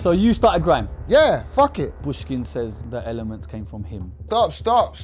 So you started grime? Yeah, fuck it. Bushkin says the elements came from him. Stop.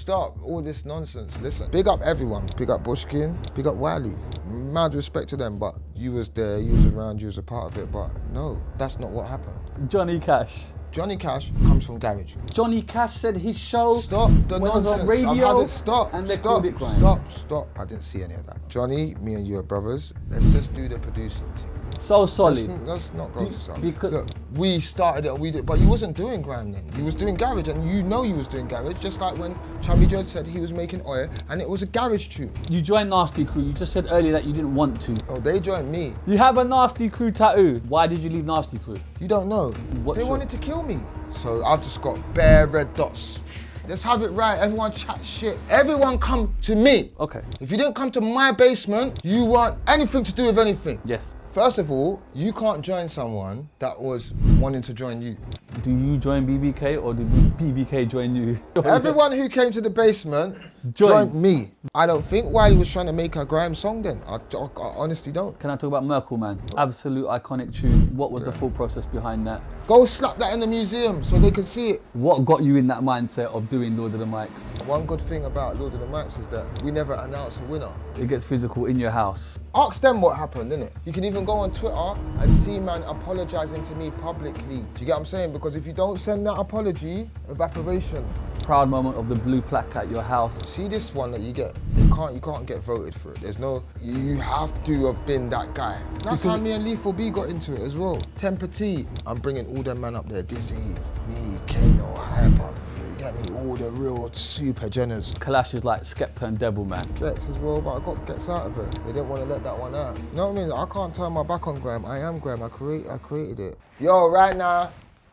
All this nonsense. Listen, big up everyone. Big up Bushkin, big up Wiley. Mad respect to them, but you was there, you was around, you was a part of it, but no, that's not what happened. Johnny Cash. Johnny Cash comes from garage. Johnny Cash said his show Stop the was nonsense. on radio. I've had it. Stop. And they called it grime. Stop. I didn't see any of that. Johnny, me and you are brothers. Let's just do the producing thing. So solid. Let's not go to something. Because look, we started it, but you wasn't doing grime then. You was doing garage, and you know you was doing garage, just like when Chubby Dread said he was making oil, and it was a garage tune. you joined NARSTIE Crew. You just said earlier that you didn't want to. Oh, they joined me. You have a NARSTIE Crew tattoo. Why did you leave NARSTIE Crew? You don't know. What's They your- wanted to kill me. So I've just got bare red dots. Let's have it right. Everyone chat shit. Everyone come to me. Okay. If you didn't come to my basement, you want anything to do with anything. Yes. First of all, you can't join someone that was wanting to join you. Do you join BBK or did BBK join you? Everyone who came to the basement joined me. I don't think Wiley was trying to make a grime song then. I honestly don't. Can I talk about Murkle Man? Absolute iconic tune. What was the full process behind that? Go slap that in the museum so they can see it. What got you in that mindset of doing Lord of the Mics? One good thing about Lord of the Mics is that we never announce a winner. It gets physical in your house. Ask them what happened, innit? You can even go on Twitter and see man apologising to me publicly. Do you get what I'm saying? Because if you don't send that apology, evaporation. Proud moment of the blue plaque at your house. See this one that you get, you can't get voted for it. There's no, you have to have been that guy. That's how me and Lethal B got into it as well. Tempah T, I'm bringing all them man up there. Dizzee, me, Kano, Hyper, you get me, all the real super Jenners. Clashes like Skepta and Devil Man. Gets as well, but I got Gets out of it. They didn't want to let that one out. You know what I mean? I can't turn my back on Grime. I am Grime. I created it. Yo, right now,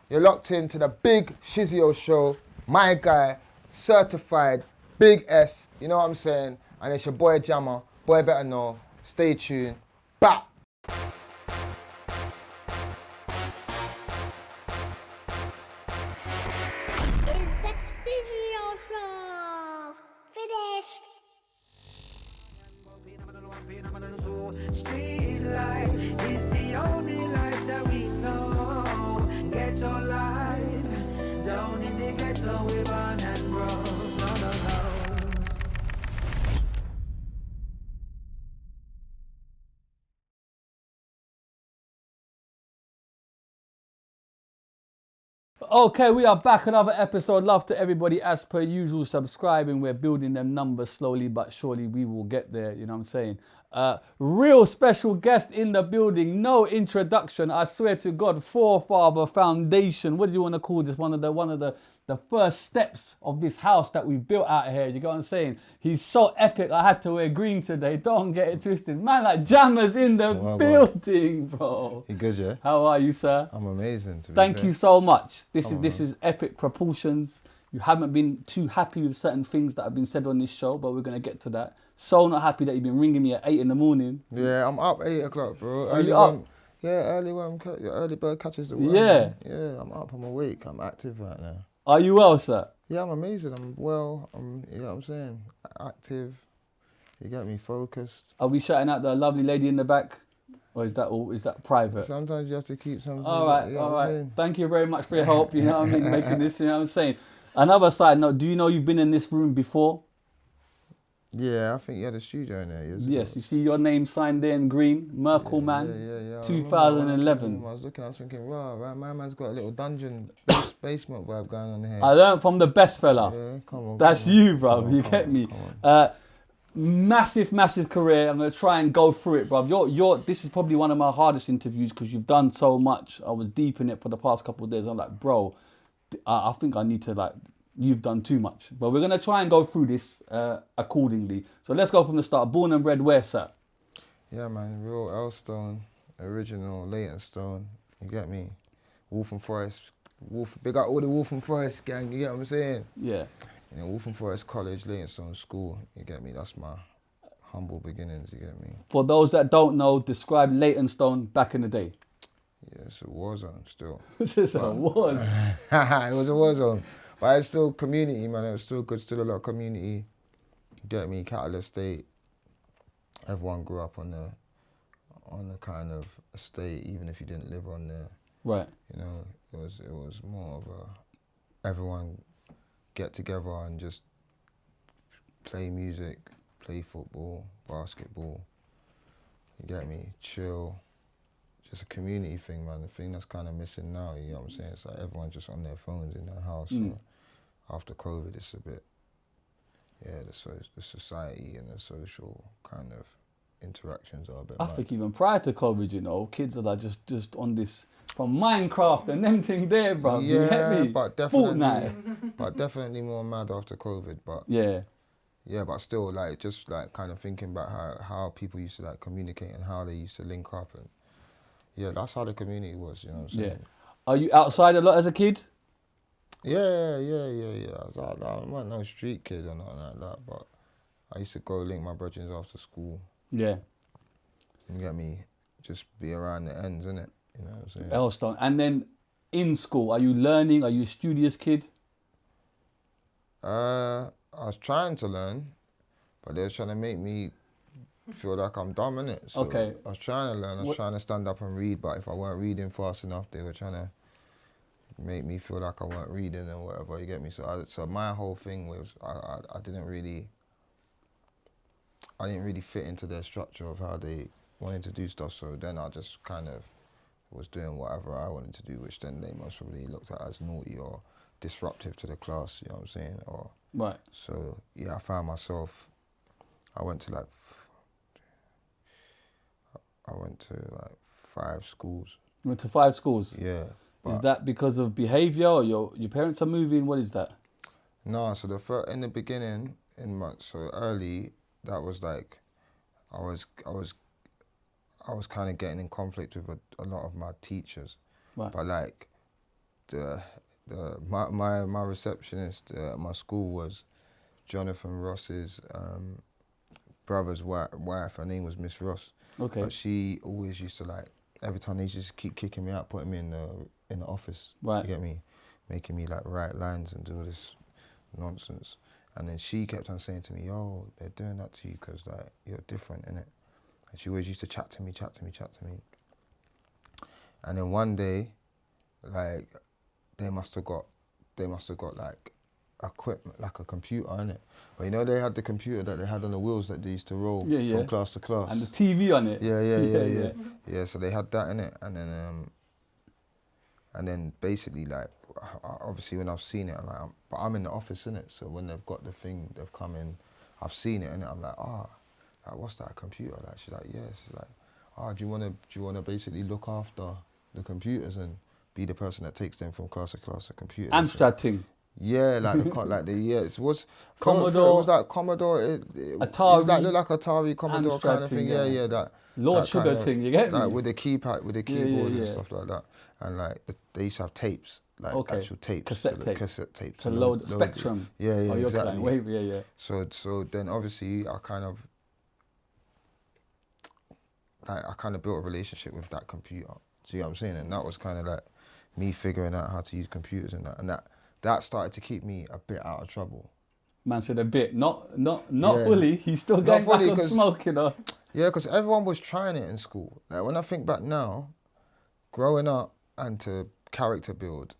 you're locked into the big Shizzio show. My guy, certified, big S. You know what I'm saying? And it's your boy Jammer. Boy better know. Stay tuned. Bap. Streetlife is the only life that we know. Ghetto life, down in the ghetto we born and grow. No. Okay, we are back. Another episode. Love to everybody as per usual subscribing. We're building them numbers slowly but surely. We will get there, you know what I'm saying? Real special guest in the building. No introduction. I swear to God, forefather foundation. What do you want to call this? One of the first steps of this house that we built out here. You get what I'm saying? He's so epic. I had to wear green today. Don't get it twisted. Man, like Jammer's in the building, bro. You good, yeah? How are you, sir? I'm amazing. Thank you so much. This is epic proportions. You haven't been too happy with certain things that have been said on this show, but we're going to get to that. So not happy that you've been ringing me at 8 in the morning. Yeah, I'm up 8 o'clock, bro. Are you up? Early bird catches the worm. Yeah. Yeah, I'm up, I'm awake, I'm active right now. Are you well, sir? Yeah, I'm amazing, I'm well, you know what I'm saying? Active, you get me, focused. Are we shouting out the lovely lady in the back? Or is that private? Sometimes you have to keep something. All right, you know all what I'm right. saying? Thank you very much for your help, you know what I mean, making this, you know what I'm saying. Another side note, do you know you've been in this room before? Yeah, I think you had a studio in there years ago. Yes, you see your name signed there in green, Murkle Man, Yeah. 2011. I was thinking, wow, my man's got a little dungeon basement vibe going on here. I learned from the best fella. Yeah, come on. That's you, bro. Come on, You come get on, me. come on. Massive career. I'm gonna try and go through it, bro. This is probably one of my hardest interviews because you've done so much. I was deep in it for the past couple of days. I'm like, bro, I think I need to you've done too much. But we're gonna try and go through this accordingly. So let's go from the start. Born and bred where, sir? Yeah, man, real Elstone, original Leytonstone. You get me? Waltham Forest. Big up all the Waltham Forest gang. You get what I'm saying? Yeah. You know, Waltham Forest College, Leytonstone School, you get me? That's my humble beginnings, you get me? For those that don't know, describe Leytonstone back in the day. Yeah, it's a war zone still. This is a war. It was a war zone. But it's still community, man. It was still good, still a lot of community. You get me? Cattle estate. Everyone grew up on the kind of estate, even if you didn't live on there. Right. You know, it was more of a everyone get together and just play music, play football, basketball. You get me? Chill. Just a community thing, man. The thing that's kind of missing now, you know what I'm saying? It's like everyone's just on their phones in their house. So after COVID, it's a bit, the society and the social kind of interactions are a bit I mad. think even prior to COVID, you know, kids are like just on this from Minecraft and them thing there, bro. Yeah, you get me? but definitely, Fortnite. but definitely more mad after COVID. But Yeah. but still, like, just like kind of thinking about how people used to like communicate and how they used to link up, and that's how the community was. You know what I'm saying? Yeah. Are you outside a lot as a kid? Yeah. I wasn't no street kid or nothing like that, but I used to go link my brothers after school. Yeah. You get me? Just be around the ends, innit? You know what I'm saying? Elstone. And then in school, are you learning? Are you a studious kid? I was trying to learn, but they were trying to make me feel like I'm dumb, innit? So Okay. I was trying to learn. I was trying to stand up and read, but if I weren't reading fast enough, they were trying to make me feel like I weren't reading or whatever. You get me? So my whole thing was I didn't really fit into their structure of how they wanted to do stuff. So then I just kind of was doing whatever I wanted to do, which then they most probably looked at as naughty or disruptive to the class. You know what I'm saying? Or Right. so I found myself. I went to like 5 schools. You went to 5 schools? Yeah. Is that because of behaviour or your parents are moving? What is that? No, so in the beginning, so early, that was like, I was kind of getting in conflict with a lot of my teachers. Right. But like, my receptionist at my school was Jonathan Ross's brother's wife. Her name was Miss Ross. Okay. But she always used to like, every time they just keep kicking me out, putting me in the office. Right. You get me? Making me like write lines and do all this nonsense. And then she kept on saying to me, yo, they're doing that to you because like you're different, innit? And she always used to chat to me. And then one day, like, they must have got like equipment, like a computer, innit? But you know they had the computer that they had on the wheels that they used to roll from class to class. And the TV on it. Yeah, so they had that in it, and then basically like, obviously when I've seen it, but I'm in the office, innit? So when they've got the thing, they've come in, I've seen it, innit? I'm like, like, what's that, a computer? Like, she's like, yeah. She's like, do you wanna basically look after the computers and be the person that takes them from class to class, a computer? Amstrad thing. Yeah, like it was Commodore. It was like Commodore. Atari. It looked like Atari, Commodore Amstrad kind of thing. thing, Yeah, that. Lord that Sugar kind of, thing, you get me? Like with the keypad, with the keyboard and yeah. stuff like that. And like they used to have tapes, like actual tapes. Cassette tapes. Cassette tapes. To load Spectrum. Yeah, Oh, your exactly. client. Yeah. So then obviously I kind of built a relationship with that computer. See what I'm saying? And that was kind of like me figuring out how to use computers and that started to keep me a bit out of trouble. Man said a bit, not fully. He's still going back on smoke, you know. Yeah, because everyone was trying it in school. Like when I think back now, growing up and to character build,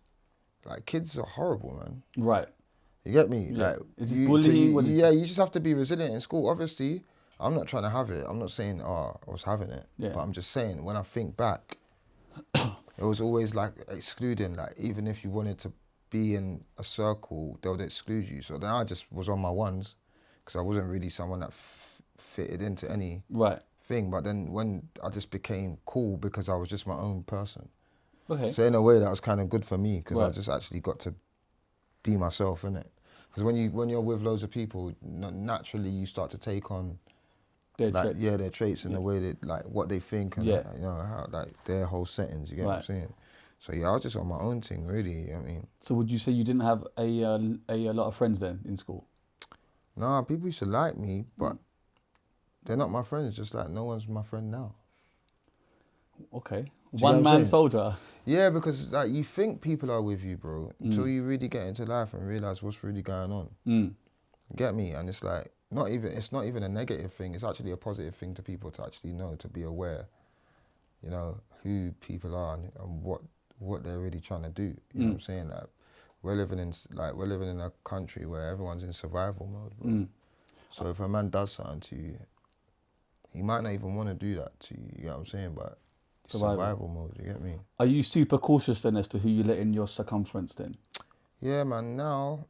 like kids are horrible, man. Right. You get me? Yeah. Like is this bullying? You just have to be resilient in school. Obviously, I'm not trying to have it. I'm not saying I was having it. Yeah. But I'm just saying when I think back, it was always like excluding. Like even if you wanted to be in a circle, they would exclude you. So then I just was on my ones because I wasn't really someone that fitted into any thing. But then when I just became cool because I was just my own person. Okay. So in a way that was kind of good for me because I just actually got to be myself, innit? Because when you're with loads of people, naturally you start to take on their traits. Yeah, their traits and the way they like what they think and you know how like their whole settings. You get what I'm saying? So yeah, I was just on my own thing, really. You know what I mean? So would you say you didn't have a lot of friends then in school? Nah, people used to like me, but they're not my friends. Just like no one's my friend now. Okay. One man soldier. Yeah, because like you think people are with you, bro, until you really get into life and realize what's really going on. You get me? And it's like it's not even a negative thing. It's actually a positive thing to people to actually know, to be aware, you know, who people are and what they're really trying to do. You know what I'm saying? Like, we're living in a country where everyone's in survival mode, bro. So if a man does something to you, he might not even want to do that to you. You get what I'm saying? But survival mode. You get me? Are you super cautious then as to who you let in your circumference then? Yeah, man. Now,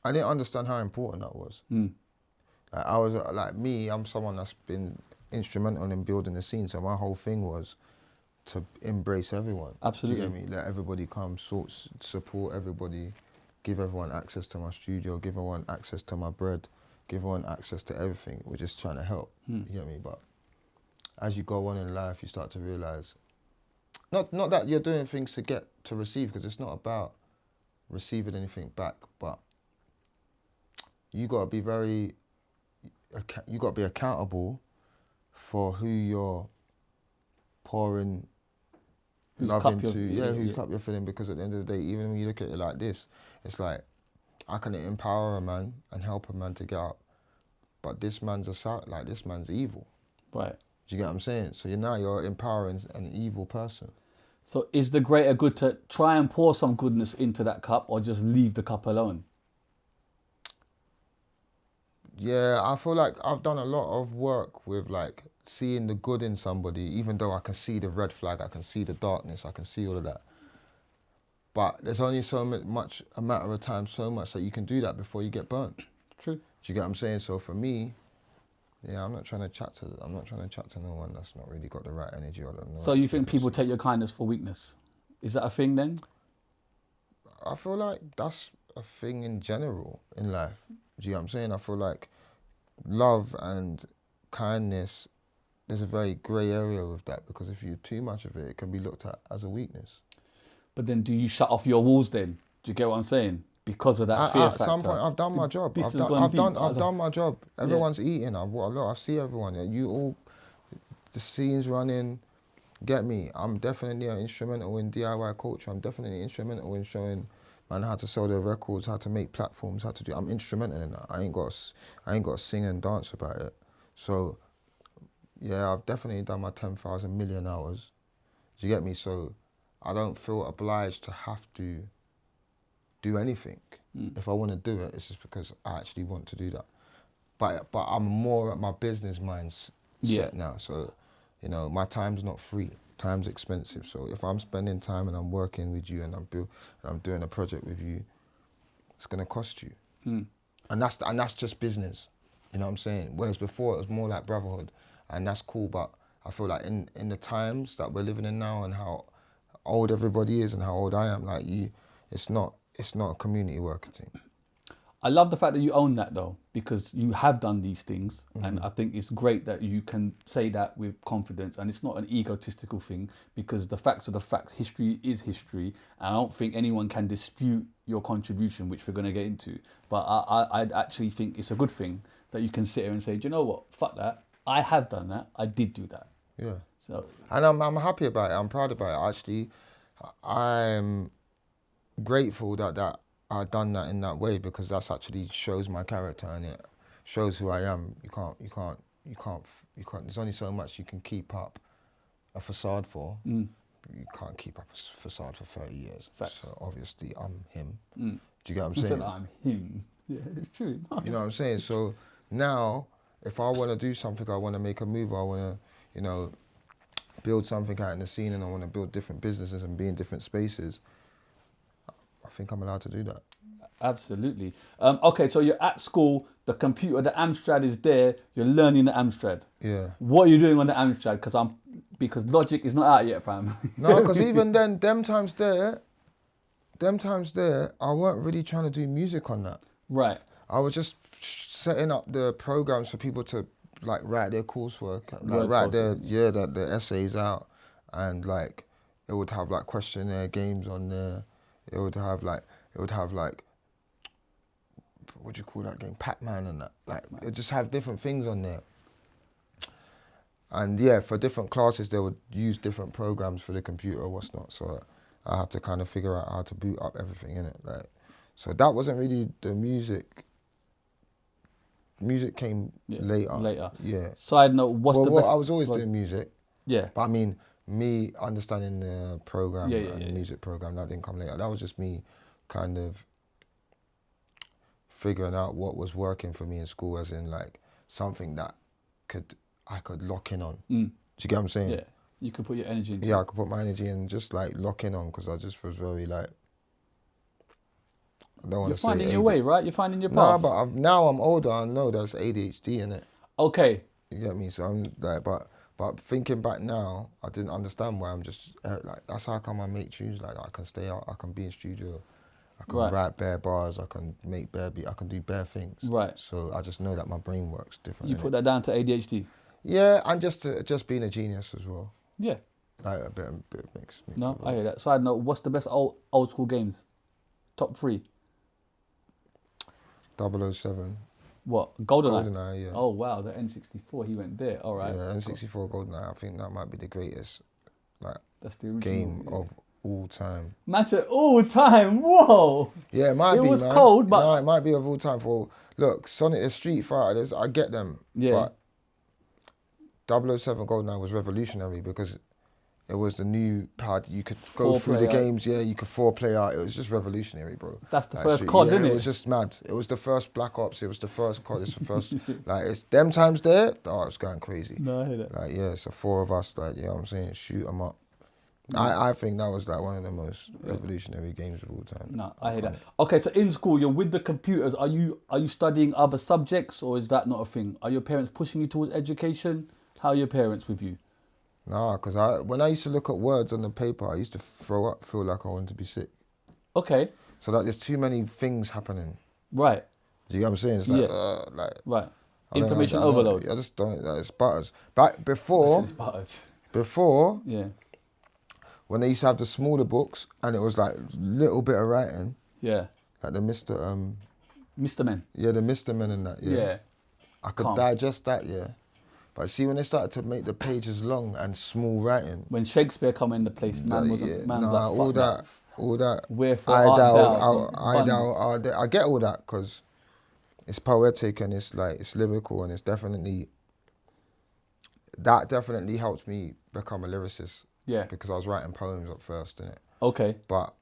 I didn't understand how important that was. Like, I was like me. I'm someone that's been instrumental in building the scene. So my whole thing was to embrace everyone. Absolutely. Do you get me? Let everybody come, support everybody, give everyone access to my studio, give everyone access to my bread, give everyone access to everything. We're just trying to help. You get me? But as you go on in life, you start to realize, not that you're doing things to receive, because it's not about receiving anything back, but you got to be you got to be accountable for who you're pouring love into, whose cup you're filling, because at the end of the day, even when you look at it like this, it's like, I can empower a man and help a man to get up, but this man's this man's evil. Right. Do you get what I'm saying? So you're empowering an evil person. So is the greater good to try and pour some goodness into that cup, or just leave the cup alone? Yeah, I feel like I've done a lot of work with like seeing the good in somebody, even though I can see the red flag, I can see the darkness, I can see all of that. But there's only so much, a matter of time, so much that you can do that before you get burnt. True. Do you get what I'm saying? So for me, yeah, I'm not trying to chat to no one that's not really got the right energy or the. So you think people take your kindness for weakness? Is that a thing then? I feel like that's a thing in general in life. Do you know what I'm saying? I feel like love and kindness, there's a very grey area with that, because if you're too much of it, it can be looked at as a weakness. But then do you shut off your walls then? Do you get what I'm saying? Because of that fear factor. At some point, I've done my job. I've done my job. Everyone's eating. I see everyone. You all, the scene's running. Get me? I'm definitely instrumental in DIY culture. I'm definitely instrumental in showing man how to sell their records, how to make platforms, how to do. I'm instrumental in that. I ain't got to sing and dance about it. So, yeah, I've definitely done my 10,000 million hours. Do you get me? So, I don't feel obliged to have to do anything. If I want to do it, it's just because I actually want to do that. But I'm more at my business mindset now. So, you know, my time's not free. Time's expensive. So if I'm spending time and I'm working with you and I'm doing a project with you, it's gonna cost you. And that's just business. You know what I'm saying? Whereas before it was more like brotherhood, and that's cool. But I feel like in the times that we're living in now and how old everybody is and how old I am, like it's not a community worker thing. I love the fact that you own that though, because you have done these things, and I think it's great that you can say that with confidence, and it's not an egotistical thing, because the facts are the facts. History is history, and I don't think anyone can dispute your contribution, which we're going to get into. But I actually think it's a good thing that you can sit here and say, do you know what, fuck that, I have done that, I did do that. Yeah. So, and I'm happy about it, I'm proud about it. Actually, I'm grateful that I've done that in that way, because that's actually shows my character and it shows who I am. You can't. There's only so much you can keep up a facade for. You can't keep up a facade for 30 years. Facts. So obviously I'm him. Do you get what I'm saying? I'm him. Yeah, it's true. You know what I'm saying? So now, if I want to do something, I want to make a move, I want to, build something out in the scene, and I want to build different businesses and be in different spaces, I think I'm allowed to do that. Absolutely. Okay, so you're at school, the computer, the Amstrad is there, you're learning the Amstrad. Yeah. What are you doing on the Amstrad? Because Logic is not out yet, fam. No, because even then, them times there, I weren't really trying to do music on that. Right. I was just setting up the programs for people to like write their coursework, like write their essays out, and like it would have like questionnaire games on there. It would have like what do you call that game? Pac-Man and that. Like it would just have different things on there. And yeah, for different classes they would use different programs for the computer or what's not. So I had to kind of figure out how to boot up everything in it. Like, so that wasn't really the music. Music came later. Later. Yeah. Side note, what's the best? I was always doing music. Yeah. But I mean, me understanding the program Yeah, and the music program, that didn't come later. That was just me kind of figuring out what was working for me in school, as in like something that I could lock in on. Do you get what I'm saying? Yeah, you could put your energy into. Yeah, I could put my energy in and just like lock in on, because I just was very like, I don't want You're to say finding your way, right? You're finding your path. No, but now I'm older, I know there's ADHD in it. Okay. You get me? So I'm like, but thinking back now, I didn't understand why I'm just like, that's how come I make tunes like that. I can stay out, I can be in studio, I can write bare bars, I can make bare beat, I can do bare things. Right. So I just know that my brain works different. You put that down to ADHD? Yeah, and just being a genius as well. Yeah. Like a bit of mix. No, I hear that. Side note, what's the best old school games? Top 3? 007. What? GoldenEye? GoldenEye, yeah. Oh wow, the N64, he went there. All right. Yeah, N64 GoldenEye, I think that might be the greatest That's the original game of all time. Man said all time, whoa! Yeah, it might be, It was man. cold, but... No, it might be of all time. Look, Sonic the Street Fighters, I get them. Yeah. But 007 GoldenEye was revolutionary because it was the new pad. You could go through the games, yeah, you could 4-player out. It was just revolutionary, bro. That's the first COD, isn't it? It was just mad. It was the first Black Ops. It was the first COD. It's the first, like, it's them times there, it's going crazy. No, I hear that. Like, yeah, so 4 of us, like, you know what I'm saying, shoot them up. I think that was like one of the most revolutionary games of all time. No, I hear that. Okay, so in school, you're with the computers. Are you studying other subjects, or is that not a thing? Are your parents pushing you towards education? How are your parents with you? Nah, because when I used to look at words on the paper, I used to throw up, feel like I wanted to be sick. Okay. So like, there's too many things happening. Right. Do you get what I'm saying? It's like, right. Information overload. I just don't. It's butters. But before, yeah, when they used to have the smaller books and it was like little bit of writing. Yeah. Like the Mr. Man. Yeah, the Mr. Man and that. Yeah. I could digest that. Yeah. But see, when they started to make the pages long and small writing. When Shakespeare come into place, man was like, fuck all that. Wherefore I get all that because it's poetic and it's like, it's lyrical and it's definitely helped me become a lyricist. Yeah. Because I was writing poems at first, innit? Okay. But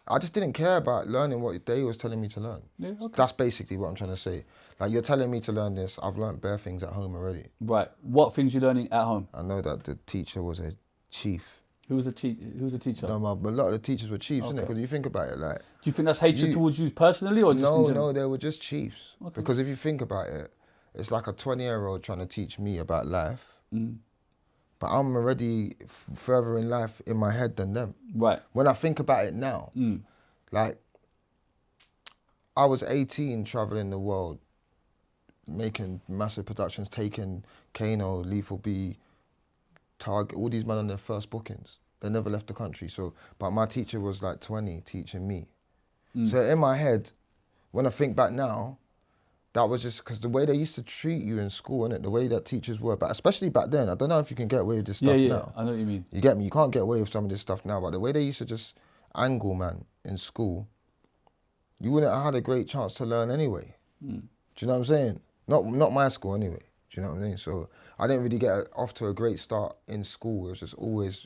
I just didn't care about learning what they was telling me to learn. Yeah, okay. That's basically what I'm trying to say. Like, you're telling me to learn this, I've learned bare things at home already. Right. What things you learning at home? I know that the teacher was a chief. Who was the teacher? No, but a lot of the teachers were chiefs, innit? Because you think about it, like... Do you think that's hatred towards you personally, or just in general? No, they were just chiefs. Okay. Because if you think about it, it's like a 20-year-old trying to teach me about life. But I'm already further in life in my head than them. Right. When I think about it now, like, I was 18 traveling the world, making massive productions, taking Kano, Lethal B, Target, all these men on their first bookings. They never left the country. So, but my teacher was like 20 teaching me. So in my head, when I think back now, that was just because the way they used to treat you in school, innit? The way that teachers were, but especially back then, I don't know if you can get away with this stuff now. I know what you mean. You get me? You can't get away with some of this stuff now, but the way they used to just angle, man, in school, you wouldn't have had a great chance to learn anyway. Do you know what I'm saying? Not my school anyway. Do you know what I mean? So I didn't really get off to a great start in school. It was just always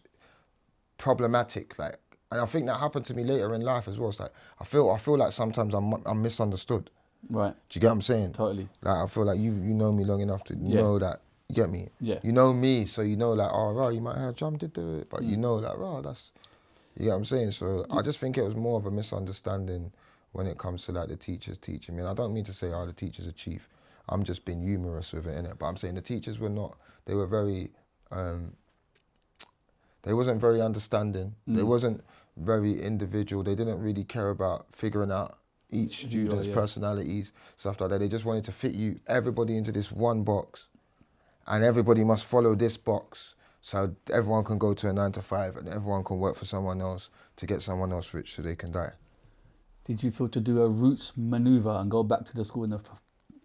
problematic, like, and I think that happened to me later in life as well. It's like I feel like sometimes I'm misunderstood. Right. Do you get what I'm saying? Totally. Like, I feel like you know me long enough to know that, you get me? Yeah. You know me, so you know, like, oh, right, you might have Jam did do it, but you know, like, right, that's, you get what I'm saying? So I just think it was more of a misunderstanding when it comes to, like, the teachers teaching me. And I don't mean to say, oh, the teachers are chief. I'm just being humorous with it, innit? But I'm saying the teachers were not, they were very, they wasn't very understanding. They wasn't very individual. They didn't really care about figuring out each student's personalities, stuff like that. They just wanted to fit everybody into this one box, and everybody must follow this box, so everyone can go to a 9 to 5 and everyone can work for someone else to get someone else rich so they can die. Did you feel to do a roots maneuver and go back to the school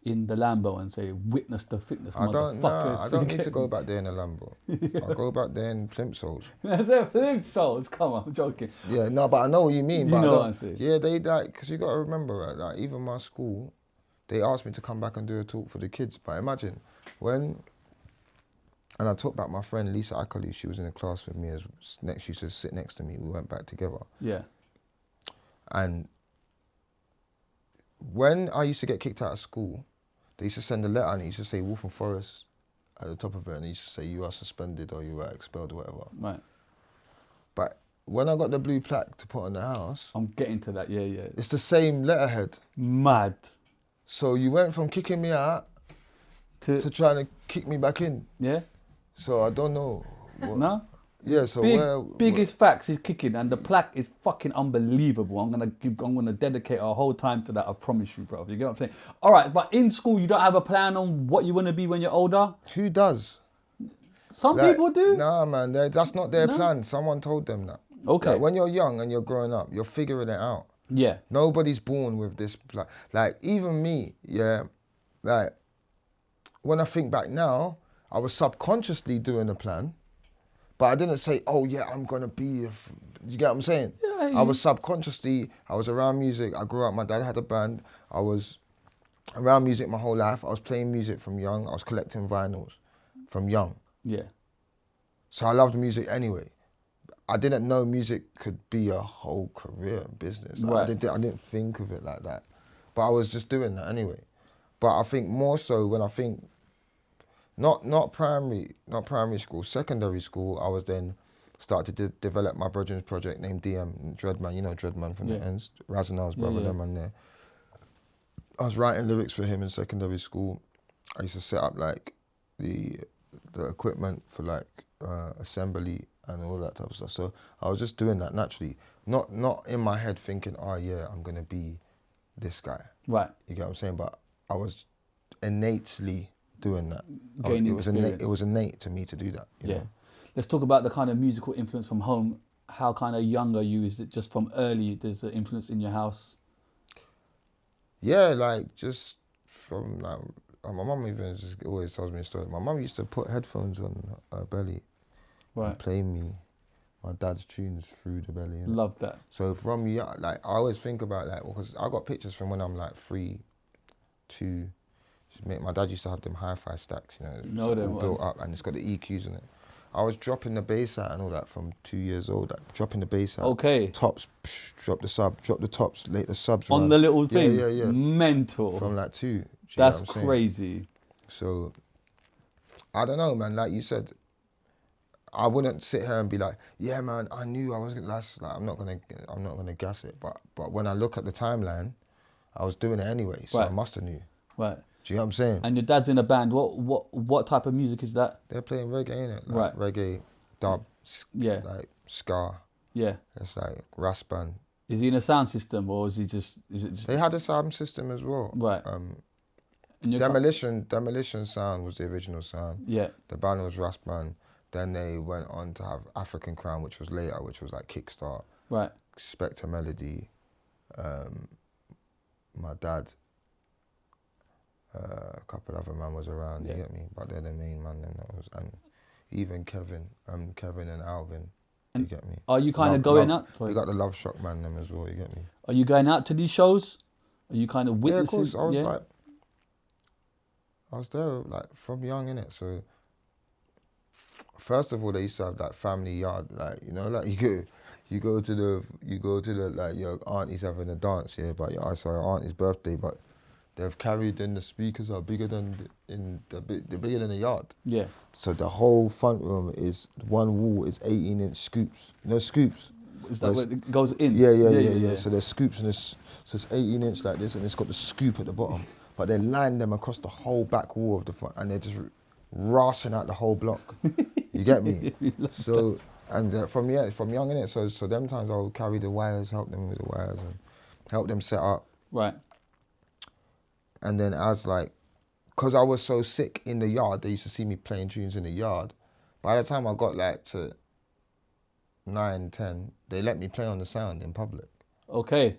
in the Lambo and say, witness the fitness, motherfuckers? I don't need to go back there in a Lambo. I'll go back there in Plimsolls. Plimsolls? Come on, I'm joking. Yeah, no, but I know what you mean. You know what I'm saying. Yeah, they like, because you got to remember, right, like, even my school, they asked me to come back and do a talk for the kids. But imagine, when And I talked about my friend Lisa Akali. She was in the class with me. She used to sit next to me. We went back together. Yeah. And when I used to get kicked out of school, they used to send a letter and it used to say Wolfen Forest at the top of it, and it used to say you are suspended or you are expelled or whatever. Right. But when I got the blue plaque to put on the house, I'm getting to that. Yeah, yeah. it's the same letterhead. Mad. So you went from kicking me out to trying to kick me back in. Yeah. So I don't know. No. Yeah. So biggest facts is kicking, and the plaque is fucking unbelievable. I'm gonna dedicate our whole time to that. I promise you, bro. You get what I'm saying? All right, but in school, you don't have a plan on what you want to be when you're older. Who does? Some people do. Nah, man. That's not their plan. Someone told them that. Okay. Like, when you're young and you're growing up, you're figuring it out. Yeah. Nobody's born with this. Like even me. Yeah. Like when I think back now, I was subconsciously doing a plan. But I didn't say, oh yeah, I'm gonna be, you get what I'm saying? Yeah, I was subconsciously, I was around music, I grew up, my dad had a band, I was around music my whole life, I was playing music from young, I was collecting vinyls from young. Yeah. So I loved music anyway. I didn't know music could be a whole career business. Like, Right. I didn't think of it like that. But I was just doing that anyway. But I think more so when I think, not primary school, secondary school, I was then started to develop my brethren's project named DM, Dreadman, you know Dreadman from the ends, Raznal's brother, them and there. I was writing lyrics for him in secondary school. I used to set up like the equipment for like assembly and all that type of stuff. So I was just doing that naturally, not in my head thinking, oh yeah, I'm gonna be this guy. Right. You get what I'm saying? But I was innately doing that. Gaining it was innate to me to do that. You know? Let's talk about the kind of musical influence from home. How kind of young are you? Is it just from early? There's an influence in your house? Yeah, like just from like, my mum even just always tells me a story. My mum used to put headphones on her belly and play me my dad's tunes through the belly. Innit? Love that. So from young, like I always think about like, because I got pictures from when I'm like 3, 2. My dad used to have them hi-fi stacks, you know them all built up, and it's got the EQs in it. I was dropping the bass out and all that from 2 years old, like dropping the bass out. Okay. Tops, drop the sub, drop the tops, late the subs. On around. the little thing? Yeah. Mental. From like 2. That's crazy. So, I don't know, man. Like you said, I wouldn't sit here and be like, yeah, man, I knew I was gonna last. Like, I'm not gonna gas it. But when I look at the timeline, I was doing it anyway, so I must have knew. Right. Do you know what I'm saying? And your dad's in a band. What type of music is that? They're playing reggae, innit? Right. Like reggae, dub, like ska. Yeah. It's like raspan. Is he in a sound system or is it just? They had a sound system as well. Right. Demolition Sound was the original sound. Yeah. The band was raspan. Then they went on to have African Crown, which was later, which was like Kickstart. Right. Spectre Melody. My dad. A couple other man was around, you get me? But they're the main man, and even Kevin and Alvin, you get me? Are you kind of going out? We got the Love Shock man them as well, you get me? Are you going out to these shows? Are you kind of witnessing? Yeah, of course. I was there like from young, innit? So first of all, they used to have that family yard, like, you know, like you go to the like your auntie's having a dance, yeah, but your auntie's birthday, but they've carried in the speakers are bigger than they're bigger than the yard. Yeah. So the whole front room is one wall is 18-inch scoops. You know scoops? Is that where it goes in? Yeah. So there's scoops and so it's 18-inch like this, and it's got the scoop at the bottom. But they line them across the whole back wall of the front, and they're just rassing out the whole block. You get me? So and from young, innit? So them times I'll carry the wires, help them with the wires, and help them set up. Right. And then as like, because I was so sick in the yard, they used to see me playing tunes in the yard. By the time I got like to 9, 10, they let me play on the sound in public. Okay.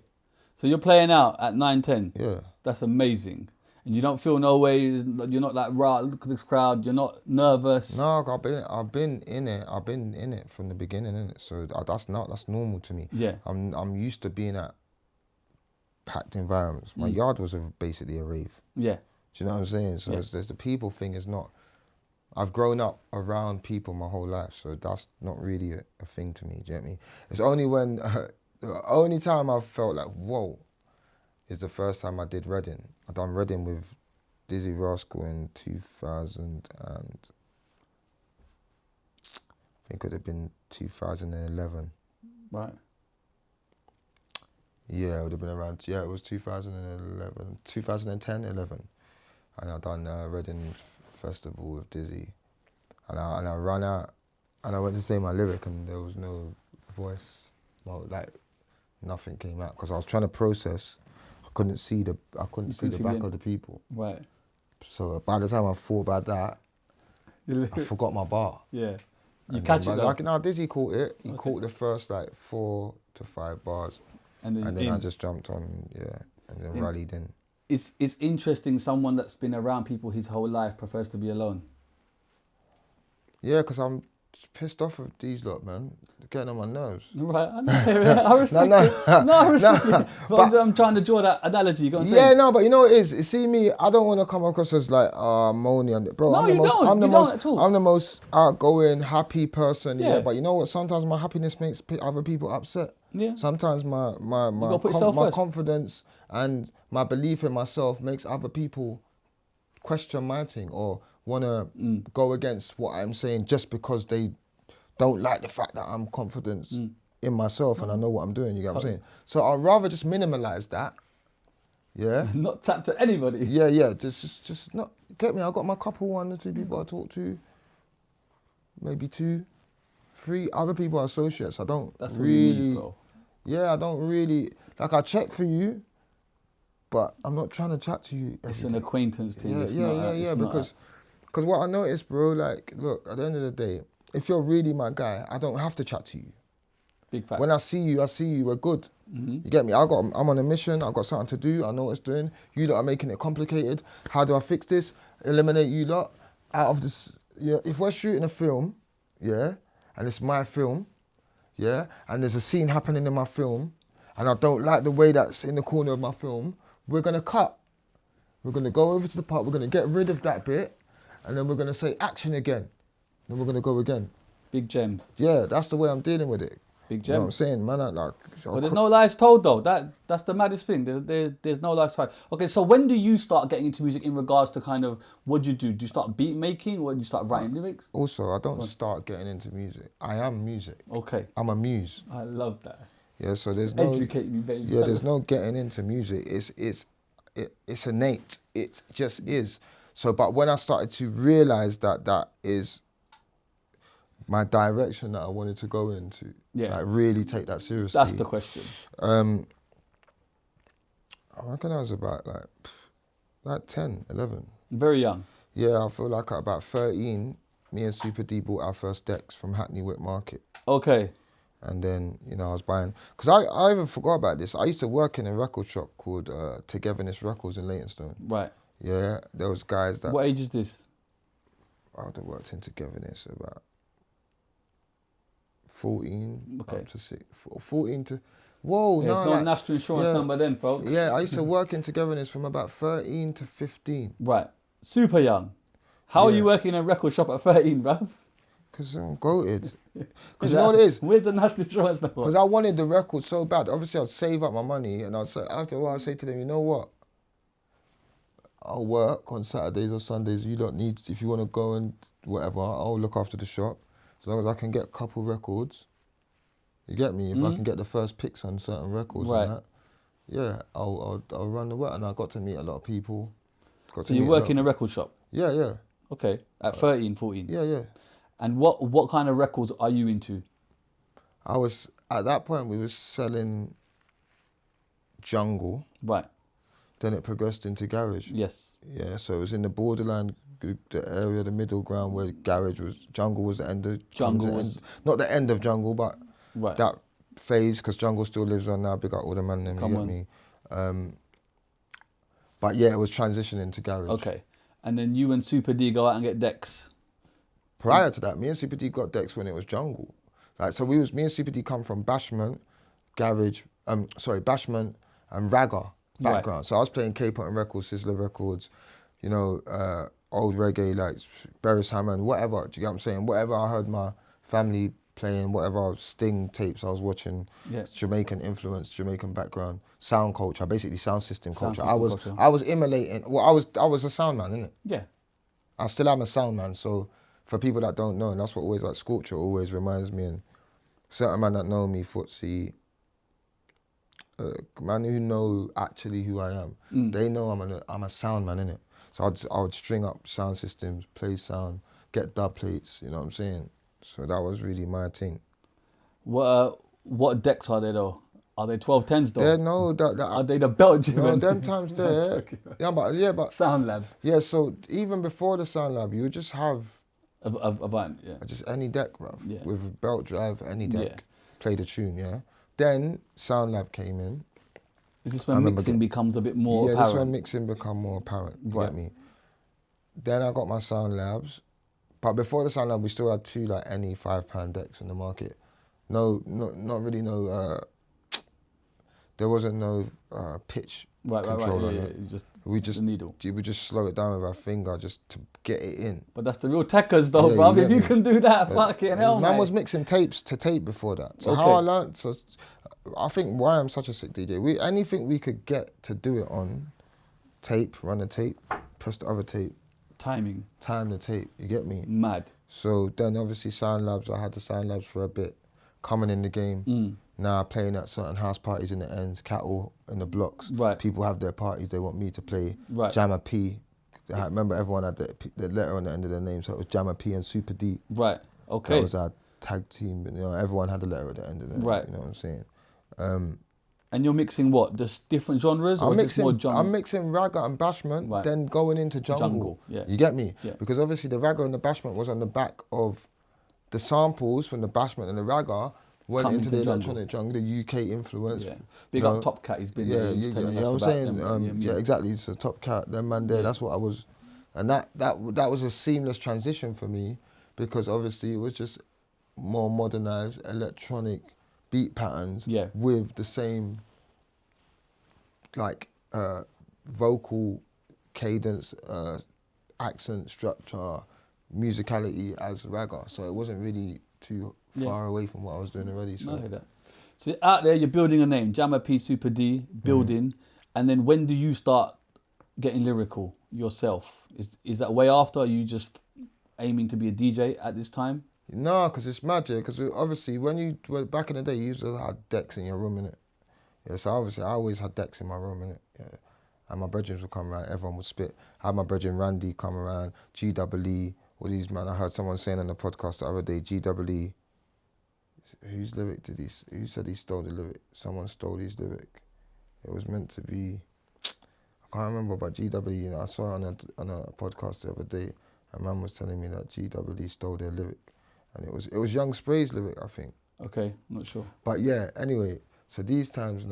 So you're playing out at 9, 10? Yeah. That's amazing. And you don't feel no way, you're not like, right, look at this crowd, you're not nervous? No, I've been in it from the beginning, innit? So that's normal to me. Yeah. I'm used to being at packed environments. My yard was basically a rave. Yeah. Do you know what I'm saying? So there's the people thing is not, I've grown up around people my whole life, so that's not really a thing to me. Do you get me? It's only when the only time I've felt like whoa is the first time I did Reading. I done Reading with Dizzee Rascal in 2000 and I think it would have been 2011. Right. Yeah, it would have been around. Yeah, it was 2011, 2010, 11, and I done Reading Festival with Dizzee, and I ran out, and I went to say my lyric, and there was no voice, well, like nothing came out because I was trying to process. I couldn't see the back of the people. Right. So by the time I thought about that, I forgot my bar. Yeah. You And catch then, it but though. like now, Dizzee caught it. He caught the first like 4 to 5 bars. And then, I just jumped on, and then rallied in. It's interesting. Someone that's been around people his whole life prefers to be alone. Yeah, because I'm pissed off with these lot, man. They're getting on my nerves. Right, I know. I respect it. No, I respect it. But I'm trying to draw that analogy. You got what I'm saying? No, but you know what it is? You see me, I don't want to come across as like, moany. Bro, No, I'm the you most, don't. I'm the You most, don't at all. I'm the most outgoing, happy person. Yeah. Yeah, but you know what? Sometimes my happiness makes other people upset. Yeah. Sometimes my put yourself first. confidence and my belief in myself makes other people question my thing or want to go against what I'm saying just because they don't like the fact that I'm confident in myself and I know what I'm doing. You get what I'm saying? So I'd rather just minimalize that. Yeah. Not tap to anybody. Yeah. Just not get me. I got my couple, 1 or 2 people I talk to, maybe 2, 3 other people are associates. I don't That's what you really. need, bro. Yeah, I don't really like. I check for you, but I'm not trying to chat to you. It's every an day. acquaintance thing. Yeah, It's yeah, not yeah, a- yeah. it's not Because what I noticed, bro, like, look, at the end of the day, if you're really my guy, I don't have to chat to you. big fact. When I see you, we're good. You get me? I'm on a mission. I've got something to do. I know what it's doing. You lot are making it complicated. How do I fix this? Eliminate you lot out of this. Yeah, if we're shooting a film, yeah, and it's my film, yeah, and there's a scene happening in my film, and I don't like the way that's in the corner of my film, we're gonna cut. We're gonna go over to the part. We're gonna get rid of that bit, and then we're gonna say action again. Then we're gonna go again. Big gems. Yeah, that's the way I'm dealing with it. Big You know what I'm gems. saying, man? I like. But there's no lies told though. That's the maddest thing. There's no lies told. Okay, so when do you start getting into music in regards to kind of what do you do? Do you start beat making or do you start writing lyrics? Also, I don't start getting into music. I am music. Okay, I'm a muse. I love that. Yeah, so there's no. Educate me, baby. Yeah, there's no getting into music. It's innate. It just is. So, but when I started to realize that is my direction that I wanted to go into, Yeah. like really take that seriously. That's the question. I reckon I was about like 10, 11. Very young. Yeah, I feel like at about 13, me and Super D bought our first decks from Hackney Whip Market. Okay. And then, you know, I was buying, because I even forgot about this. I used to work in a record shop called Togetherness Records in Leytonstone. Right. Yeah, there was guys that, What age is this? they worked in Togetherness about 14 Okay. up to 14 to, whoa, Yeah, no. it's not like, a national insurance yeah. number then, folks. Yeah, I used to work in Togetherness from about 13 to 15. Right. Super young. How are Yeah. you working in a record shop at 13, bruv? Because I'm goated. Because you know what it is? Where's the national insurance number? Because I wanted the record so bad. Obviously, I'd save up my money and I'd say, after a while, I'd say to them, you know what? I'll work on Saturdays or Sundays. You don't need, if you want to go and whatever, I'll look after the shop. As long as I can get a couple records. You get me? If I can get the first picks on certain records Right. and that, yeah, I'll run the work. And I got to meet a lot of people. So you work in a record shop? Yeah. Okay. At 13, 14? Yeah. And what kind of records are you into? I was, at that point, we were selling jungle. Right. Then it progressed into garage. Yes. Yeah, so it was in the borderline, the area, the middle ground where garage was, jungle was the end of, Jungle was- not the end of jungle, but Right. that phase, because jungle still lives on now, big up all the man, them, you Come get on. me? But yeah, it was transitioning to garage. Okay. And then you and Super D go out and get decks. Prior to that, me and Super D got decks when it was jungle. Like, so me and Super D come from Bashment, garage, Bashment and Ragga background. Right. So I was playing K-Pop and Records, Sizzler Records, you know, old reggae, like Beres Hammond, whatever. Do you get what I'm saying? Whatever I heard my family playing, whatever Sting tapes I was watching, Jamaican influence, Jamaican background, sound culture, basically sound system culture. I was emulating. Well, I was a sound man, innit? Yeah. I still am a sound man. So for people that don't know, and that's what always like Scorcher always reminds me, and certain man that know me, Footsie, man who know actually who I am, they know I'm a sound man, innit? So I would string up sound systems, play sound, get dub plates, you know what I'm saying? So that was really my thing. What decks are they though? Are they 1210s though? Yeah, no, are they the Belgian? No, them times there. but Sound Lab. Yeah, so even before the Sound Lab, you would just have a van, just any deck, bro. Yeah. With a belt drive, any deck. Yeah. Play the tune, yeah. Then Sound Lab came in. Is this when mixing becomes a bit more apparent? Yeah, this is when mixing become more apparent. You get me? Then I got my Sound Labs. But before the Sound Lab, we still had two like any £5 decks on the market. Not really no. There wasn't no pitch control on it. We just the needle. We would just slow it down with our finger just to get it in. But that's the real techers though, bruv. If you can do that, fucking hell, man. Man was mixing tapes to tape before that. So how I learned, so I think why I'm such a sick DJ. Anything we could get to do it on tape, run a tape, press the other tape. Time the tape, you get me? Mad. So then obviously Sound Labs, I had the Sound Labs for a bit, coming in the game. Now playing at certain house parties in the ends, cattle in the blocks. Right. People have their parties, they want me to play. Right. Jammer P. I remember everyone had the letter on the end of their name, so it was Jammer P and Super D. Right, okay. That was our tag team, you know, everyone had a letter at the end of their name, you know what I'm saying? And you're mixing what? Just different genres or just more jungle? I'm mixing ragga and bashment, then going into jungle. Yeah. You get me? Yeah. Because obviously the ragga and the bashment was on the back of the samples from the bashment and the ragga went into the electronic jungle, the UK influence. Yeah. Big up Top Cat, he's been there. Yeah, I'm saying, yeah, exactly. So Top Cat, them man there, that's what I was, and that was a seamless transition for me because obviously it was just more modernized electronic beat patterns with the same like vocal cadence, accent, structure, musicality as ragga. So it wasn't really too far away from what I was doing already. So. I hear that. So out there, you're building a name, Jammer P, Super D, building, and then when do you start getting lyrical yourself? Is that way after? Are you just aiming to be a DJ at this time? No, because it's magic. Because obviously, back in the day, you used to have decks in your room, innit? Yeah, so obviously, I always had decks in my room, innit? Yeah. And my brethren would come around, everyone would spit. I had my brethren Randy come around, GEE, all these man. I heard someone saying on the podcast the other day, GEE, whose lyric did he, who said he stole the lyric? Someone stole his lyric. It was meant to be, I can't remember, but GEE, you know, I saw it on a podcast the other day, a man was telling me that GEE stole their lyric. And it was Young Spray's lyric, I think. Okay, not sure. But yeah, anyway, so these times,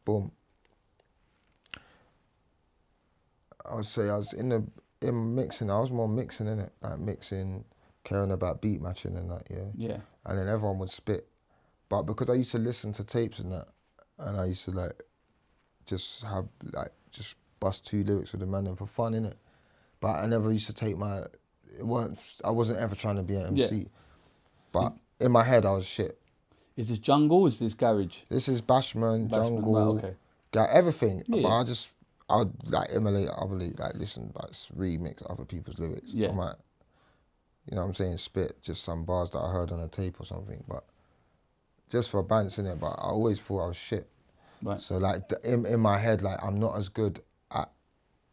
boom. I would say I was in mixing, I was more mixing, innit? Like mixing, caring about beat matching and that, Yeah. And then everyone would spit. But because I used to listen to tapes and that, and I used to like, just bust 2 lyrics with the man and for fun, innit? But I never used to take I wasn't ever trying to be an MC. Yeah. But in my head, I was shit. Is this jungle? Is this garage? This is Bashman, jungle, right, everything. Yeah. But I would like emulate, I would like listen, like remix other people's lyrics. Yeah. I might, you know what I'm saying, spit just some bars that I heard on a tape or something. But just for bouncing it, but I always thought I was shit. Right. So like in my head, like I'm not as good at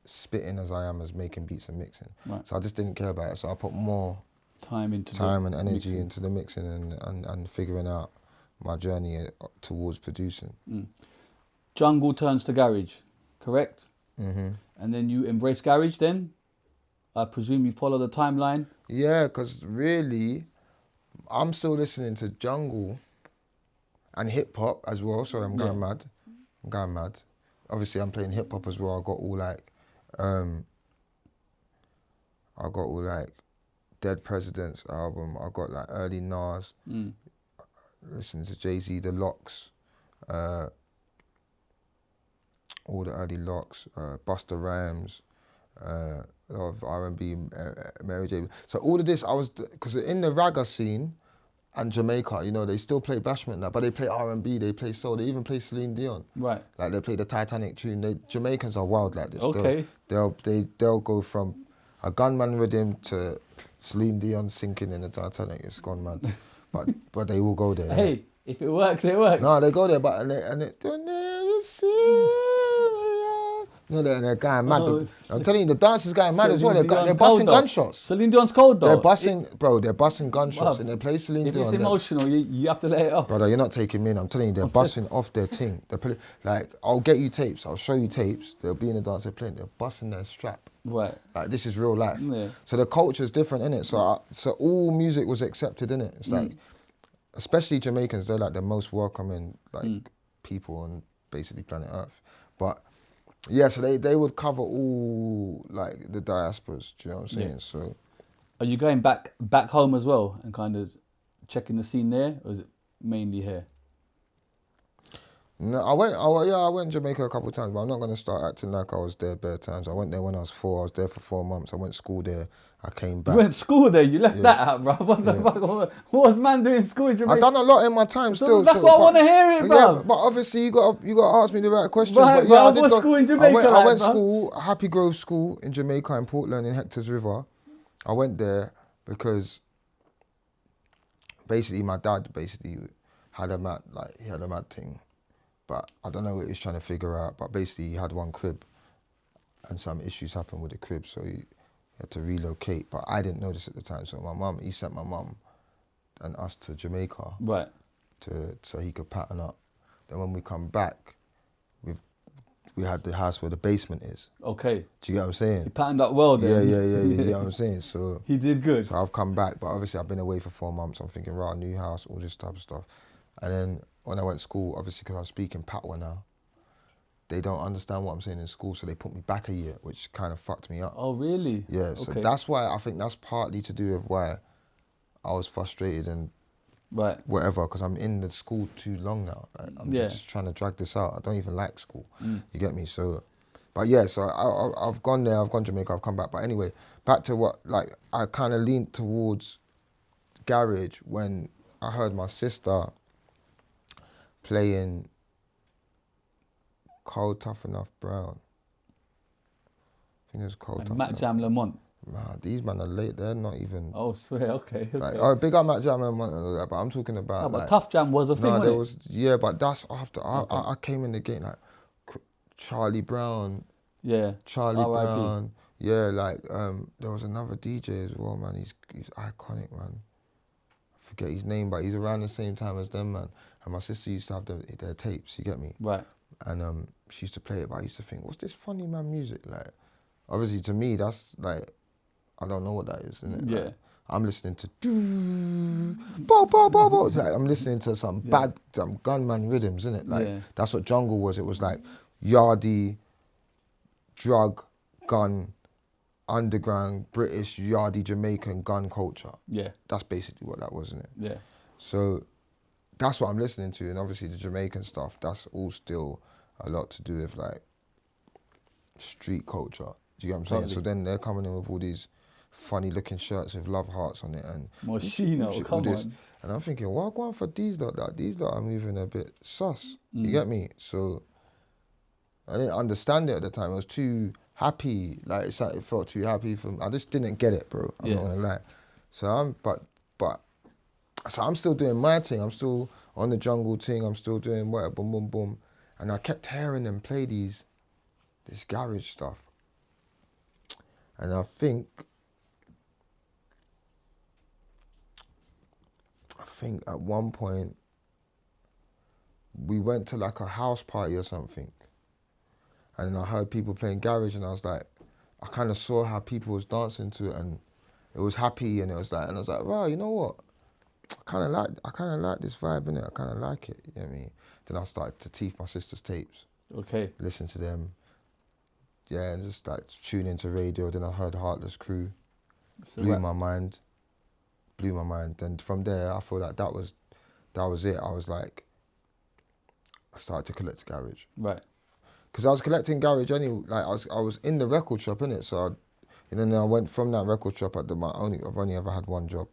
spitting as I am as making beats and mixing. Right. So I just didn't care about it. So I put more time and energy mixing. into the mixing and figuring out my journey towards producing. Jungle turns to garage, correct? Mm-hmm. And then you embrace garage then? I presume you follow the timeline? Yeah, because really, I'm still listening to jungle and hip hop as well. Sorry, I'm going mad. Obviously, I'm playing hip hop as well. I got all like Dead Presidents album. I got like early Nas. Listening to Jay-Z, The Locks. all the early locks, Busta Rhymes, a lot of R&B, Mary J. So all of this, because in the ragga scene and Jamaica, you know, they still play bashment now, but they play R&B, they play soul, they even play Celine Dion. Right. Like they play the Titanic tune. Jamaicans are wild like this. Okay. They'll go from a gunman rhythm to Celine Dion sinking in the Titanic. It's gone mad. but they will go there. Hey, innit? if it works, it works. No, they go there, but and it don't never see. No, they're going mad. Oh. I'm telling you, the dancers going mad as well. They're Celine Dion's busting cold, though. gunshots. Celine Dion's cold though. They're busting gunshots, Bruv, and they play Celine if Dion. it's they're- emotional, you have to let it off. Brother, you're not taking me in. I'm telling you, they're busting off their thing. Like, I'll get you tapes. I'll show you tapes. They'll be in the dance. They're playing. They're busting their strap. Right. Like, this is real life. Yeah. So the culture's different, innit? So all music was accepted, innit? It's like, especially Jamaicans, they're like the most welcoming people on basically planet Earth. But yeah, so they would cover all like the diasporas. Do you know what I'm saying? Yeah. So Are you going back home as well and kind of checking the scene there, or is it mainly here? no, I went to Jamaica a couple of times, but I'm not gonna start acting like I was there bare times. I went there when I was 4. I was there for 4 months. I went to school there. I came back. You went to school there. You left that out, bro. What the fuck? What was man doing in school in Jamaica? I've done a lot in my time still. that's what I want to hear it, Yeah, bro. but obviously you got to ask me the right question. Right, but yeah, bro, I did what's go- school in Jamaica I like, went bro? school, Happy Grove School in Jamaica in Portland in Hector's River. I went there because basically my dad had a mad thing, but I don't know what he was trying to figure out. But basically he had one crib, and some issues happened with the crib, so he had to relocate. But I didn't know this at the time, so he sent my mum and us to Jamaica. Right. So he could pattern up. Then when we come back, we had the house where the basement is. Okay. Do you get what I'm saying? He patterned up well Yeah, then. you get what I'm saying? So He did good. so I've come back, but obviously I've been away for 4 months. I'm thinking, right, new house, all this type of stuff. And then when I went to school, obviously because I'm speaking Patois now, they don't understand what I'm saying in school, so they put me back a year, which kind of fucked me up. Oh, really? Yeah, so Okay. that's why I think that's partly to do with why I was frustrated and Right. whatever, because I'm in the school too long now. Like, I'm just trying to drag this out. I don't even like school. You get me? So, but yeah, so I've gone there, I've gone to Jamaica, I've come back. But anyway, back to what, like, I kind of leaned towards garage when I heard my sister playing Cold Tough Enough Brown. I think it was Cold Tough Matt Enough. Jam Lamont. Man, these men are late. They're not even. Oh, swear. Okay. Like, okay. oh, big up Matt Jam and all that, but I'm talking about. No, but like, Tough Jam was a thing, no, wasn't there it? was, yeah, but that's after I came in the game like Charlie Brown, Yeah. Charlie R.I.P. Brown, yeah, like there was another DJ as well, man. He's iconic, man. I forget his name, but he's around the same time as them, man. And my sister used to have their tapes. You get me? Right. And she used to play it, but I used to think, what's this funny man music like? Obviously, to me, that's like, I don't know what that is, innit? Yeah. Like, I'm listening to bo bo bo bo. It's like I'm listening to some gunman rhythms, innit? Like that's what jungle was. It was like yardie, drug, gun, underground, British, yardie, Jamaican gun culture. Yeah. That's basically what that was, innit? Yeah. So that's what I'm listening to, and obviously the Jamaican stuff. That's all still a lot to do with like street culture. Do you get what I'm saying? Totally. So then they're coming in with all these funny looking shirts with love hearts on it and Moschino, all come this. on. And I'm thinking, why go on for these lot? That these lot are moving a bit sus. You get me? So I didn't understand it at the time. It was too happy. Like it felt too happy for me. I just didn't get it, bro. I'm not gonna lie. So I'm still doing my thing. I'm still on the jungle thing. I'm still doing whatever, boom, boom, boom. And I kept hearing them play this garage stuff. And I think at one point we went to like a house party or something, and then I heard people playing garage, and I was like, I kind of saw how people was dancing to it, and it was happy, and I was like, wow, you know what? I kind of like this vibe, innit? I kind of like it. You know what I mean? Then I started to teeth my sister's tapes. Okay. Listen to them. Yeah, and just like tune into radio. Then I heard Heartless Crew. Blew my mind. Then from there, I feel like that was it. I was like, I started to collect garage. Right. because I was collecting garage anyway. Like I was in the record shop, innit? So, and then I went from that record shop. I've only ever had one job,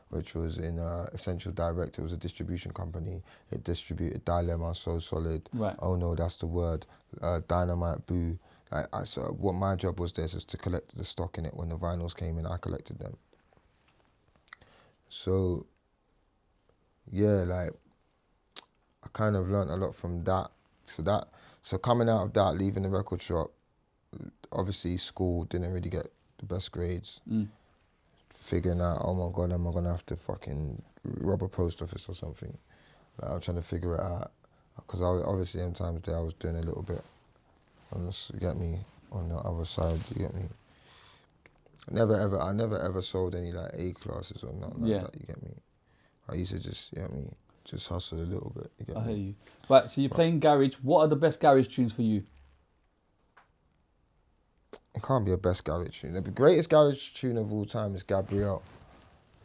which was in Essential Direct. It was a distribution company. It distributed Dilemma, So Solid. Right. Oh No, That's the Word. Dynamite, Boo. So what my job was was to collect the stock in it. When the vinyls came in, I collected them. So, yeah, like, I kind of learned a lot from that. So coming out of that, leaving the record shop, obviously school, didn't really get the best grades. Figuring out, oh my God, am I gonna have to fucking rob a post office or something? Like, I'm trying to figure it out. Because obviously, in times there, I was doing a little bit, you get me, on the other side, you get me? I never ever sold any like A classes or nothing like that, you get me? I used to just, you get me, just hustle a little bit, you get me? I hear you. Right, so you're playing garage. What are the best garage tunes for you? It can't be a best garage tune. The greatest garage tune of all time is Gabrielle.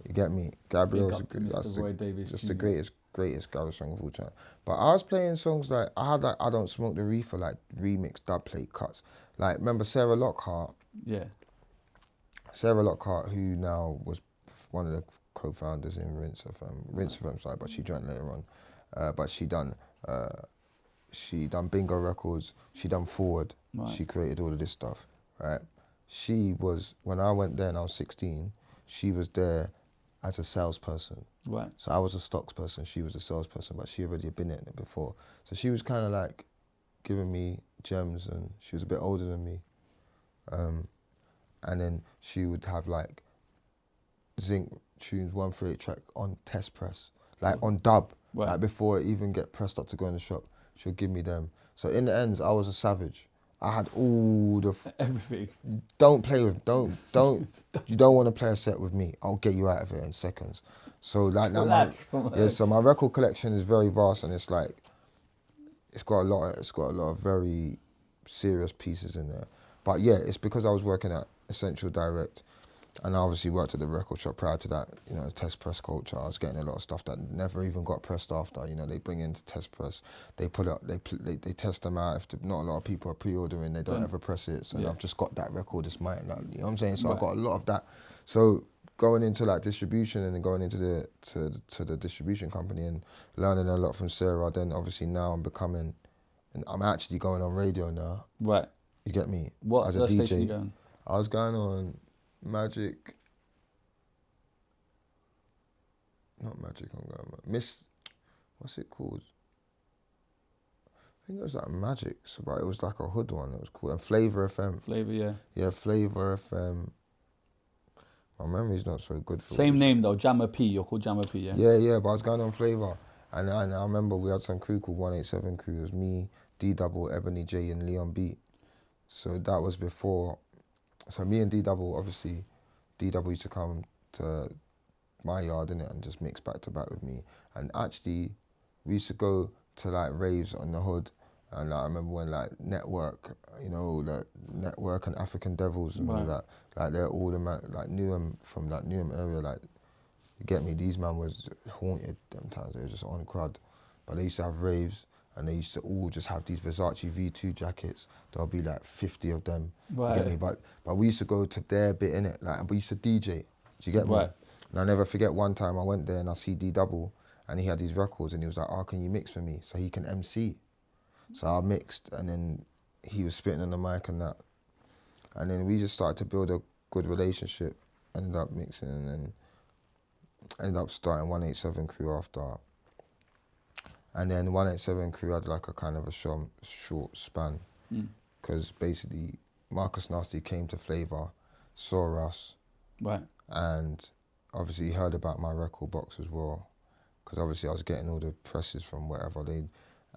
You get me? Gabrielle's just the greatest garage song of all time. But I was playing songs like, I had like I Don't Smoke the Reefer, like remix dub plate cuts. Like, remember Sarah Lockhart? Yeah. Sarah Lockhart, who now was one of the co-founders in Rinse FM, sorry, but she joined later on. But she done Bingo Records, she done Forward, she created all of this stuff, right? She was, when I went there and I was 16, she was there as a salesperson. Right. So I was a stocks person, she was a salesperson, but she already had been in it before. So she was kind of like giving me gems, and she was a bit older than me. And then she would have like Zinc tunes 138 track on test press, like on dub, like before it even get pressed up to go in the shop. She'll give me them. So in the ends, I was a savage. I had all the everything. Don't play with, you don't want to play a set with me. I'll get you out of it in seconds. So like now, so my record collection is very vast, and it's like, it's got a lot of very serious pieces in there. But yeah, it's because I was working at Essential Direct, and I obviously worked at the record shop prior to that, you know, test press culture. I was getting a lot of stuff that never even got pressed after. You know, they bring in to test press, they put up, they test them out. If not a lot of people are pre-ordering, they don't ever press it. So I've just got that record, it's mine. Like, you know what I'm saying? So I got a lot of that. So going into like distribution and then going into the distribution company and learning a lot from Sarah. Then obviously now and I'm actually going on radio now. Right. You get me? What as a DJ, station you going? I was going on Magic. Not Magic, I'm going Miss. What's it called? I think it was like Magic, but it was like a hood one. It was called Flavor FM. Flavor, yeah. Yeah, Flavor FM. My memory's not so good for Same name though, Jammer P. You're called Jammer P, yeah. Yeah, but I was going on Flavor, and I remember we had some crew called 187 Crew. It was me, D-Double, Ebony J, and Leon B. So that was before. So me and D-Double, obviously, D-Double used to come to my yard, innit, and just mix back to back with me. And actually, we used to go to like raves on the hood. And like, I remember when like Network, you know, like Network and African Devils and all that, like they're all the man, like Newham, from that Newham area, like, you get me, these man was haunted them times, they were just on crud. But they used to have raves, and they used to all just have these Versace V2 jackets. There'll be like 50 of them, you get me? But we used to go to their bit, innit, like, we used to DJ, do you get me? And I never forget one time I went there and I see D-Double, and he had these records, and he was like, oh, can you mix for me? So he can MC. So I mixed, and then he was spitting on the mic and that. And then we just started to build a good relationship, ended up mixing, and then ended up starting 187 Crew after. And then 187 Crew had like a kind of a short span, because basically Marcus Nasty came to Flavor, saw us, and obviously he heard about my record box as well, because obviously I was getting all the presses from whatever they.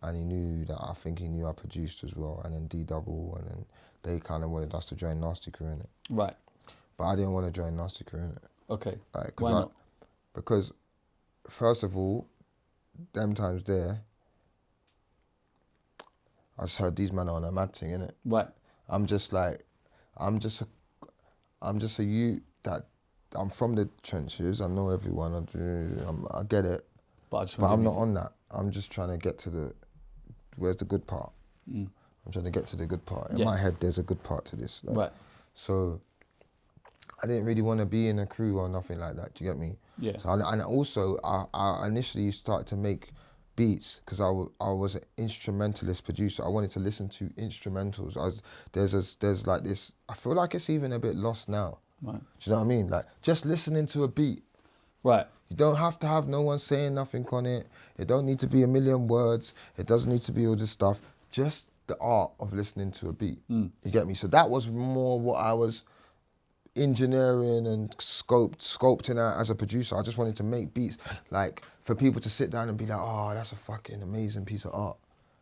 And he knew that, I think he knew I produced as well, and then D-Double, and then they kind of wanted us to join Nasty Crew in it. Right. But I didn't want to join Nasty Crew in it. Okay. Like, why not? Because, first of all, them times there, I just heard these men on a mad thing, innit? Right. I'm just a youth that, I'm from the trenches, I know everyone, I get it, but I'm not on that. I'm just trying to get to where's the good part? I'm trying to get to the good part. In Yeah. my head, there's a good part to this. Like, Right. So I didn't really want to be in a crew or nothing like that. Do you get me? Yeah. So, and also, I initially started to make beats because I was an instrumentalist producer. I wanted to listen to instrumentals. There's like this. I feel like it's even a bit lost now. Right. Do you know what I mean? Like just listening to a beat. Right. You don't have to have no one saying nothing on it. It don't need to be a million words. It doesn't need to be all this stuff. Just the art of listening to a beat. You get me? So that was more what I was engineering and sculpting out as a producer. I just wanted to make beats, like for people to sit down and be like, oh, that's a fucking amazing piece of art.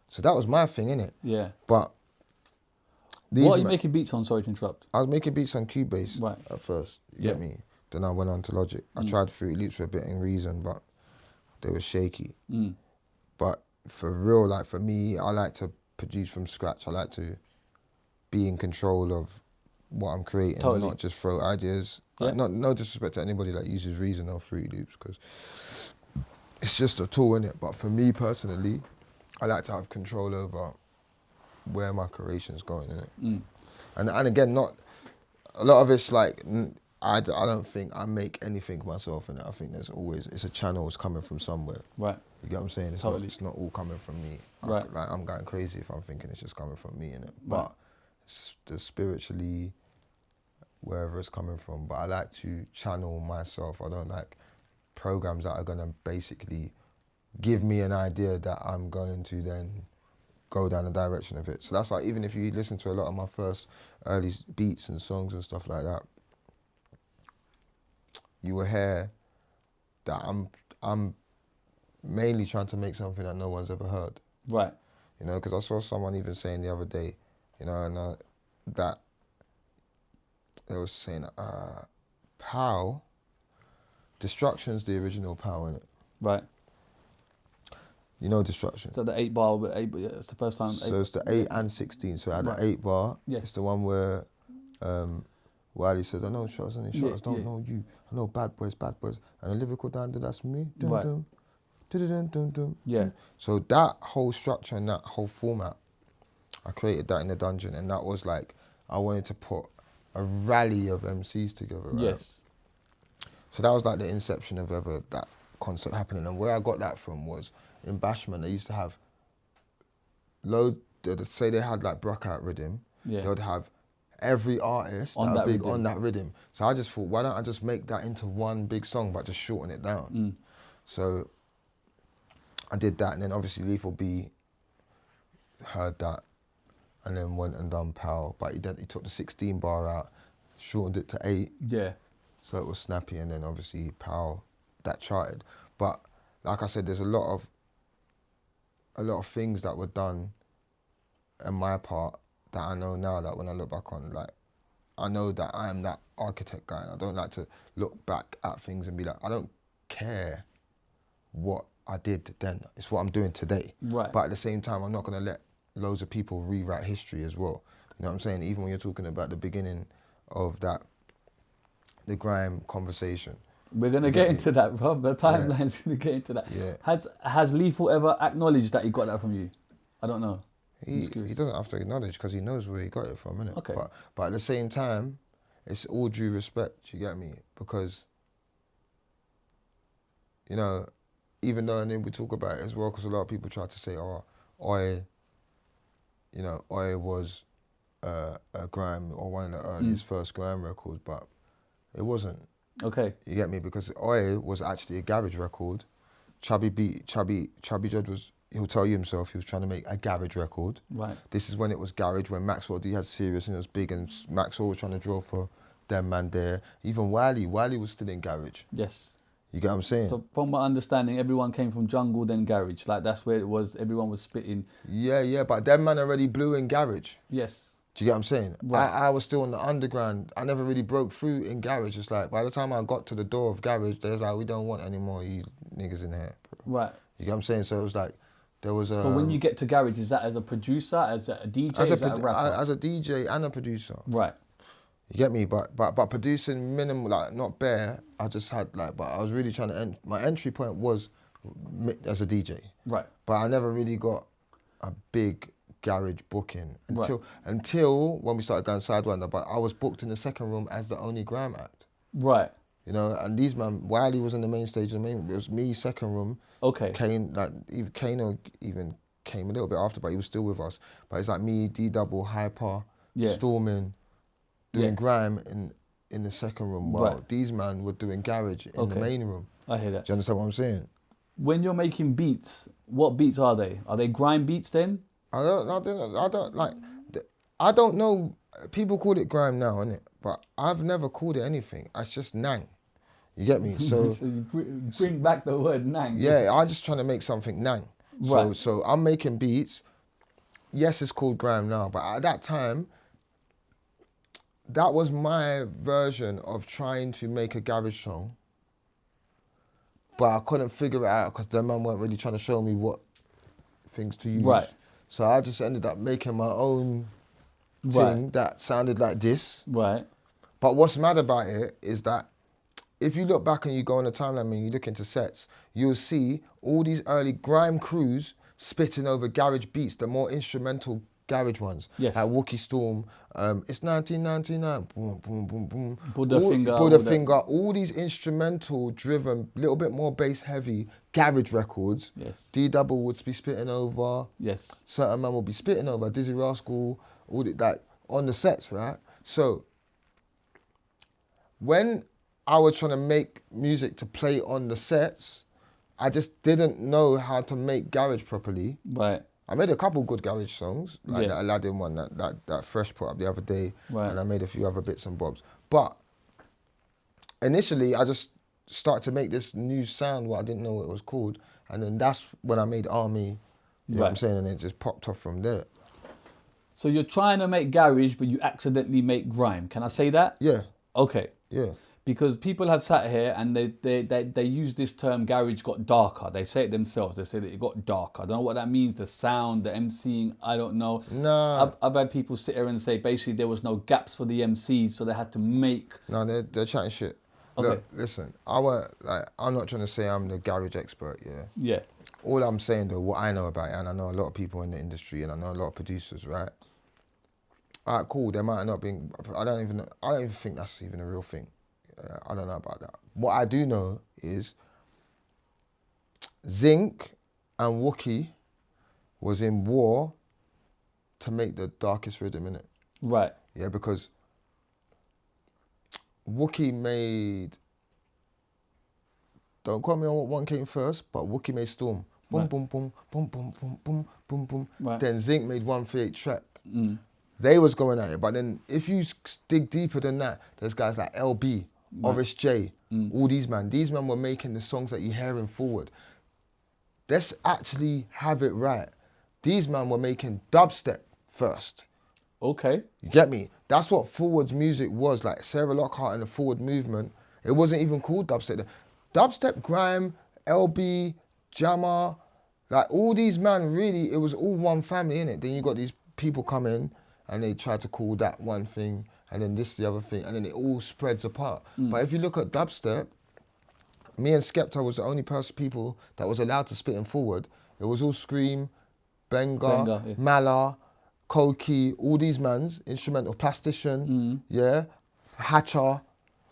So that was my thing, innit? Yeah. But What are you making beats on? Sorry to interrupt. I was making beats on Cubase Right. at first. You get me? Then I went on to Logic. I tried Fruity Loops for a bit in Reason, but they were shaky. But for real, like for me, I like to produce from scratch. I like to be in control of what I'm creating, Totally. not just throw ideas. Like, no disrespect to anybody that uses Reason or Fruity Loops, because it's just a tool, innit? But for me personally, I like to have control over where my creation's going, innit? And again, not a lot of it's like I don't think I make anything myself, and I think there's always it's a channel, it's coming from somewhere. Right. You get what I'm saying? It's Totally. it's not all coming from me. Right. Like I'm going crazy if I'm thinking it's just coming from me, innit? But the spiritually, wherever it's coming from. But I like to channel myself. I don't like programs that are gonna basically give me an idea that I'm going to then go down the direction of it. So that's like, even if you listen to a lot of my first early beats and songs and stuff like that, you will hear that I'm mainly trying to make something that no one's ever heard. Right. You know, because I saw someone even saying the other day, you know, and that they was saying, POW, Destruction's the original POW, innit? Right. You know Destruction? So the 8 bar, but it's the first time. So it's the 8 and 16. So I had the 8 bar. Yes. It's the one where Wiley says, I know shots, don't know you. I know bad boys. And the lyrical down, that's me. Dum, Right. dum, dum, dum, dum. Yeah. So that whole structure and that whole format, I created that in the dungeon, and that was like, I wanted to put a rally of MCs together, right? Yes. So that was like the inception of ever that concept happening. And where I got that from was in Bashman, they used to have say they had like Brockout rhythm, Yeah. they would have every artist On that that big rhythm. on that rhythm. So I just thought, why don't I just make that into one big song, but just shorten it down? So I did that, and then obviously Lethal B heard that, and then went and done POW, but he took the 16 bar out, shortened it to 8, Yeah. so it was snappy, and then obviously POW, that charted. But like I said, there's a lot of things that were done on my part that I know now that when I look back on, like, I know that I am that architect guy, and I don't like to look back at things and be like, I don't care what I did then, it's what I'm doing today. Right. But at the same time, I'm not gonna let loads of people rewrite history as well. You know what I'm saying? Even when you're talking about the beginning of that, the Grime conversation. We're gonna get into that, bro. The timeline's gonna get into that. Yeah. Has Lethal ever acknowledged that he got that from you? I don't know. He doesn't have to acknowledge because he knows where he got it from, innit? Okay. But at the same time, it's all due respect, you get me? Because, you know, even though, and then we talk about it as well, because a lot of people try to say, oh, Oi was a Grime or one of the earliest first Grime records, but it wasn't. Okay. You get me? Because Oi was actually a garage record. Chubby Judd he'll tell you himself, he was trying to make a garage record. Right. This is when it was garage, when Maxwell D had Serious and it was big, and Maxwell was trying to draw for Dem Man there. Even Wiley was still in garage. Yes. You get what I'm saying? So from my understanding, everyone came from jungle, then garage. Like that's where it was. Everyone was spitting. Yeah, but Dem Man already blew in garage. Yes. Do you get what I'm saying? Right. I was still in the underground. I never really broke through in garage. It's like, by the time I got to the door of garage, there's like, we don't want any more you niggas in here. Right. You get what I'm saying? So it was like, there was a... But when you get to garage, is that as a producer, as a DJ, as is that a rapper? as a DJ and a producer. Right. You get me? But producing minimal, like not bare, I just had like, but I was really trying to, my entry point was as a DJ. Right. But I never really got a big garage booking until when we started going Sidewinder, but I was booked in the second room as the only grime act. Right. You know, and these man, Wiley was on the main stage. It was me, second room. Okay. Kano even came a little bit after, but he was still with us. But it's like me, D-Double, Hyper, Storming, doing grime in the second room. Well, these man were doing garage in the main room. I hear that. Do you understand what I'm saying? When you're making beats, what beats are they? Are they grime beats then? I don't know. People call it grime now, innit? But I've never called it anything. It's just nang. You get me? So, so you bring back the word nang. Yeah, I'm just trying to make something nang. Right. So I'm making beats. Yes, it's called grime now, but at that time, that was my version of trying to make a garage song. But I couldn't figure it out because the man weren't really trying to show me what things to use. Right. So I just ended up making my own thing that sounded like this. Right. But what's mad about it is that if you look back and you go on the timeline and you look into sets, you'll see all these early grime crews spitting over garage beats, the more instrumental garage ones. Yes. Like Wookie Storm, it's 1999, boom, boom, boom, boom. Buddha Finger, all these instrumental driven, little bit more bass heavy garage records. Yes. D-Double would be spitting over. Yes. Certain man will be spitting over, Dizzee Rascal, all that on the sets, right? So when I was trying to make music to play on the sets, I just didn't know how to make garage properly. Right. I made a couple good garage songs, like that Aladdin one that Fresh put up the other day, and I made a few other bits and bobs. But initially, I just started to make this new sound, what I didn't know what it was called, and then that's when I made Army, you know what I'm saying, and it just popped off from there. So you're trying to make garage, but you accidentally make grime. Can I say that? Yeah. Okay. Yeah. Because people have sat here and they use this term garage got darker. They say it themselves. They say that it got darker. I don't know what that means. The sound, the MCing, I don't know. Nah. I've had people sit here and say basically there was no gaps for the MCs, so they had to make. No, they're chatting shit. Okay. Look, listen, I'm not trying to say I'm the garage expert, yeah. Yeah. All I'm saying though, what I know about it, and I know a lot of people in the industry, and I know a lot of producers, right? All right, cool. There might have not been. I don't even think that's even a real thing. I don't know about that. What I do know is Zinc and Wookie was in war to make the darkest rhythm, innit? Right. Yeah, because Wookie made, don't quote me on what one came first, but Wookie made Storm. Boom, boom, boom, boom, boom, boom, boom, boom, boom. Right. Then Zinc made 138 track. They was going at it, but then if you dig deeper than that, there's guys like LB, Oris J, all these men were making the songs that you're hearing forward. Let's actually have it right. These men were making dubstep first. Okay. You get me? That's what forwards music was, like Sarah Lockhart and the forward movement. It wasn't even called dubstep. Dubstep, grime, LB, Jammer, like all these men really, it was all one family, innit? Then you got these people come in and they try to call that one thing and then this the other thing, and then it all spreads apart. But if you look at dubstep, me and Skepta was the only people that was allowed to spit in forward. It was all Scream, Benga, Mala, Koki, all these mans, instrumental, Plastician, Hatcher,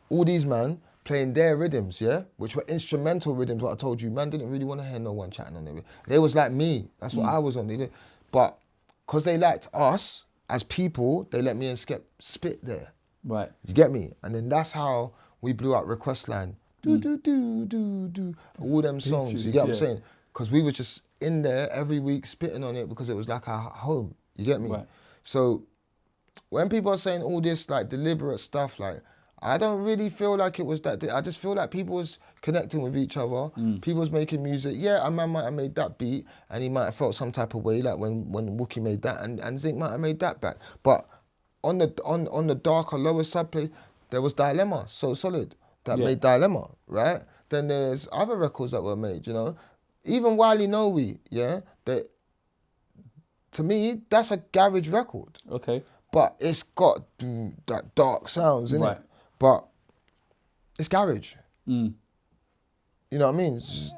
all these man playing their rhythms, which were instrumental rhythms, what I told you. Man didn't really want to hear no one chatting on it. They was like me, that's what I was on. But because they liked us, as people, they let me and Skep spit there. Right. You get me? And then that's how we blew out Request Line. Do, do, do, do, do. All them songs, you get what I'm saying? Because we were just in there every week spitting on it because it was like our home. You get me? Right. So when people are saying all this like deliberate stuff, like I don't really feel like it was that. I just feel like people was connecting with each other. People was making music. Yeah, a man might have made that beat and he might have felt some type of way, like when Wookie made that, and Zinc might have made that back. But on the darker, lower subplay, there was Dilemma, So Solid, that made Dilemma, right? Then there's other records that were made, you know? Even Wiley Know that to me, that's a garage record. Okay. But it's got that dark sounds in it. But it's garage. You know what I mean? It's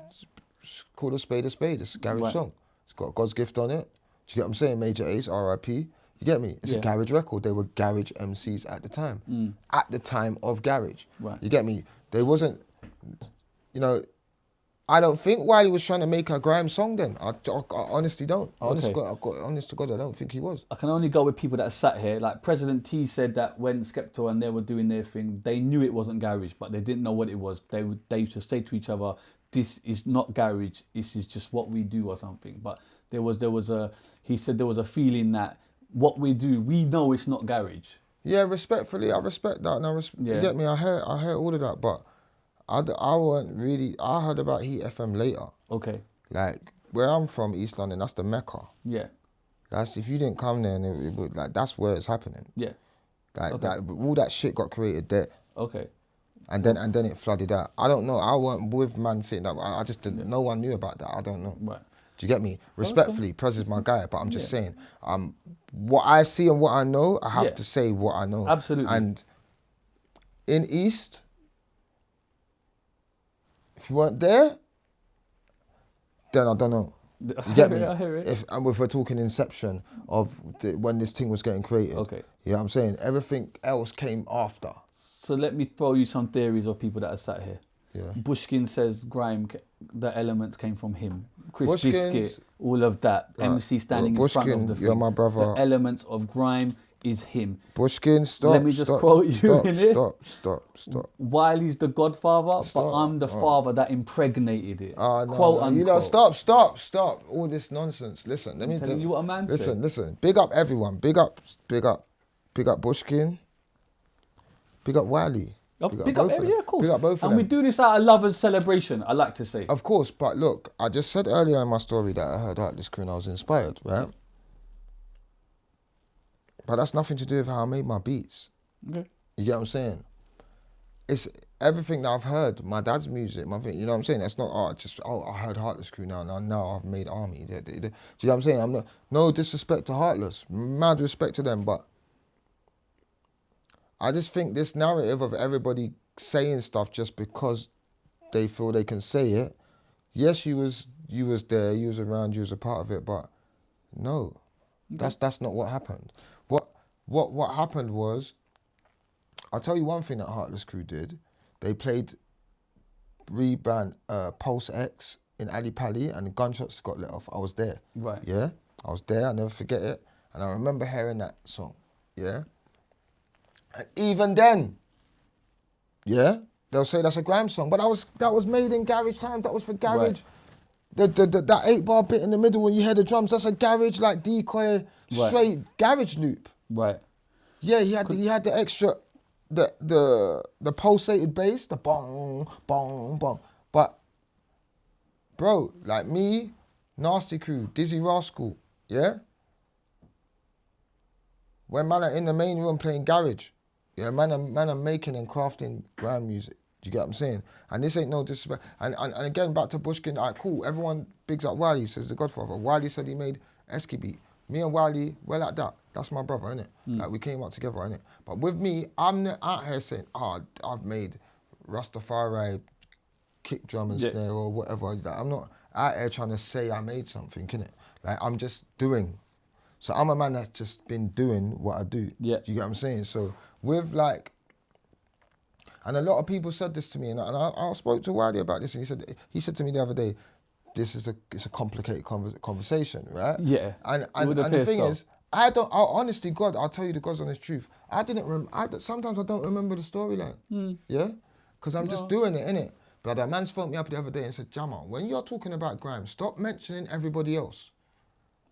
called a spade a spade. It's a garage song. It's got God's Gift on it. you get what I'm saying? Major Ace, R.I.P. You get me? It's a garage record. They were garage MCs at the time. At the time of garage. Right. You get me? There wasn't, you know, I don't think Wiley was trying to make a grime song then. I honestly don't. Honest to God, I don't think he was. I can only go with people that sat here. Like President T said that when Skepta and they were doing their thing, they knew it wasn't garage, but they didn't know what it was. They used to say to each other, "This is not garage. This is just what we do," or something. But he said there was a feeling that what we do, we know it's not garage. Yeah, respectfully, I respect that, and you get me. I heard all of that, but I weren't really. I heard about Heat FM later. Okay. Like where I'm from, East London, that's the Mecca. Yeah. That's if you didn't come there, and it would, like that's where it's happening. Yeah. Like all that shit got created there. Okay. And then it flooded out. I don't know. I weren't with man saying that. I just didn't. No one knew about that. I don't know. Right. Do you get me? Respectfully, Prez is my guy, but I'm just saying, what I see and what I know, I have to say what I know. Absolutely. And in East, if you weren't there, then I don't know. You get me? I hear it. If we're talking inception of when this thing was getting created. Okay. You know what I'm saying? Everything else came after. So let me throw you some theories of people that are sat here. Yeah. Bushkin says Grime, the elements came from him. Chris Bushkin's- Biscuit, all of that. MC standing in front of Bushkin, the thing. you're my brother. The elements of Grime is him. Bushkin, stop. Let me just quote you in it. Stop. Wiley's the godfather, Stop. but I'm the father that impregnated it. No, Quote no. unquote. You know, stop. All this nonsense. Listen, let me telling you what a man said. Listen. Big up everyone. Big up Bushkin. Big up Wiley. Big up, yeah, of course. Big up both of and them. we do this out of love and celebration, I like to say. Of course, but look, I just said earlier in my story that I heard Heartless Crew and I was inspired, right? But that's nothing to do with how I made my beats. Okay. You get what I'm saying? It's everything that I've heard, my dad's music, my thing, you know what I'm saying? That's not, I heard Heartless Crew now I've made Army. Do you know what I'm saying? I'm not, no disrespect to Heartless, mad respect to them, but I just think this narrative of everybody saying stuff just because they feel they can say it, yes, you was there, you was around, you was a part of it, but no, that's not what happened. What happened was, I'll tell you one thing that Heartless Crew did. They played rebrand Pulse X in Ali Pali and the gunshots got let off. I was there. Right. Yeah, I was there, I'll never forget it. And I remember hearing that song, yeah? And even then, yeah, they'll say that's a grime song, but that was made in garage times, that was for garage. Right. That 8-bar bit in the middle when you hear the drums, that's a garage, like decoy, straight garage loop. Right. Yeah, he had the extra, the pulsated bass, the bong, bong, bong. But, bro, like me, Nasty Crew, Dizzee Rascal, yeah? When man are in the main room playing garage, yeah, man are making and crafting grime music. Do you get what I'm saying? And this ain't no disrespect. And again, back to Bushkin, all right, cool. Everyone bigs up Wiley, says the Godfather. Wiley said he made Esky beat. Me and Wiley, we're like that. That's my brother, innit? Like, we came up together, innit? But with me, I'm not out here saying, I've made Rastafari kick drum and snare or whatever. Like, I'm not out here trying to say I made something, innit? Like, I'm just doing. So I'm a man that's just been doing what I do. Yeah. Do you get what I'm saying? So with like, and a lot of people said this to me, and I spoke to Wiley about this, and he said to me the other day, it's a complicated conversation, right? Yeah. And the thing is, honestly, God, I'll tell you the God's honest truth. Sometimes I don't remember the storyline. Yeah? Because I'm just doing it, innit? But a man's phoned me up the other day and said, Jamal, when you're talking about grime, stop mentioning everybody else.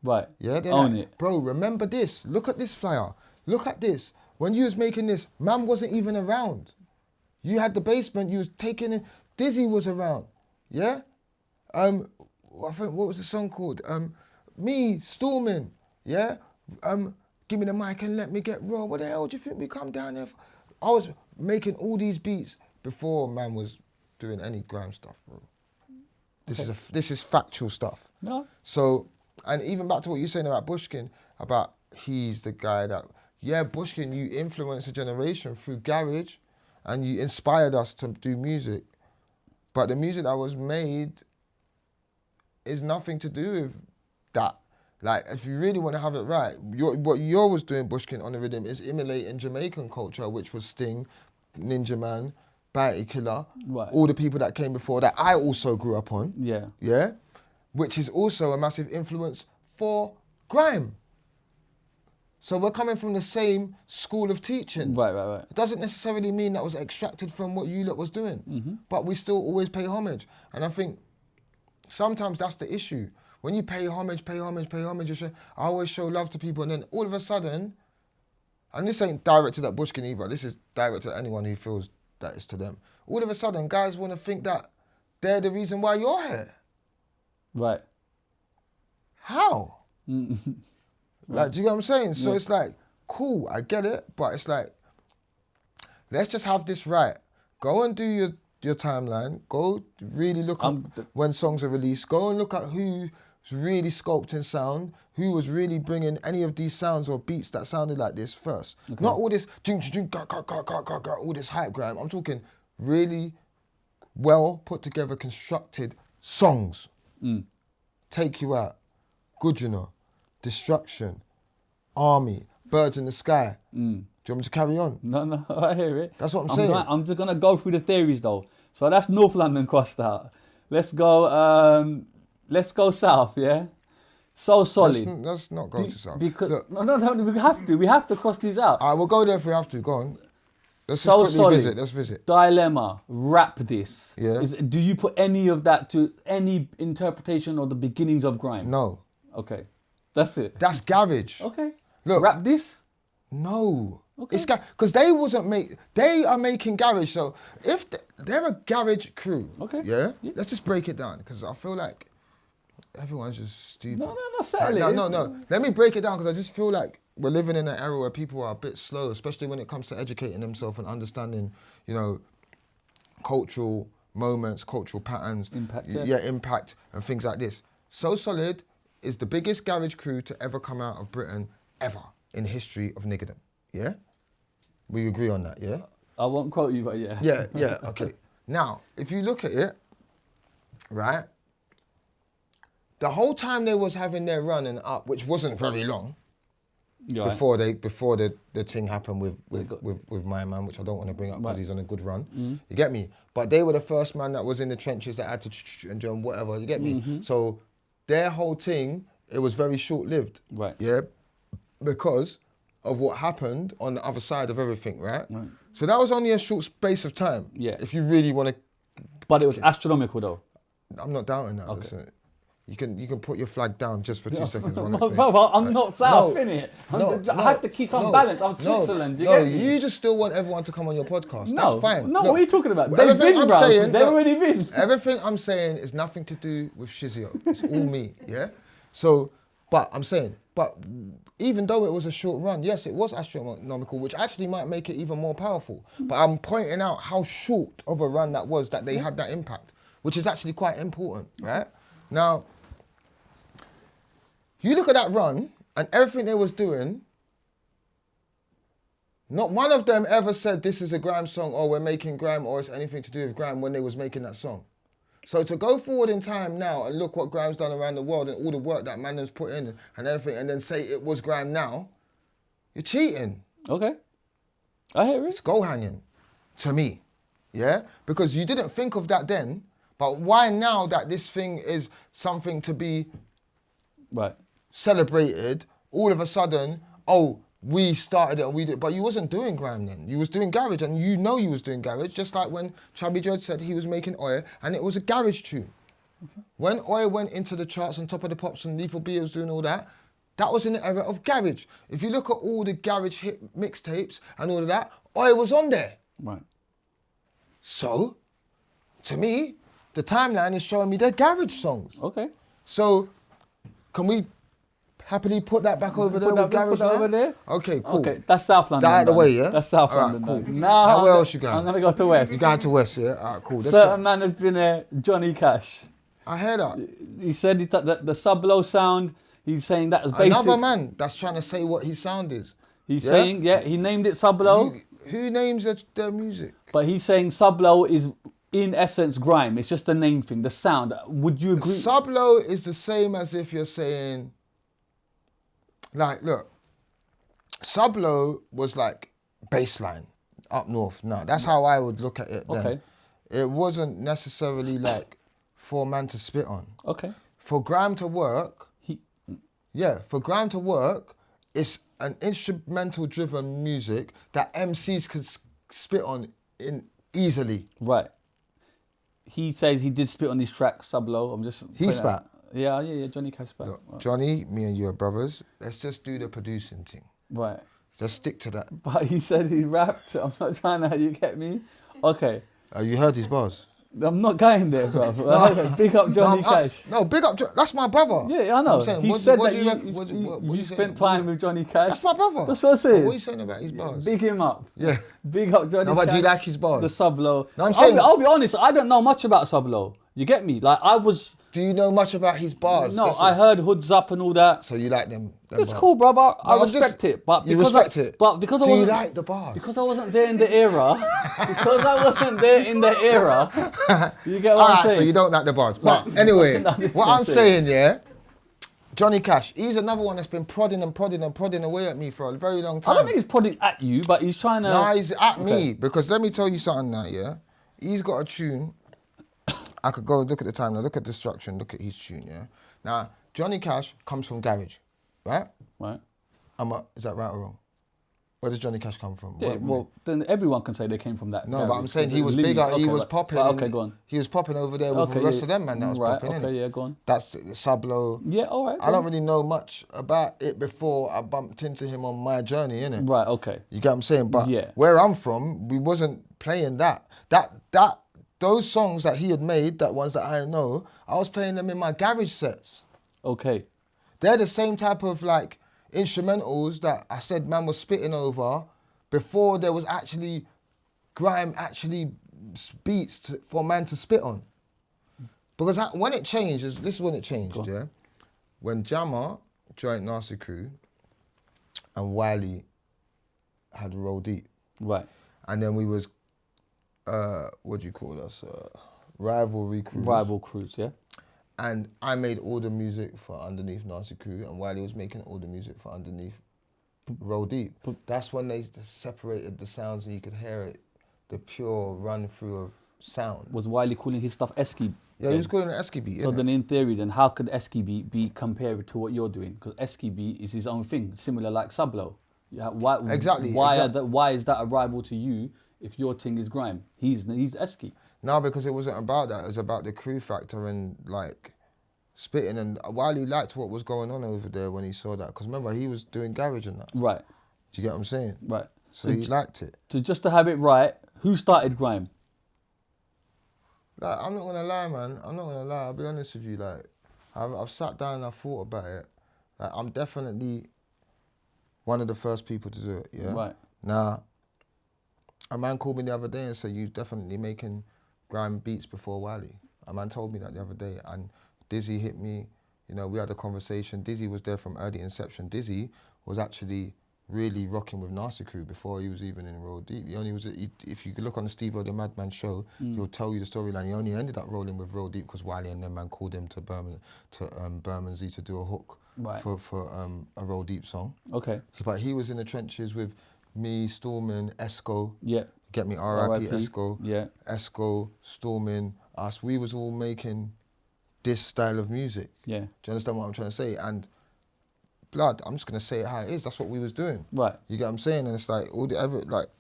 Right. Yeah, they're Own like, it. bro, remember this. Look at this flyer. Look at this. When you was making this, man wasn't even around. You had the basement, you was taking it. Dizzee was around. Yeah? I think, what was the song called? Me, Storming. Yeah? Give me the mic and let me get raw. What the hell do you think we come down there for? I was making all these beats before man was doing any grime stuff, bro. This is factual stuff. No. So, and even back to what you're saying about Bushkin, about he's the guy that, yeah, Bushkin, you influenced a generation through garage and you inspired us to do music. But the music that was made is nothing to do with that. Like, if you really want to have it right, what you was doing, Bushkin, on the rhythm is emulating Jamaican culture, which was Sting, Ninja Man, Bounty Killer, Right. all the people that came before that I also grew up on. Yeah. Yeah? Which is also a massive influence for grime. So we're coming from the same school of teaching. Right. It doesn't necessarily mean that was extracted from what you lot was doing, but we still always pay homage. And I think sometimes that's the issue. When you pay homage, I always show love to people, and then all of a sudden, and this ain't directed at Bushkin either, this is directed at anyone who feels that it's to them. All of a sudden, guys want to think that they're the reason why you're here. Right. How? Like, do you get what I'm saying? So it's like, cool, I get it, but it's like, let's just have this right. Go and do your timeline. Go really look up when songs are released. Go and look at who's really sculpting sound, who was really bringing any of these sounds or beats that sounded like this first. Okay. Not all this all this hype grime. I'm talking really well put together, constructed songs. Take You Out, Good You Know, Destruction, Army, Birds in the Sky. Do you want me to carry on? No, I hear it. That's what I'm saying. I'm just gonna go through the theories though. So that's North London crossed out. Let's go south, yeah? So Solid. Let's not go to south. Because Look, no, we have to cross these out. all right, we'll go there if we have to. Go on. Let's So just quickly Solid. Let's visit. Dilemma, Rap This. Yeah. Do you put any of that to any interpretation of the beginnings of grime? No. Okay. That's it. That's garage. Okay. Look. Rap This? No. Okay. It's because they are making garage. So if they're a garage crew, Okay. yeah? Yeah. Let's just break it down because I feel like everyone's just stupid. No, settle Like, it. No. Let me break it down because I just feel like we're living in an era where people are a bit slow, especially when it comes to educating themselves and understanding, cultural moments, cultural patterns. Impact, impact and things like this. So Solid is the biggest garage crew to ever come out of Britain ever in the history of niggerdom. Yeah? We agree on that, yeah? I won't quote you, but yeah. Yeah, okay. Now, if you look at it, right, the whole time they was having their run and up, which wasn't very long, You're right. before the thing happened with my man, which I don't want to bring up because he's on a good run. You get me? But they were the first man that was in the trenches that had to and John whatever. You get me? So their whole thing, it was very short lived. Right. Yeah, because of what happened on the other side of everything. Right. So that was only a short space of time. Yeah. If you really want to, But it was astronomical though. I'm not doubting that. Okay. Listen. You can put your flag down just for 2 seconds. while I No, explain. brother, I'm not south, No, innit? no, I have to keep some balance. I'm Switzerland, you get me? you just still want everyone to come on your podcast. No, That's fine. no, Look, what are you talking about? They've everything been, I'm bro. saying, They've look, already been. Everything I'm saying is nothing to do with Shizzio. It's all me, yeah? So, but I'm saying, even though it was a short run, yes, it was astronomical, which actually might make it even more powerful. But I'm pointing out how short of a run that was that they had that impact, which is actually quite important, right? Now, you look at that run and everything they was doing, not one of them ever said this is a grime song or we're making grime or it's anything to do with grime when they was making that song. So to go forward in time now and look what grime's done around the world and all the work that Mandom's put in and everything and then say it was grime now, you're cheating. Okay. I hear it. It's goal hanging to me, yeah? Because you didn't think of that then, but why now that this thing is something to be Right. celebrated, all of a sudden, we started it and we did, but you wasn't doing grime then. You was doing garage and you know you was doing garage, just like when Chubby Dread said he was making Oi and it was a garage tune. Okay. When Oi went into the charts on Top of the Pops and Lethal B was doing all that, that was in the era of garage. If you look at all the garage hit mixtapes and all of that, Oi was on there. Right. So, to me, the timeline is showing me their garage songs. Okay. So, can we happily put that back over there with garage Put that now? over there? Okay, cool. Okay, that's South London. That out of the man. way, yeah? That's South All right, London. cool. man. Now, Where else you going? I'm going to go to West. You're going to West, yeah? All right, cool. Let's Certain go. man has been a Johnny Cash. I heard that. He said that the sub-low sound, he's saying that was basic. Another man that's trying to say what his sound is. He's Yeah? saying, he named it sub-low, Who names their music? but he's saying sub-low is in essence grime. It's just a name thing, the sound. Would you agree? Sub-low is the same as if you're saying like, look, Sublo was like baseline up north. No, that's how I would look at it then. Okay. It wasn't necessarily like for a man to spit on. Okay. For Grime to work, for Grime to work, it's an instrumental driven music that MCs could spit on in easily. Right. He says he did spit on his track, Sublo. I'm just... He spat. Yeah, Johnny Cash spat. Look, Johnny, me and you are brothers. Let's just do the producing thing. Right. Just stick to that. But he said he rapped. I'm not trying to... You get me? Okay. You heard his bars? I'm not going there, bro. Big up Johnny Cash. No, big up. That's my brother. Yeah, I know. I'm saying, He said that you spent time with Johnny Cash. That's my brother. That's what I said. What are you saying about his bars? Big him up. Yeah. Big up Johnny No, Cash. but do you like his bars? The Sublo. No, I'm saying... I'll be honest, I don't know much about Sublo. You get me? Like, I was... Do you know much about his bars? No, I heard Hoods Up and all that. So you like them It's bars? cool, brother. I respect it. But You because respect it? But because I Do you wasn't... like the bars? Because I wasn't there in the era. Because I wasn't there in the era. You get what I'm Alright, saying? so you don't like the bars. But anyway, what I'm saying, yeah, Johnny Cash, he's another one that's been prodding away at me for a very long time. I don't think he's prodding at you, but he's trying to... Nah, he's at me. Because let me tell you something now, yeah? He's got a tune. I could go look at the time now, look at Destruction, look at his tune, yeah? Now, Johnny Cash comes from garage, right? Right. Is that right or wrong? Where does Johnny Cash come from? Yeah, well, then everyone can say they came from that. No, garage. but I'm saying he was League. bigger, he Okay, was but- popping. but okay, go on. He was popping over there with Okay, the rest yeah. of them, man, that was Right, popping, okay, innit? yeah, go on. That's Sublo. Yeah, all right. I don't really know much about it before I bumped into him on my journey, innit? Right, okay. You get what I'm saying? But Yeah. where I'm from, we wasn't playing that. Those songs that he had made, that ones that I know, I was playing them in my garage sets. Okay. They're the same type of like instrumentals that I said man was spitting over before there was actually grime, beats for man to spit on. Because when it changed, this is when it changed, yeah? When Jammer joined NARSTIE Crew and Wiley had Roll Deep. Right. And then we was, what do you call us? Rivalry Crews. Rival crews, yeah? And I made all the music for underneath NARSTIE Crew, and Wiley was making all the music for underneath Roll Deep. That's when they separated the sounds and you could hear it, the pure run through of sound. Was Wiley calling his stuff Esky? Yeah, he was calling it Esky beat. So then in theory, then how could Esky beat be compared to what you're doing? Because Esky beat is his own thing, similar like Sublo. Yeah, why is that a rival to you if your thing is grime? He's Esky. No, because it wasn't about that. It was about the crew factor and like spitting. And Wiley liked what was going on over there when he saw that. Because remember, he was doing garage and that. Right. Do you get what I'm saying? Right. So he liked it. So just to have it right, who started grime? Like, I'm not gonna lie, man. I'm not gonna lie. I'll be honest with you. Like, I've sat down and I've thought about it. Like, I'm definitely one of the first people to do it. Yeah. Right. Now, a man called me the other day and said, "You're definitely making grime beats before Wiley." A man told me that the other day, and Dizzee hit me. You know, we had a conversation. Dizzee was there from early inception. Dizzee was actually really rocking with NARSTIE Crew before he was even in Roll Deep. If you could look on the Steve-O the Madman show, he'll tell you the storyline. He only ended up rolling with Roll Deep because Wiley and them man called him to Bermondsey to do a hook for a Roll Deep song. Okay. But he was in the trenches with me, Stormin, Esco. Yeah. Get me, R.I.P. Esco. Yeah. Esco, Stormin, us. We was all making this style of music. Yeah. Do you understand what I'm trying to say? And blood, I'm just gonna say it how it is. That's what we was doing. Right. You get what I'm saying? And it's like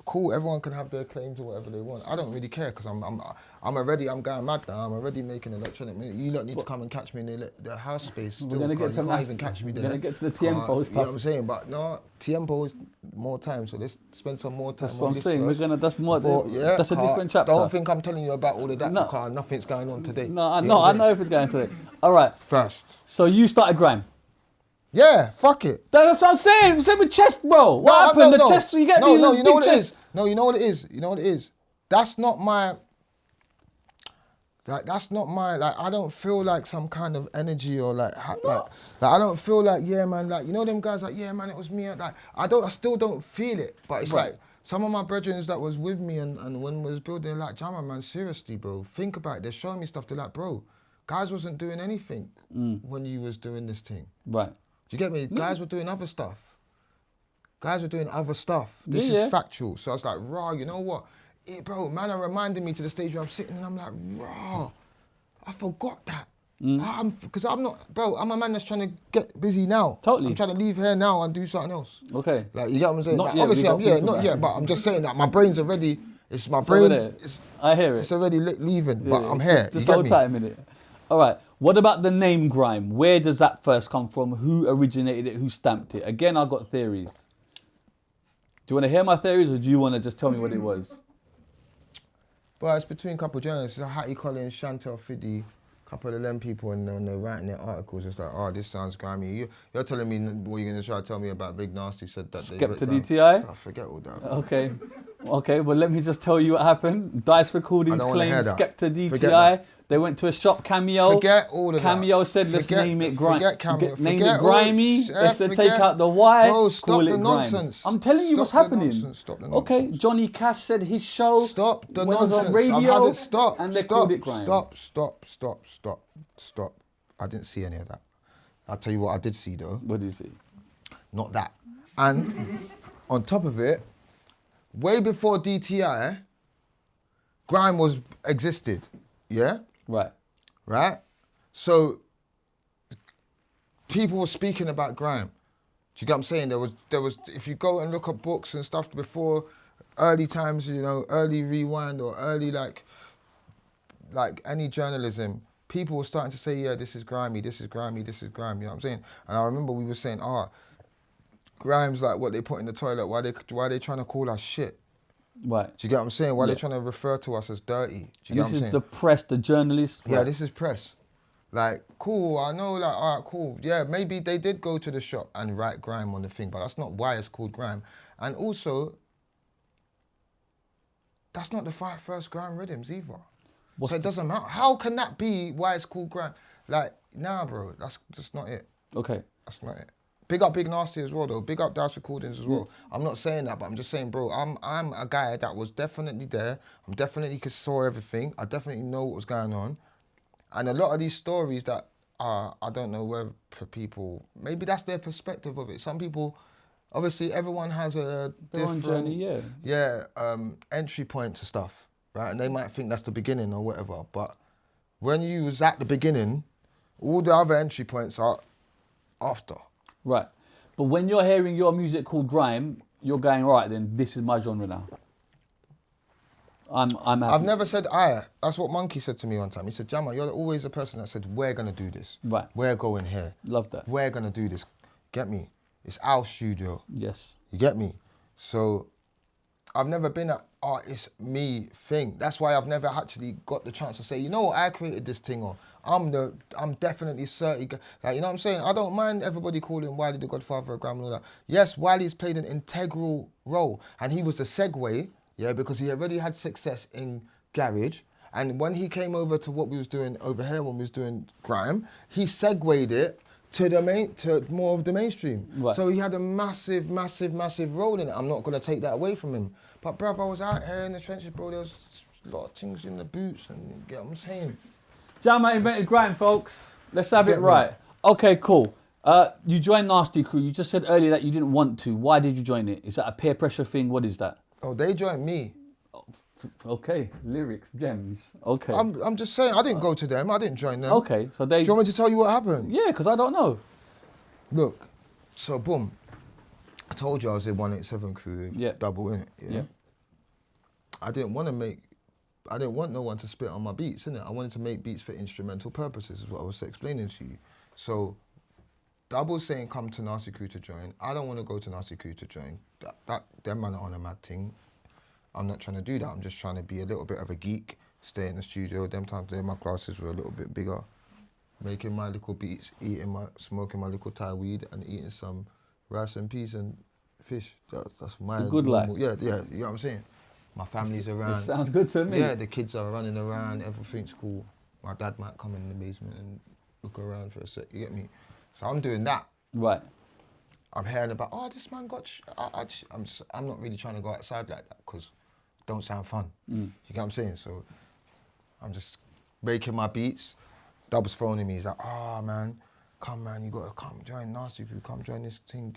cool. Everyone can have their claims or whatever they want. I don't really care because I'm going mad now. I'm already making electronic music. You don't need to come and catch me in the house space. Still, you can't even catch me there. We're gonna get to the Tiempo stuff. You know what I'm saying? But no, Tiempo is more time. So let's spend some more time. That's what I'm saying. We're gonna. That's more. That's a different chapter. Don't think I'm telling you about all of that because nothing's going on today. No, I know if it's going today. All right. First. So you started grime. Yeah, fuck it. That's what I'm saying. Same with chest, bro. What happened? The chest, you get me? No, you know what it is. No, you know what it is. You know what it is. That's not my. Like I don't feel like some kind of energy or like I don't feel like yeah man like you know them guys like yeah man it was me like I still don't feel it but it's like some of my brethren that was with me and when we was building like Jammer man seriously bro think about it they're showing me stuff they're like bro guys wasn't doing anything when you was doing this thing right. you get me? Guys were doing other stuff. This Yeah. is factual. So I was like, raw, you know what? Bro, man, are reminding me to the stage where I'm sitting and I'm like, raw, I forgot that. Because I'm not, bro, I'm a man that's trying to get busy now. Totally. I'm trying to leave here now and do something else. Okay. Like, you get what I'm saying? Not Like, yet, obviously, we got people not yet, but I'm just saying that my brain's already, over there. I hear it. It's already leaving, but I'm here. Just you hold get tight a me? minute. All right. What about the name Grime? Where does that first come from? Who originated it? Who stamped it? Again, I've got theories. Do you want to hear my theories, or do you want to just tell me what it was? Well, it's between a couple of journalists. Hattie Collins, Chantel Fiddy, a couple of them people, and when they're writing their articles, it's like, oh, this sounds grimy. You're telling me what you're going to try to tell me about Big Nasty said that Skepta they... DTI? I forget all that. Okay. Okay, well, let me just tell you what happened. Dice Recordings I don't wanna claimed hear that. Skepta Forget DTI. that. They went to a shop, Cameo. Forget all of Cameo that. said, let's name it Grime. Forget Cameo. Name Forget it Grimy. They said, take out the Y, Bro, stop call it the Grime. nonsense. I'm telling you what's Stop the happening. nonsense. Stop the Okay, nonsense. Johnny Cash said his show Stop the when it was nonsense. on radio, I've had it. Stop. and they Stop. called it Grime. Stop. I didn't see any of that. I'll tell you what I did see though. What do you see? Not that. And on top of it, way before DTI, Grime existed. Yeah? Right? So people were speaking about Grime. Do you get what I'm saying? There was if you go and look at books and stuff before early times, you know, early Rewind or early like any journalism, people were starting to say, yeah, this is grimy, you know what I'm saying? And I remember we were saying, Grime's like what they put in the toilet, why they trying to call us shit? Right. Do you get what I'm saying? Why they trying to refer to us as dirty? Do you get what I'm saying? This is the press, the journalists. Yeah, right? this is press. Like, cool, I know, like, all right, cool. Yeah, maybe they did go to the shop and write Grime on the thing, but that's not why it's called Grime. And also, that's not the first Grime rhythms either. So it doesn't matter. How can that be why it's called Grime? Like, nah, bro, that's just not it. Okay. That's not it. Big up Big Nasty as well, though. Big up Dice Recordings as well. I'm not saying that, but I'm just saying, bro, I'm a guy that was definitely there. I'm definitely saw everything. I definitely know what was going on. And a lot of these stories that I don't know where people, maybe that's their perspective of it. Some people, obviously, everyone has a different journey, yeah. Entry point to stuff, right? And they might think that's the beginning or whatever. But when you was at the beginning, all the other entry points are after. Right. But when you're hearing your music called Grime, you're going, right, then this is my genre now. I'm happy. I've never said I. That's what Monkey said to me one time. He said, Jammer, you're always the person that said, we're going to do this. Right. We're going here. Love that. We're going to do this. Get me? It's our studio. Yes. You get me? So I've never been at it's me thing. That's why I've never actually got the chance to say, you know what, I created this thing, or I'm definitely certain. Like, you know what I'm saying? I don't mind everybody calling Wiley the Godfather of Grime and all that. Yes, Wiley's played an integral role, and he was a segue, yeah, because he already had success in garage. And when he came over to what we was doing over here, when we was doing Grime, he segued it to more of the mainstream. Right. So he had a massive role in it. I'm not gonna take that away from him. But bruv, I was out here in the trenches, bro. There was a lot of things in the boots, and you get what I'm saying. Jammer invented Grime, folks. Let's have it right. Okay, cool. You joined NARSTIE Crew. You just said earlier that you didn't want to. Why did you join it? Is that a peer pressure thing? What is that? Oh, they joined me. Okay, lyrics, gems. Okay. I'm just saying, I didn't go to them. I didn't join them. Okay, so they... Do you want me to tell you what happened? Yeah, because I don't know. Look, so boom. I told you I was in 187 Crew, Yeah. double in it. Yeah. I didn't want no one to spit on my beats, innit? I wanted to make beats for instrumental purposes, is what I was explaining to you. So, Double's saying come to NARSTIE Crew to join. I don't want to go to NARSTIE Crew to join. Them man are on a mad thing. I'm not trying to do that. I'm just trying to be a little bit of a geek, stay in the studio. Them times there, my glasses were a little bit bigger. Making my little beats, smoking my little Thai weed, and eating some rice and peas and fish. That's my The good life. Yeah, you know what I'm saying? My family's around. It sounds good to me. Yeah, the kids are running around, everything's cool. My dad might come in the basement and look around for a sec, you get me? So I'm doing that. Right. I'm hearing about, this man got, I'm not really trying to go outside like that because it don't sound fun. You get what I'm saying? So I'm just making my beats. Dub's phoning me, he's like, man, come man, you gotta come join NARSTIE Crew, come join this thing.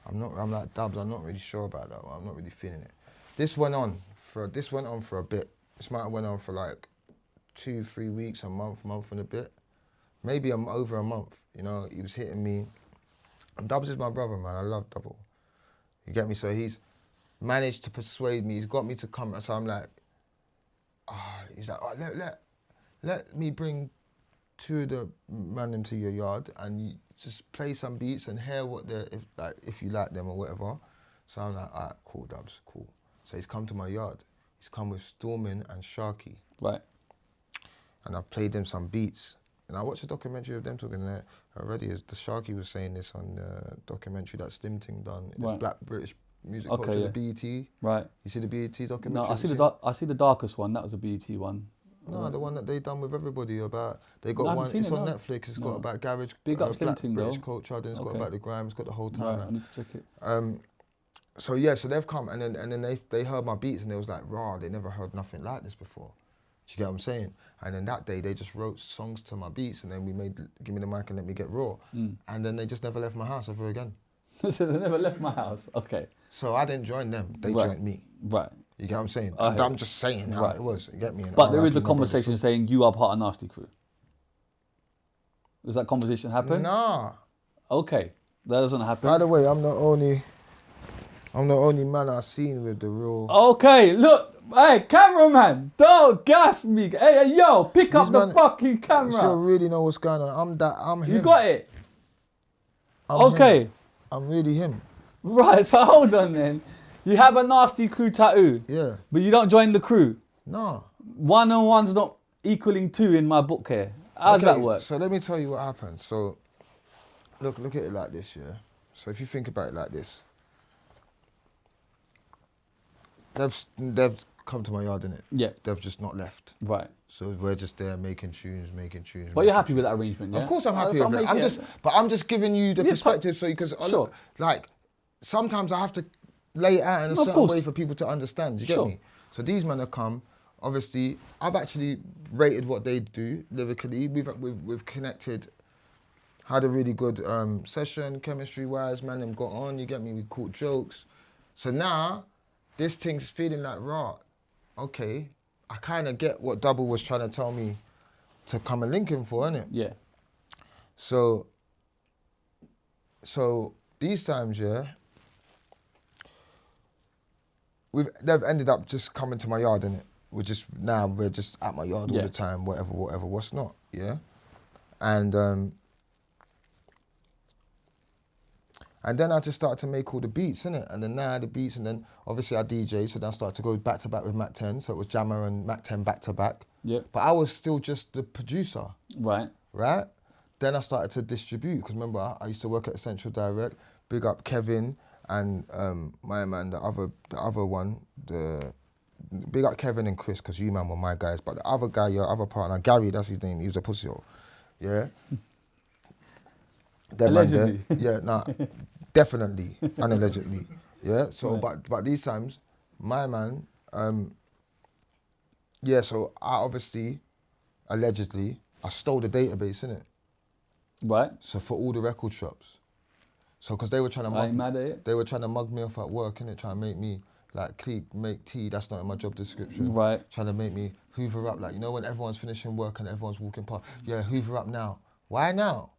I'm like, Dubs, I'm not really sure about that one. I'm not really feeling it. This went on for a bit. This might have went on for like 2-3 weeks, a month and a bit. Maybe I'm over a month, you know, he was hitting me. And Dubs is my brother, man, I love Double. You get me? So he's managed to persuade me, he's got me to come, so I'm like, he's like, let me bring 2 of the man into your yard and you just play some beats and hear what they're, if you like them or whatever. So I'm like, all right, cool, Dubs, cool. So he's come to my yard. He's come with Stormin and Sharky. Right. And I've played them some beats. And I watched a documentary of them talking there already. As the Sharky was saying this on the documentary that Slim Ting done. It's Right. Black British music Okay, culture, yeah. the BET. Right. You see the BET documentary? No, I see the darkest one. That was a BET one. No, the one that they done with everybody about. They got No, I haven't one. seen It's it, on no. Netflix. It's No. got about garage, Big up Slim Black Ting, British though. culture. Then it's got Okay. about the grime. It's got the whole Right, timeline. I need to check it. So yeah, so they've come and then they heard my beats and they was like, raw, they never heard nothing like this before. Do you get what I'm saying? And then that day they just wrote songs to my beats and then we made Give Me the Mic and Let Me Get Raw. And then they just never left my house ever again. So they never left my house. Okay. So I didn't join them, they Right. joined me. Right. You get what I'm saying? I hear I'm just saying how Right. it was, you get me? And But there RIP is a my brothers. conversation saying you are part of NARSTIE Crew. Does that conversation happen? Nah. Okay. That doesn't happen. By the way, I'm the only man I've seen with the real. Okay, look. Hey, cameraman, don't gas me. Hey, yo, pick up These the man- fucking I camera. still really know what's going on. I'm him. You got it? I'm Okay. him. I'm really him. Right, so hold on then. You have a NARSTIE Crew tattoo, Yeah. but you don't join the crew. No. 1 and 1's not equaling 2 in my book here. How does that work? So let me tell you what happened. So look at it like this, yeah. So if you think about it like this, they've come to my yard, innit? Yeah. They've just not left. Right. So we're just there making tunes. But you're happy with that arrangement, yeah? Of course I'm happy So with it. I'm just giving you the Yeah, perspective so because Sure. like sometimes I have to lay it out in a Of certain course. way for people to understand. You get Sure. me? So these men have come. Obviously, I've actually rated what they do lyrically. We've connected, had a really good session, chemistry-wise. Man, them got on. You get me? We caught jokes. So now, this thing's feeling like raw. Okay, I kind of get what Double was trying to tell me to come and link him for, innit? Yeah. So these times, yeah, they've ended up just coming to my yard, innit? We're just at my yard all Yeah. the time, whatever, what's not, yeah? And then I just started to make all the beats, innit? And then now the beats, and then obviously I DJ, so then I started to go back to back with Mac 10, so it was Jammer and Mac 10 back to back. Yeah. But I was still just the producer. Right. Right? Then I started to distribute, because remember, I used to work at Essential Direct, big up Kevin and my man, the other one, big up Kevin and Chris, because you man were my guys, but the other guy, your other partner, Gary, that's his name, he was a pussy hole, yeah? Them man there- Allegedly. yeah, nah, definitely, unallegedly, yeah? So, but these times, my man, yeah, so I obviously, allegedly, I stole the database, innit? Right. So for all the record shops. So because they were trying to I ain't mad at it. they were trying to mug me off at work, innit? Trying to make me like make tea, that's not in my job description. Right. Trying to make me hoover up, like, you know when everyone's finishing work and everyone's walking past, yeah, hoover up now. Why now?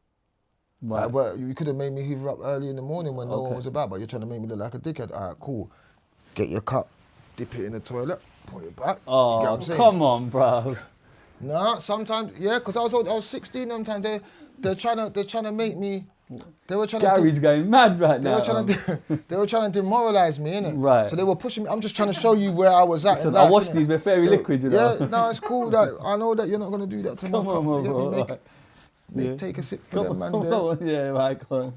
Right. Like, well, you could have made me hoover up early in the morning when no one Okay. was about, but you're trying to make me look like a dickhead. All right, cool. Get your cup, dip it in the toilet, put it back. You get what Oh, I'm saying? come on, bro. Nah, sometimes, yeah, because I was 16 sometimes. They're trying to make me. They were trying Gary's going mad right They now. were trying to demoralize me, innit? Right. So they were pushing me. I'm just trying to show you where I was at. Listen, in I life, watched innit? these, they're very liquid, you know. Yeah, no, it's cool. That I know that you're not gonna do that to Come my on, cup. You get bro. me? Right. Yeah. Take a sip for them, man. Come There. on, yeah, right, come on.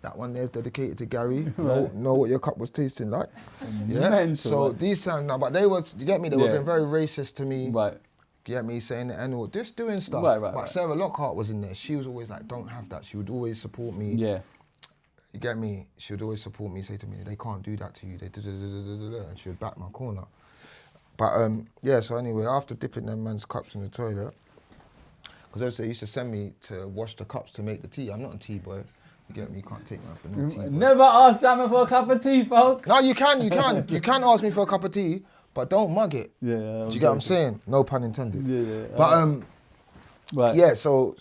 That one there's dedicated to Gary. Know what your cup was tasting like. Yeah. Mental, So man. these times now, but they was, you get me? They were Yeah. being very racist to me. Right. You get me? Saying the N-word, just doing stuff. Right. But Sarah Lockhart was in there. She was always like, don't have that. She would always support me. Yeah. You get me? She would always support me, say to me, they can't do that to you. They and she would back my corner. But yeah, so anyway, after dipping them man's cups in the toilet, Because also they used to send me to wash the cups to make the tea. I'm not a tea boy. You get me? You can't take me for no tea boy. Never ask Jammer for a cup of tea, folks. No, you can. You can ask me for a cup of tea, but don't mug it. Yeah. Do you get what I'm saying? No pun intended. Yeah. But Right. yeah. So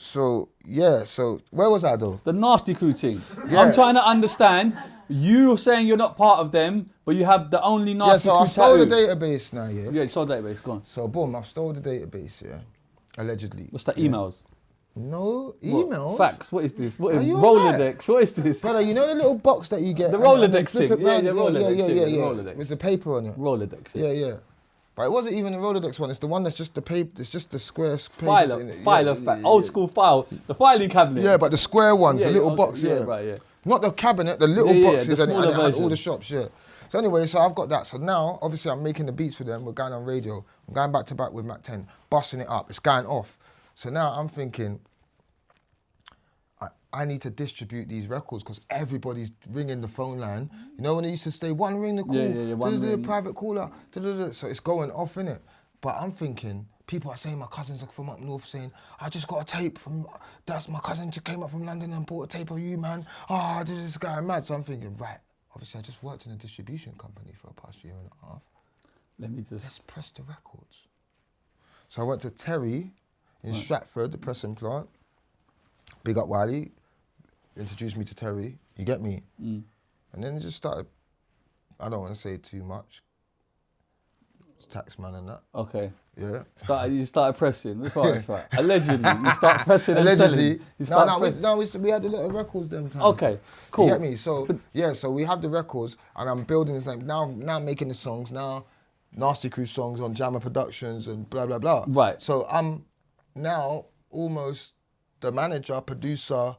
where was I though? The NARSTIE Crew thing. Yeah. I'm trying to understand. You're saying you're not part of them, but you have the only NARSTIE Yeah. So Crew I stole the tattoo. database now. Yeah. Yeah, you saw the database. Go on. So boom, I've stole the database. Yeah. Allegedly. What's that? Emails. No What? emails. Facts. What is this? What is Are you Rolodex? What is this? Brother, you know the little box that you get? The and then Rolodex flip thing. it round? Yeah, Rolodex thing, the Yeah. Rolodex. With the paper on it. Rolodex. Yeah. But it wasn't even a Rolodex one. It's the one that's just the paper. It's just the square File papers in it. of old school file. The filing cabinet. Yeah, but the square ones, Yeah, the little okay, box. yeah, Yeah. right, yeah. Not the cabinet, the little Yeah, boxes, the and it smaller had all version. the shops. Yeah. So anyway, so I've got that. So now, obviously, I'm making the beats for them. We're going on radio. I'm going back to back with Mac 10, busting it up. It's going off. So now I'm thinking, I need to distribute these records because everybody's ringing the phone line. You know when they used to say, one ring the call, one ring. private caller, so it's going off, innit? But I'm thinking, people are saying, my cousins are from up north saying, I just got a tape from, that's my cousin just came up from London and bought a tape of you, man. This guy mad. So I'm thinking, right, obviously I just worked in a distribution company for the past year and a half. Let's press the records. So I went to Terry in Stratford, the pressing plant. Big up Wiley, introduced me to Terry, you get me? And then it just started, I don't want to say too much. It's taxman and that. Okay. Yeah. You started pressing. That's right. Allegedly, you start pressing and Allegedly. selling. We had a lot of records them times. Okay, cool. You get me? So, so we have the records and I'm building this, like, now making the songs, now NARSTIE Crew songs on Jammer Productions and blah, blah, blah. Right. So I'm now almost the manager, producer,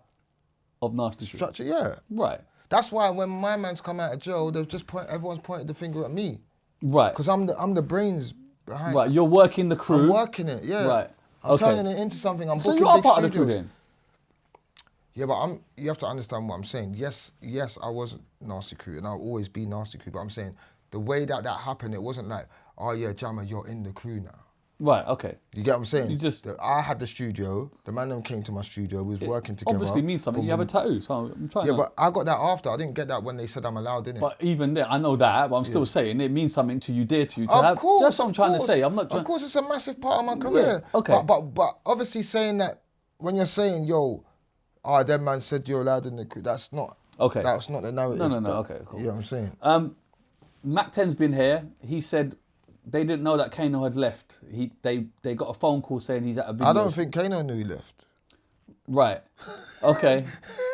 Of NARSTIE Crew. structure, yeah. Right. That's why when my man's come out of jail, everyone's pointed the finger at me. Right. Because I'm the brains behind Right. You're working the crew. I'm working it, yeah. Right. I'm turning it into something. I'm So booking you are big part of the studios. crew then? Yeah, but you have to understand what I'm saying. Yes, I was NARSTIE Crew and I'll always be NARSTIE Crew, but I'm saying the way that happened, it wasn't like, oh yeah, Jammer, you're in the crew now. Right, okay. You get what I'm saying? You just- I had the studio, the man them came to my studio, we was working together. Obviously means something. You have a tattoo, so I'm trying Yeah, to... but I got that after. I didn't get that when they said I'm allowed, didn't it? But even there, I know that, but I'm still saying it means something to you, dear to you. To Of have, course, that's what I'm trying to say. I'm not Of trying... course, it's a massive part of my career. Yeah, okay. But obviously saying that, when you're saying, yo, that man said you're allowed in the crew, that's not... Okay. That's not the narrative. No, that- okay, cool. You know what I'm saying? Mac 10's been here. He said they didn't know that Kano had left. They got a phone call saying he's at a video. I don't think Kano knew he left. Right. Okay.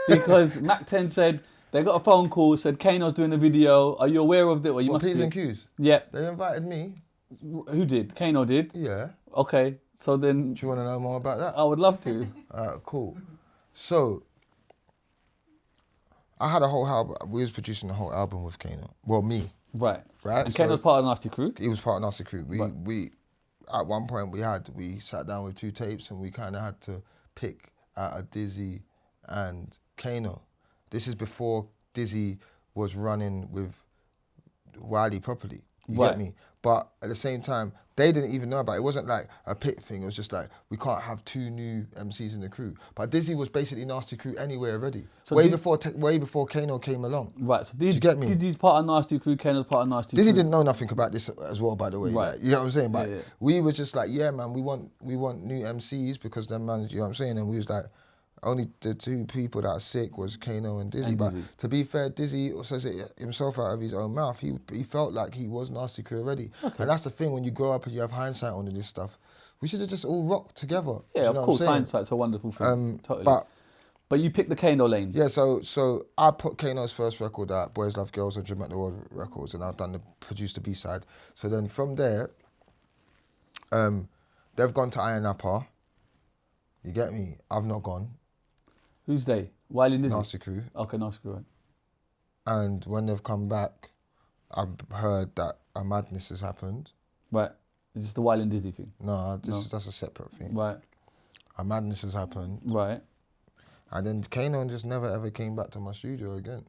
Because Mac 10 said they got a phone call, said Kano's doing a video. Are you aware of it? Well, you What, must P's be. and Q's? Yeah. They invited me. Who did? Kano did? Yeah. Okay. So then Do you want to know more about that? I would love to. Cool. So, I had a whole album. We was producing the whole album with Kano. Well, me. Right. Right. And So- Kano's part of NARSTIE Crew? He was part of NARSTIE Crew. Right. We at one point we sat down with 2 tapes and we kind of had to pick out a Dizzee and Kano. This is before Dizzee was running with Wiley properly. You Right. get me? But at the same time, they didn't even know about it. It wasn't like a pick thing. It was just like, we can't have 2 new MCs in the crew. But Dizzee was basically NARSTIE Crew anyway already. So way before Kano came along. Right. So Do you get me? Dizzee's part of NARSTIE Crew, Kano's part of NARSTIE Crew. Dizzee didn't know nothing about this as well, by the way. Right. Like, you know what I'm saying? But Yeah. we were just like, yeah, man, we want new MCs because them man, you know what I'm saying? And we was like, only the 2 people that are sick was Kano and Dizzee. And But Dizzee. to be fair, Dizzee says it himself out of his own mouth. He felt like he was NARSTIE Crew already. Okay. And that's the thing, when you grow up and you have hindsight on this stuff, we should have just all rocked together. Do Yeah, you of know what course, I'm saying? hindsight's a wonderful thing. Totally. But But you picked the Kano lane. yeah, so I put Kano's first record out, Boys Love Girls on Jamaica World Records, and I've produced the B-side. So then from there, they've gone to Iron Napa. You get me? I've not gone. Who's they? Wiley Dizzee? NARSTIE Crew. Okay, NARSTIE Crew. Right. And when they've come back, I've heard that a madness has happened. Right. Is this the Wiley Dizzee thing? No, that's a separate thing. Right. A madness has happened. Right. And then Kano just never ever came back to my studio again.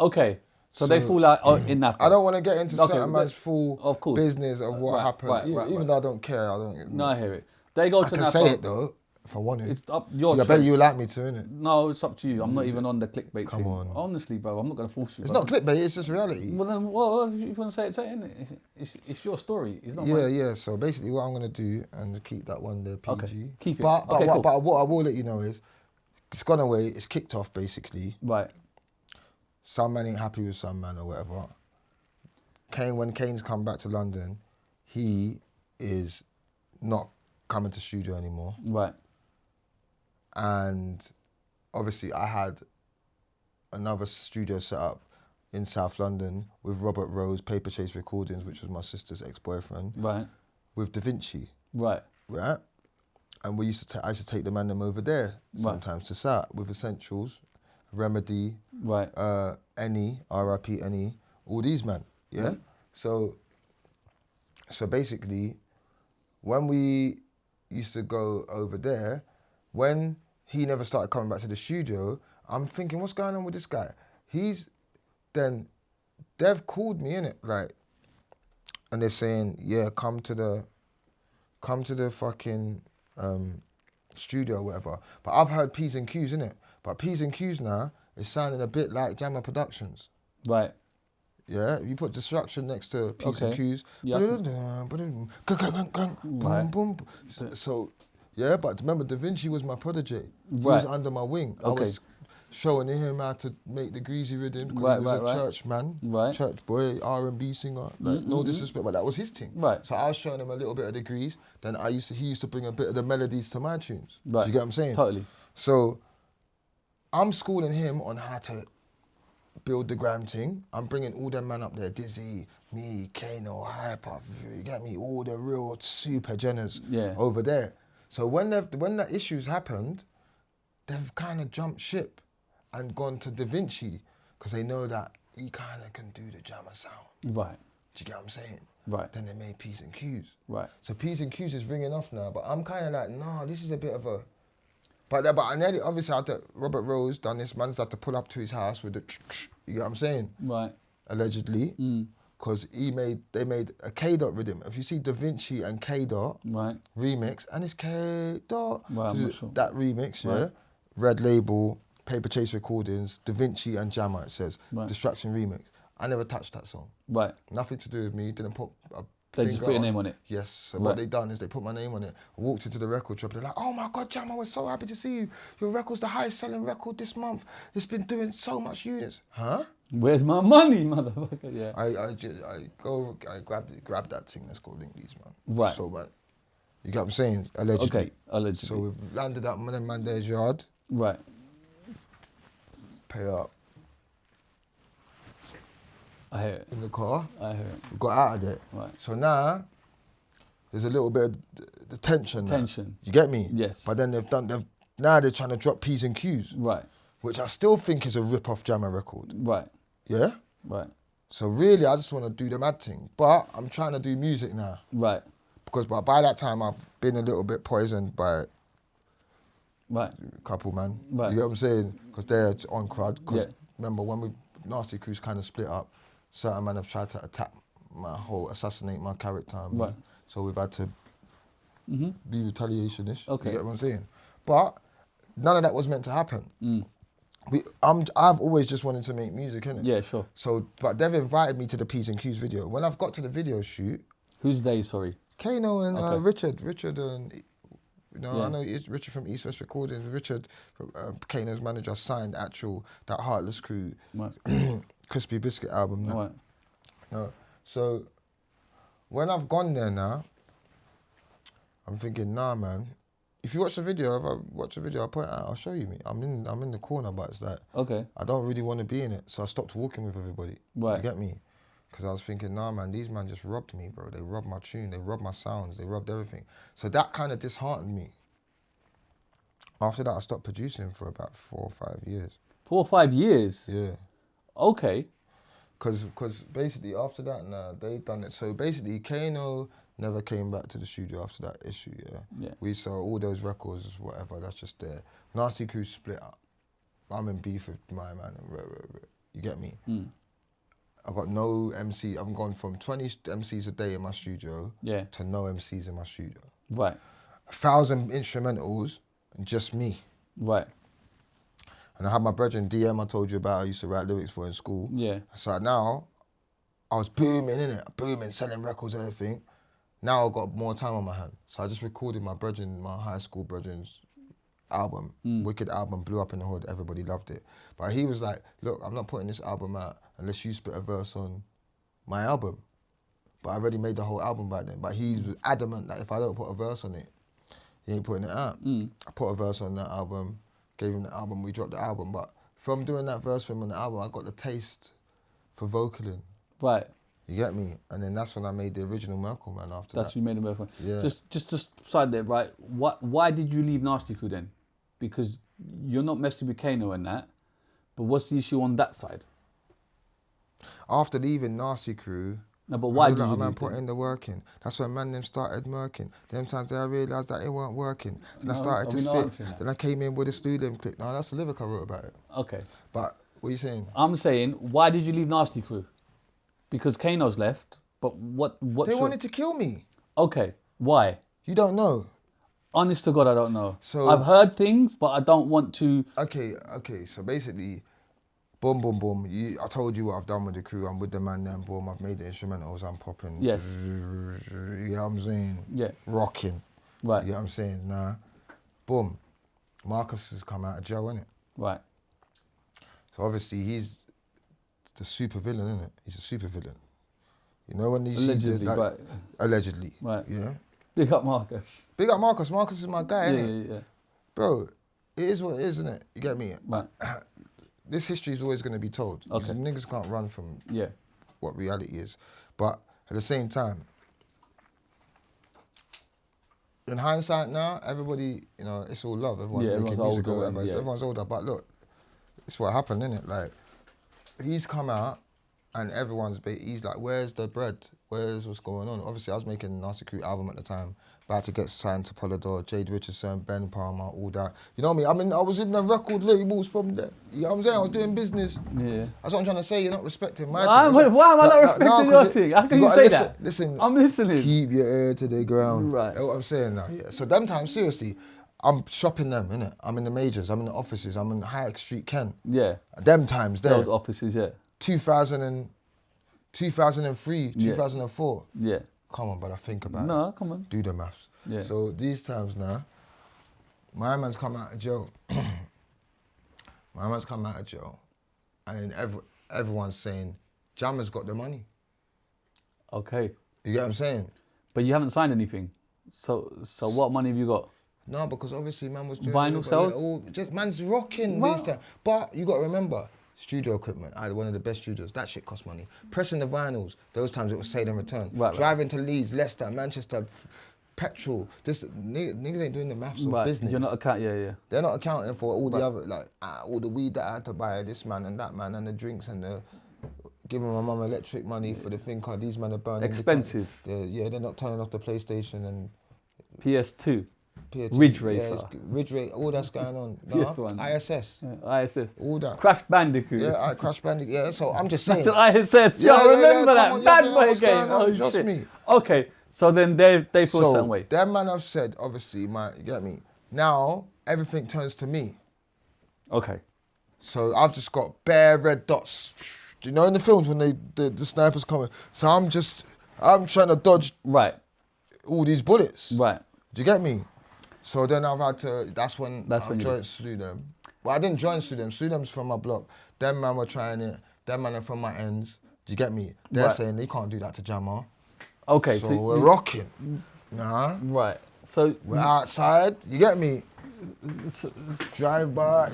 Okay. So they fall out in that. I don't want to get into Okay, certain man's full of course. business of what Right, happened. right, even right. though I don't care, I don't. No, I hear it. They go I to can Napa. say it though. If I wanted. It's up your I bet choice. you like me to, innit? No, it's up to you. I'm not even on the clickbait Come thing. on. Honestly, bro, I'm not going to force you. It's bro. not clickbait, it's just reality. Well, then, well, if you want to say it, innit? It's your story. It's not Yeah, mine. yeah. So basically what I'm going to do, and keep that one there, PG. Okay, keep it. But Okay, cool. what I will let you know is, it's gone away, it's kicked off basically. Right. Some man ain't happy with some man or whatever. When Kane's come back to London, he is not coming to studio anymore. Right. And obviously I had another studio set up in South London with Robert Rose, Paper Chase Recordings, which was my sister's ex-boyfriend, Right. with Da Vinci, Right. right? And I used to take the man them over there sometimes to South with Essentials, Remedy, Right. Any, RIP Any, all these men, yeah? Right. So basically, when we used to go over there, when he never started coming back to the studio, I'm thinking, what's going on with this guy? Dev called me, innit? Like, and they're saying, yeah, come to the fucking studio or whatever. But I've heard P's and Q's, innit? But P's and Q's now is sounding a bit like Jammer Productions. Right. Yeah, you put Destruction next to P's and Q's. Yeah. Boom, boom. So, yeah, but remember, Da Vinci was my protege. He Right. was under my wing. Okay. I was showing him how to make the greasy rhythm because Right, he was right, a right. church man, Right. church boy, R&B singer. Like, no disrespect, but that was his thing. Right. So I was showing him a little bit of the grease. Then he used to bring a bit of the melodies to my tunes. Right. Do you get what I'm saying? Totally. So I'm schooling him on how to build the Grime thing. I'm bringing all them man up there, Dizzee, me, Kano, Hyper, you get me, all the real super Jenners over there. So when the issues happened, they've kind of jumped ship and gone to Da Vinci because they know that he kind of can do the jammer sound. Right. Do you get what I'm saying? Right. Then they made P's and Q's. Right. So P's and Q's is ringing off now, but I'm kind of like, nah, this is a bit of a... But I nearly, obviously, Robert Rose done this, man's had to pull up to his house with the... You get what I'm saying? Right. Allegedly. Because they made a K-Dot rhythm. If you see Da Vinci and K-Dot Right. remix, and it's K-Dot. Right, I'm not sure. That remix, yeah? Right. Red Label, Paper Chase Recordings, Da Vinci and Jammer, it says. Right. Destruction remix. I never touched that song. Right. Nothing to do with me, didn't put a They just finger put your name on it. Yes. So Right. what they done is they put my name on it. I walked into the record shop. They're like, "Oh my God, Jammer, we're so happy to see you. Your record's the highest selling record this month. It's been doing so much units." Huh? Where's my money, motherfucker? Yeah. I grab that thing. Let's go link these, man. Right. So, man, you get what I'm saying? Allegedly. Okay. Allegedly. So we've landed up in man there's yard. Right. Pay up I hear it. in the car. I hear it. We got out of there. Right. So now there's a little bit of the tension. now. Tension. You get me? Yes. But then now they're trying to drop P's and Q's, Right. which I still think is a rip-off Jammer record. Right. Yeah? Right. So really, I just want to do the mad thing. But I'm trying to do music now. Right. Because by that time, I've been a little bit poisoned by Right. a couple, man. Right. You get what I'm saying? Because they're on crud. Because Yeah. remember, when NARSTIE Crew's kind of split up, certain men have tried to assassinate my character. and me. Right. So we've had to be retaliation-ish. Okay. You get what I'm saying? But none of that was meant to happen. I've always just wanted to make music, innit? Yeah, sure. So, but they've invited me to the P's and Q's video. When I've got to the video shoot, Who's they, sorry? Kano and Okay. Richard and, I know it's Richard from East West Recordings. Richard, Kano's manager, signed that Heartless Crew Right. Crispy Biscuit album. Now. Right. So when I've gone there now, I'm thinking, nah, man. If you watch the video, I'll point it out. I'll show you me. I'm in the corner, but it's like Okay. I don't really want to be in it. So I stopped walking with everybody. Right. You get me? Because I was thinking, nah, man, these man just robbed me, bro. They robbed my tune. They robbed my sounds. They robbed everything. So that kind of disheartened me. After that, I stopped producing for about 4 or 5 years. 4 or 5 years? Yeah. Okay. Because basically after that, they done it. So basically, Kano never came back to the studio after that issue, yeah? Yeah. We saw all those records, whatever, that's just there. NARSTIE Crew split up. I'm in beef with my man. You get me? I got no MC. I've gone from 20 MCs a day in my studio Yeah. to no MCs in my studio. Right. 1,000 instrumentals and just me. Right. And I had my brethren DM I told you about, I used to write lyrics for in school. Yeah. So now, I was booming, innit? Booming, selling records and everything. Now I've got more time on my hand. So I just recorded my high school brethren's album. Wicked album, blew up in the hood, everybody loved it. But he was like, look, I'm not putting this album out unless you spit a verse on my album. But I already made the whole album by then. But he was adamant that if I don't put a verse on it, he ain't putting it out. I put a verse on that album, gave him the album, we dropped the album. But from doing that verse for him on the album, I got the taste for vocaling. Right. You get me? And then that's when I made the original Murkle Man after that. That's when you made the Murkle Man. Yeah. Just side there, right? Why did you leave NARSTIE Crew then? Because you're not messing with Kano and that, but what's the issue on that side? After leaving NARSTIE Crew, No, but why did you man leave put then? in the work in. That's when man them started murking. Them times I realised that it weren't working. Then I started to spit. Then I came in with a Slew Dem clip. Now that's the lyric I wrote about it. Okay. But what are you saying? I'm saying, why did you leave NARSTIE Crew? Because Kano's left, but what? They wanted to kill me. Okay, why? You don't know. Honest to God, I don't know. So I've heard things, but I don't want to. Okay. So basically, boom, boom, boom. I told you what I've done with the crew. I'm with the man then, boom. I've made the instrumentals. I'm popping. Yes. You know what I'm saying? Yeah. Rocking. Right. You know what I'm saying? Nah. Boom. Marcus has come out of jail, innit? Right. So obviously he's the super villain, innit? He's a super villain. You know when you Allegedly, see the, right. Allegedly. Right. Yeah. Big up Marcus. Big up Marcus. Marcus is my guy, Yeah, innit? yeah. Bro, it is what it is, innit? You get me? Right. This history is always going to be told. Okay. Niggas can't run from Yeah. what reality is. But at the same time, in hindsight now, everybody, you know, it's all love. Everyone's making everyone's music or older, whatever. yeah. So everyone's older. But look, it's what happened, innit? Like, he's come out and he's like, where's the bread? Where's what's going on? Obviously, I was making a NARSTIE Crew album at the time. About to get signed to Polydor, Jade Richardson, Ben Palmer, all that. You know what I mean? I was in the record labels from there. You know what I'm saying? I was doing business. Yeah. That's what I'm trying to say. You're not respecting my Why thing. am I not respecting your thing? How can you say that? Listen. I'm listening. Keep your ear to the ground. Right. You know what I'm saying now? Yeah. So them times, seriously, I'm shopping them, innit? I'm in the majors, I'm in the offices, I'm in Hyatt Street, Kent. Yeah. Them times there. Those offices, yeah. 2003, 2004. Yeah. Come on, brother, think about it. No, come on. Do the maths. Yeah. So these times now, my man's come out of jail. And then everyone's saying, Jammer's got the money. Okay. You get what I'm saying? But you haven't signed anything. So what money have you got? No, because obviously man was doing Vinyl sales? Man's rocking these times. But you got to remember, studio equipment. I had one of the best studios. That shit cost money. Pressing the vinyls, those times it was sale and return. Right, Driving to Leeds, Leicester, Manchester, petrol. Niggas ain't doing the maths of business. You're not yeah. They're not accounting for all the other, like, all the weed that I had to buy, this man and that man, and the drinks and the giving my mum electric money for the thing card. These men are burning Expenses. They're not turning off the PlayStation and PS2. PS2. Ridge Racer. Ridge Racer, all that's going on. PS1. ISS. Yeah, ISS. All that. Crash Bandicoot. Yeah, Crash Bandicoot. Yeah, so I'm just saying. That's an ISS. Yeah, remember that. Come on, Bad you know boy what's game. going on, Oh, trust shit. me. Okay, so then they feel a certain way. That man have said, obviously, you get me? Now, everything turns to me. Okay. So I've just got bare red dots. Do you know in the films when the snipers coming? So I'm trying to dodge all these bullets. Right. Do you get me? So then I've had to, that's when I you joined Slew Dem. Well, I didn't join Slew Dem. Slew Dem's from my block. Them man were trying it. Them man are from my ends. Do you get me? They're saying they can't do that to Jammer. Okay, so we're rocking. Nah. Right. So we're outside. You get me? Drive by.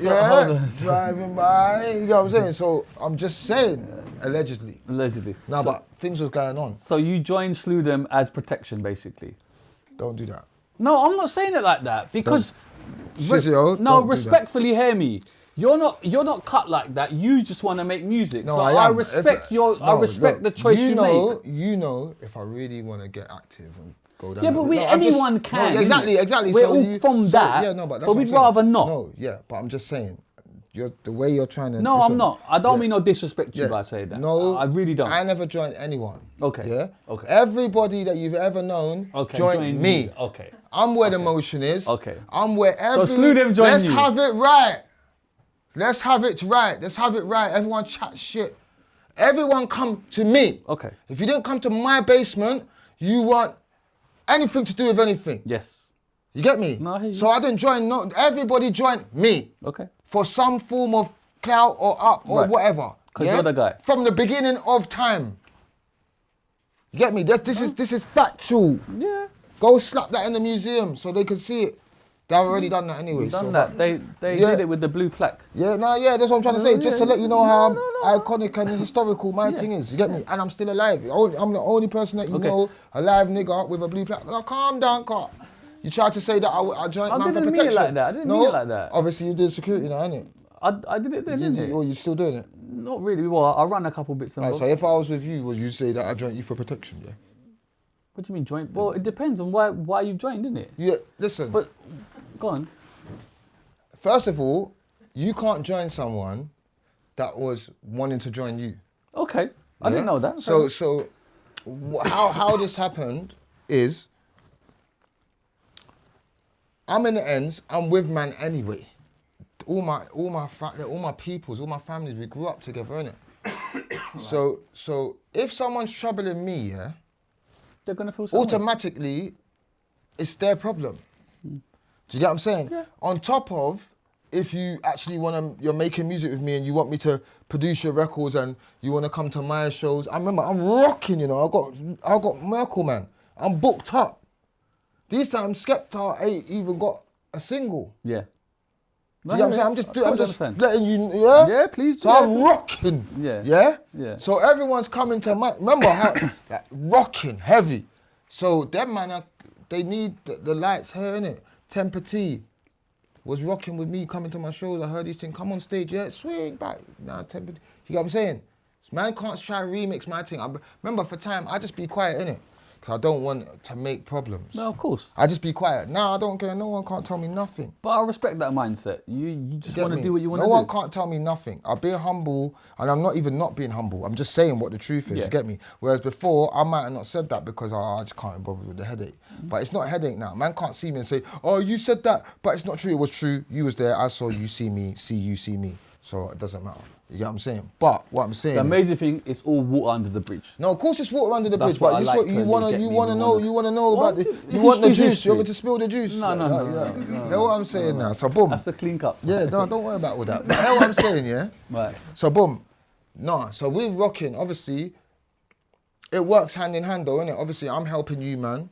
Driving by. You know what I'm saying? So I'm just saying, allegedly. No, but things was going on. So you joined Slew Dem as protection, basically. Don't do that. No, I'm not saying it like that because. Shizzio, respectfully, hear me. You're not cut like that. You just want to make music. No, so I respect the choice you make. You know, if I really want to get active and go down. Yeah, but anyone can. No, exactly. We're all from that. Yeah, no, but that's but we'd rather not. No, yeah, but I'm just saying. The way you're trying to. No, I'm not. I don't mean no disrespect to you by saying that. No, I really don't. I never joined anyone. Okay. Yeah. Okay. Everybody that you've ever known joined me. Okay. I'm where the motion is. Okay. I'm where every... So Slew Dem join Let's you. have it right. Let's have it right. Let's have it right. Everyone chat shit. Everyone come to me. Okay. If you didn't come to my basement, you want anything to do with anything. Yes. You get me? No, I hear you. So I didn't join, no, everybody joined me. Okay. For some form of clout or up or Right. whatever. 'Cause you're the guy. From the beginning of time. You get me? This is factual. Yeah. Go slap that in the museum so they can see it. They've already done that anyway. Done so that. They Yeah. did it with the blue plaque. Yeah, that's what I'm trying to say. Just to let you know how No. iconic and historical my thing is. You get me? And I'm still alive. I'm the only person that you know, a live nigga with a blue plaque. Now, calm down, Carl. You tried to say that I joined I man for didn't mean protection. it like that. I didn't mean it like that. Obviously you did security now, innit? I did it then, didn't it? Or you still doing it? Not really. Well, I ran a couple bits and Right, bobs. so if I was with you, would you say that I joined you for protection, yeah? What do you mean joined? Well, it depends on why you joined, didn't it? Yeah, listen. But go on. First of all, you can't join someone that was wanting to join you. Okay. I didn't know that. So how this happened is I'm in the ends. I'm with man anyway. All my peoples, all my families, we grew up together, innit? Right. So if someone's troubling me, yeah, they're gonna feel something. automatically, it's their problem. Do you get what I'm saying? Yeah. On top of, if you actually you're making music with me and you want me to produce your records and you want to come to my shows, I remember I'm rocking, you know. I got Murkle Man. I'm booked up. These times Skepta ain't even got a single. Yeah. You know what I'm saying? I'm just understand. letting you, yeah? Yeah, please. So yeah, I'm please. rocking. Yeah. Yeah? Yeah. So everyone's coming to my, remember how, like, rocking, heavy. So them man, they need the lights here, innit? Tempah T was rocking with me, coming to my shows. I heard these things, come on stage, yeah, swing back. Nah, Tempah T, you know what I'm saying? Man can't try to remix my thing. Remember for time, I just be quiet, innit? Because I don't want to make problems. No, of course. I just be quiet. Nah, I don't care. No one can't tell me nothing. But I respect that mindset. You just want to do what you want to do. do. No one can't tell me nothing. I'll be humble, and I'm not even not being humble. I'm just saying what the truth is, Yeah. you get me? Whereas before, I might have not said that because I just can't be bothered with the headache. But it's not a headache now. Man can't see me and say, oh, you said that, but it's not true. It was true. You was there. I saw you see me, see you see me. So it doesn't matter. You get what I'm saying? But what I'm saying The is, amazing thing is all water under the bridge. no, of course it's water under the That's bridge, what but I this like what to you get wanna me, know. we You wanna know Well, about the. it's You want the history. juice. You want me to spill the juice? No, no, no, yeah. no, You know what I'm saying now? So boom. That's the clean cup. Yeah, no, don't worry about all that. But you know what I'm saying, yeah? Right. So boom. Nah, so we're rocking. Obviously, it works hand in hand though, innit? Obviously, I'm helping you, man.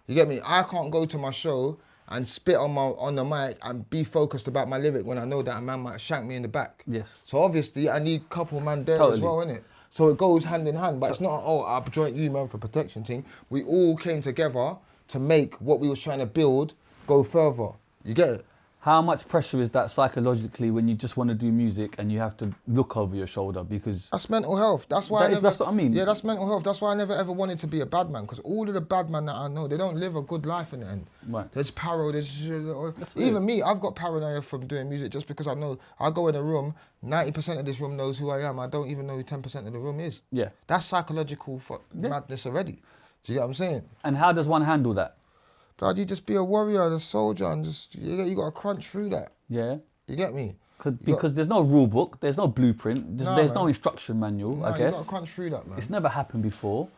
You get me? I can't go to my show and spit on the mic and be focused about my lyric when I know that a man might shank me in the back. Yes. So obviously, I need a couple man there Totally. as well, innit? So it goes hand in hand, but it's not, oh, I've joined you, man, for protection team. We all came together to make what we was trying to build go further. You get it? How much pressure is that psychologically when you just want to do music and you have to look over your shoulder because... That's mental health. That's why That's what I mean. Yeah, that's mental health. That's why I never ever wanted to be a bad man, because all of the bad men that I know, they don't live a good life in the end. Right. There's paro, That's even it. me, I've got paranoia from doing music just because I know, I go in a room, 90% of this room knows who I am. I don't even know who 10% of the room is. Yeah. That's psychological madness already. Do you get what I'm saying? And how does one handle that? Blood, you just be a warrior, a soldier, and just, you got to crunch through that. Yeah. You get me? Because there's no rule book, there's no blueprint, there's no instruction manual, I You guess. got to crunch through that, man. It's never happened before.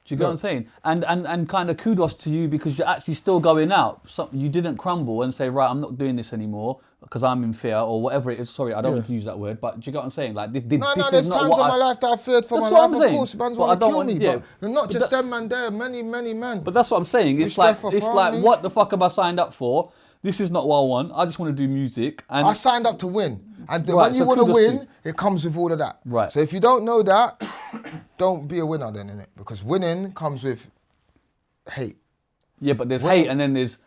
Do you get what I'm saying? And kind of kudos to you because you're actually still going out. So you didn't crumble and say, right, I'm not doing this anymore because I'm in fear or whatever it is. Sorry, I don't want to use that word, but do you get what I'm saying? Like, this No, is there's not times what in my life that I feared for That's my what life. I'm saying. Of course, man's But I want to don't kill want- me, yeah. but not just them man there, many men. But that's what I'm saying. It's Which like, therefore it's for like, me- what the fuck have I signed up for? This is not what I want. I just want to do music. And I signed up to win. And Right, when you so want to kudos to win, it comes with all of that. Right. So if you don't know that, don't be a winner then, innit? Because winning comes with hate. yeah, but there's hate and then there's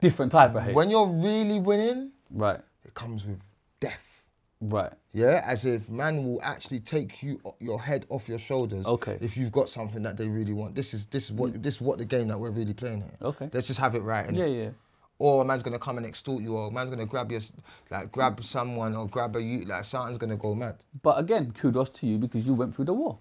different type of hate. When you're really winning, Right, it comes with death. right. Yeah, as if man will actually take your head off your shoulders. Okay. If you've got something that they really want. This is what the game that we're really playing here. Okay. Let's just have it right. Yeah, innit? yeah. Or a man's gonna come and extort you, or a man's gonna grab someone, or grab a youth, like something's gonna go mad. But again, kudos to you because you went through the war.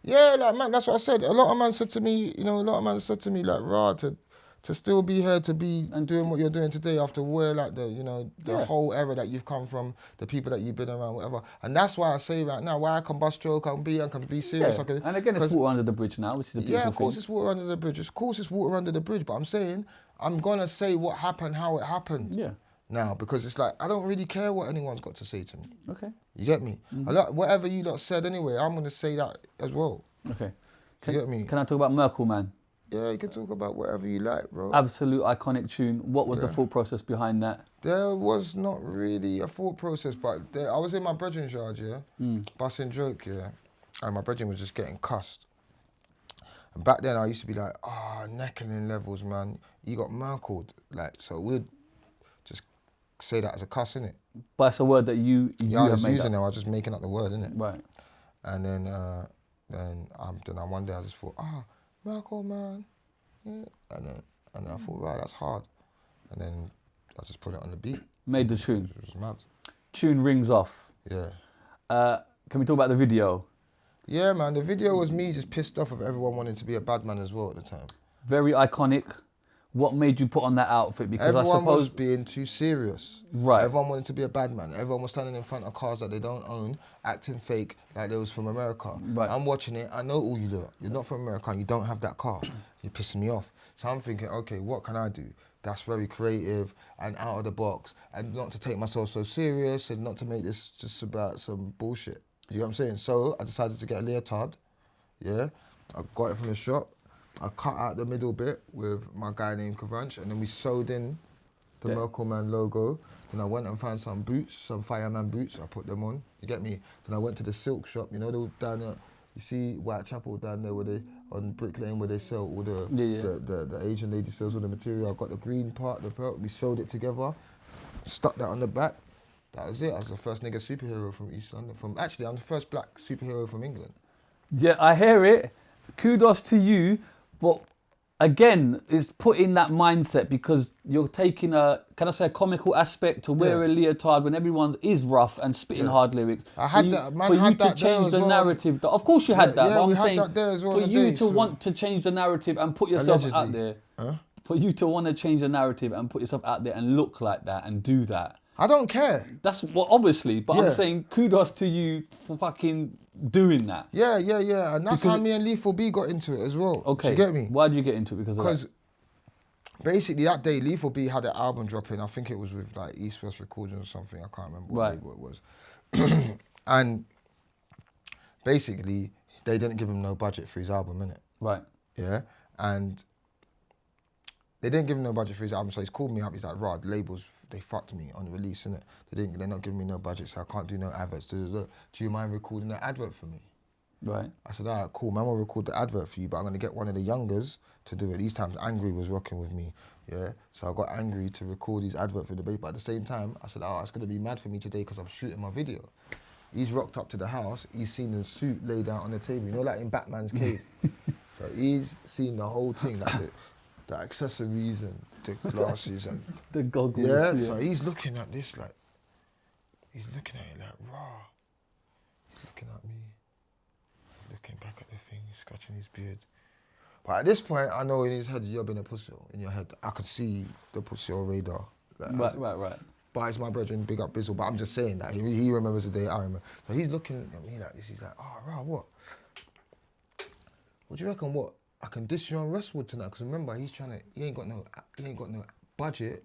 Yeah, like man, that's what I said. A lot of men said to me, like, rah, to to still be here, to be doing what you're doing today after where like the, you know, the whole era that you've come from, the people that you've been around, whatever. And that's why I say right now, why I can bust joke, I can be serious. Yeah. I can, And again, it's water under the bridge now, which is a beautiful yeah, of course thing. it's water under the bridge. Of course it's water under the bridge, but I'm saying I'm gonna say what happened, how it happened. Yeah. Now, because it's like, I don't really care what anyone's got to say to me. Okay. You get me? Whatever you lot said anyway, I'm gonna say that as well. Okay. You get me? Can I talk about Murkle Man? Yeah, you can talk about whatever you like, bro. Absolute iconic tune. What was the thought process behind that? There was not really a thought process, but I was in my brethren's yard, busting joke, and my brethren was just getting cussed. And back then I used to be like, necking in levels, man. You got Murkled, like, so we'd just say that as a cuss, innit? But it's a word that you I was have made using up. it, I was just making up the word, innit? Right. And then one day I just thought, Murkle Man, yeah. And then I thought, right, that's hard. And then I just put it on the beat. Made the tune. It was mad. Tune rings off. Yeah. Can we talk about the video? Yeah, man, the video was me just pissed off of everyone wanting to be a bad man as well at the time. Very iconic. What made you put on that outfit? Because everyone I suppose was being too serious. Right. Everyone wanted to be a bad man. Everyone was standing in front of cars that they don't own, acting fake like they was from America. Right. I'm watching it. I know all you lot. You're not from America and you don't have that car. You're pissing me off. So I'm thinking, okay, what can I do? That's very creative and out of the box, and not to take myself so serious and not to make this just about some bullshit. You know what I'm saying? So I decided to get a leotard. Yeah. I got it from the shop. I cut out the middle bit with my guy named Kavanch, and then we sewed in the Murkle Man logo. Then I went and found some boots, some fireman boots. I put them on. You get me? Then I went to the silk shop. You know, they were down there. You see Whitechapel down there where they on Brick Lane where they sell all the Asian lady sells all the material. I got the green part, the purple. We sewed it together, stuck that on the back. That was it. I was the first nigga superhero from East London. Actually, I'm the first black superhero from England. Yeah, I hear it. Kudos to you. But again, it's put in that mindset because you're taking a comical aspect to wear a leotard when everyone is rough and spitting hard lyrics. I had that, man. For you had to that change the well. narrative. Of course you had that, but we I'm had saying that there as well for on the you day, to so- want to change the narrative and put yourself out Allegedly. there. For you to want to change the narrative and put yourself out there and look like that and do that. I don't care. That's what obviously, but I'm saying kudos to you for fucking doing that. Yeah. And that's how me and Lethal B got into it as well. Okay. You get me? Why did you get into it? Because basically that day, Lethal B had an album dropping. I think it was with like East West Recordings or something. I can't remember what label it was. And basically, they didn't give him no budget for his album, innit? Right. Yeah. And they didn't give him no budget for his album, so he's called me up. He's like, Rod, labels, they fucked me on the release, innit? They're not giving me no budget, so I can't do no adverts. Do you mind recording an advert for me? Right. I said, all right, cool, man, I'll record the advert for you, but I'm gonna get one of the youngers to do it. These times, Angry was rocking with me, yeah? So I got Angry to record his advert for the bass, but at the same time, I said, it's gonna be mad for me today because I'm shooting my video. He's rocked up to the house, he's seen the suit laid out on the table, you know, like in Batman's cave. So he's seen the whole thing, like the accessories and the glasses and the goggles. Yeah, so he's looking at this like, he's looking at it like, raw. He's looking at me, he's looking back at the thing, he's scratching his beard. But at this point, I know in his head, you're being a pussy. In your head, I could see the pussy on radar. Like, Right. But it's my brethren, big up Bizzle. But I'm just saying that he remembers the day I remember. So he's looking at me like this. He's like, raw, what? What do you reckon? What? I can diss you on Westwood tonight because remember he ain't got no budget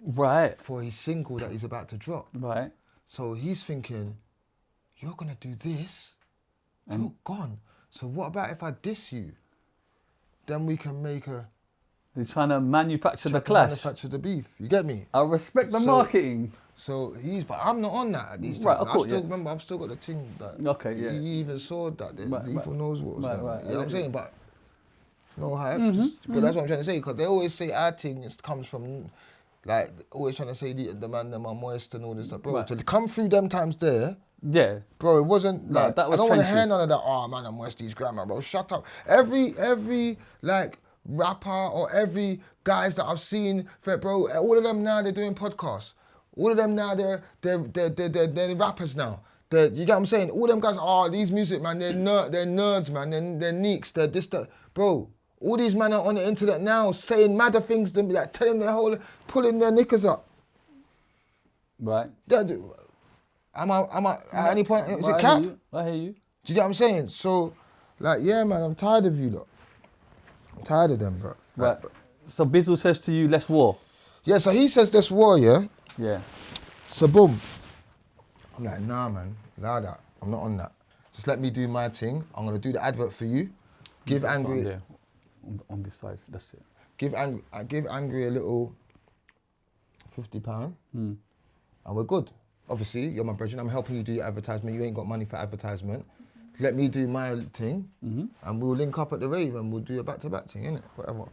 for his single that he's about to drop. Right. So he's thinking, you're gonna do this, and you're gone. So what about if I diss you? Then we can make He's trying to manufacture the clash. Manufacture the beef. You get me? I respect the marketing. So but I'm not on that at these times. Right, of course, remember, I've still got the thing that. Okay, yeah. He even saw that. Lethal knows what was going on. Right. You know what I'm saying? But no hype. But that's what I'm trying to say, because they always say our thing comes from, like, always trying to say the man, them are moist and all this stuff. Bro, to come through them times there, bro, it wasn't like, that was I don't want to trendy. hear none of that, man, I'm Westie's grammar, bro, shut up. Every like, rapper or every guys that I've seen, bro, all of them now, they're doing podcasts. All of them now, they're rappers now. You get what I'm saying? All them guys, these music, man, they're nerds, man, they're neeks, they're this, that. Bro, All these men are on the internet now saying madder things than me, like telling their whole, pulling their knickers up. Right. Am I at any point, is it I cap? hear you. I hear you. Do you get what I'm saying? So, like, yeah, man, I'm tired of you lot. I'm tired of them, bro. Right. So Bizzle says to you, let's war. Yeah, so he says this war, yeah? Yeah. So boom. I'm like, nah, man, allow that. I'm not on that. Just let me do my thing. I'm gonna do the advert for you. Give Angry... There. On this side, that's it. Give Angry a little £50 and we're good. Obviously, you're my brethren, I'm helping you do your advertisement, you ain't got money for advertisement. Let me do my thing and we'll link up at the rave and we'll do a back-to-back thing, innit? Whatever.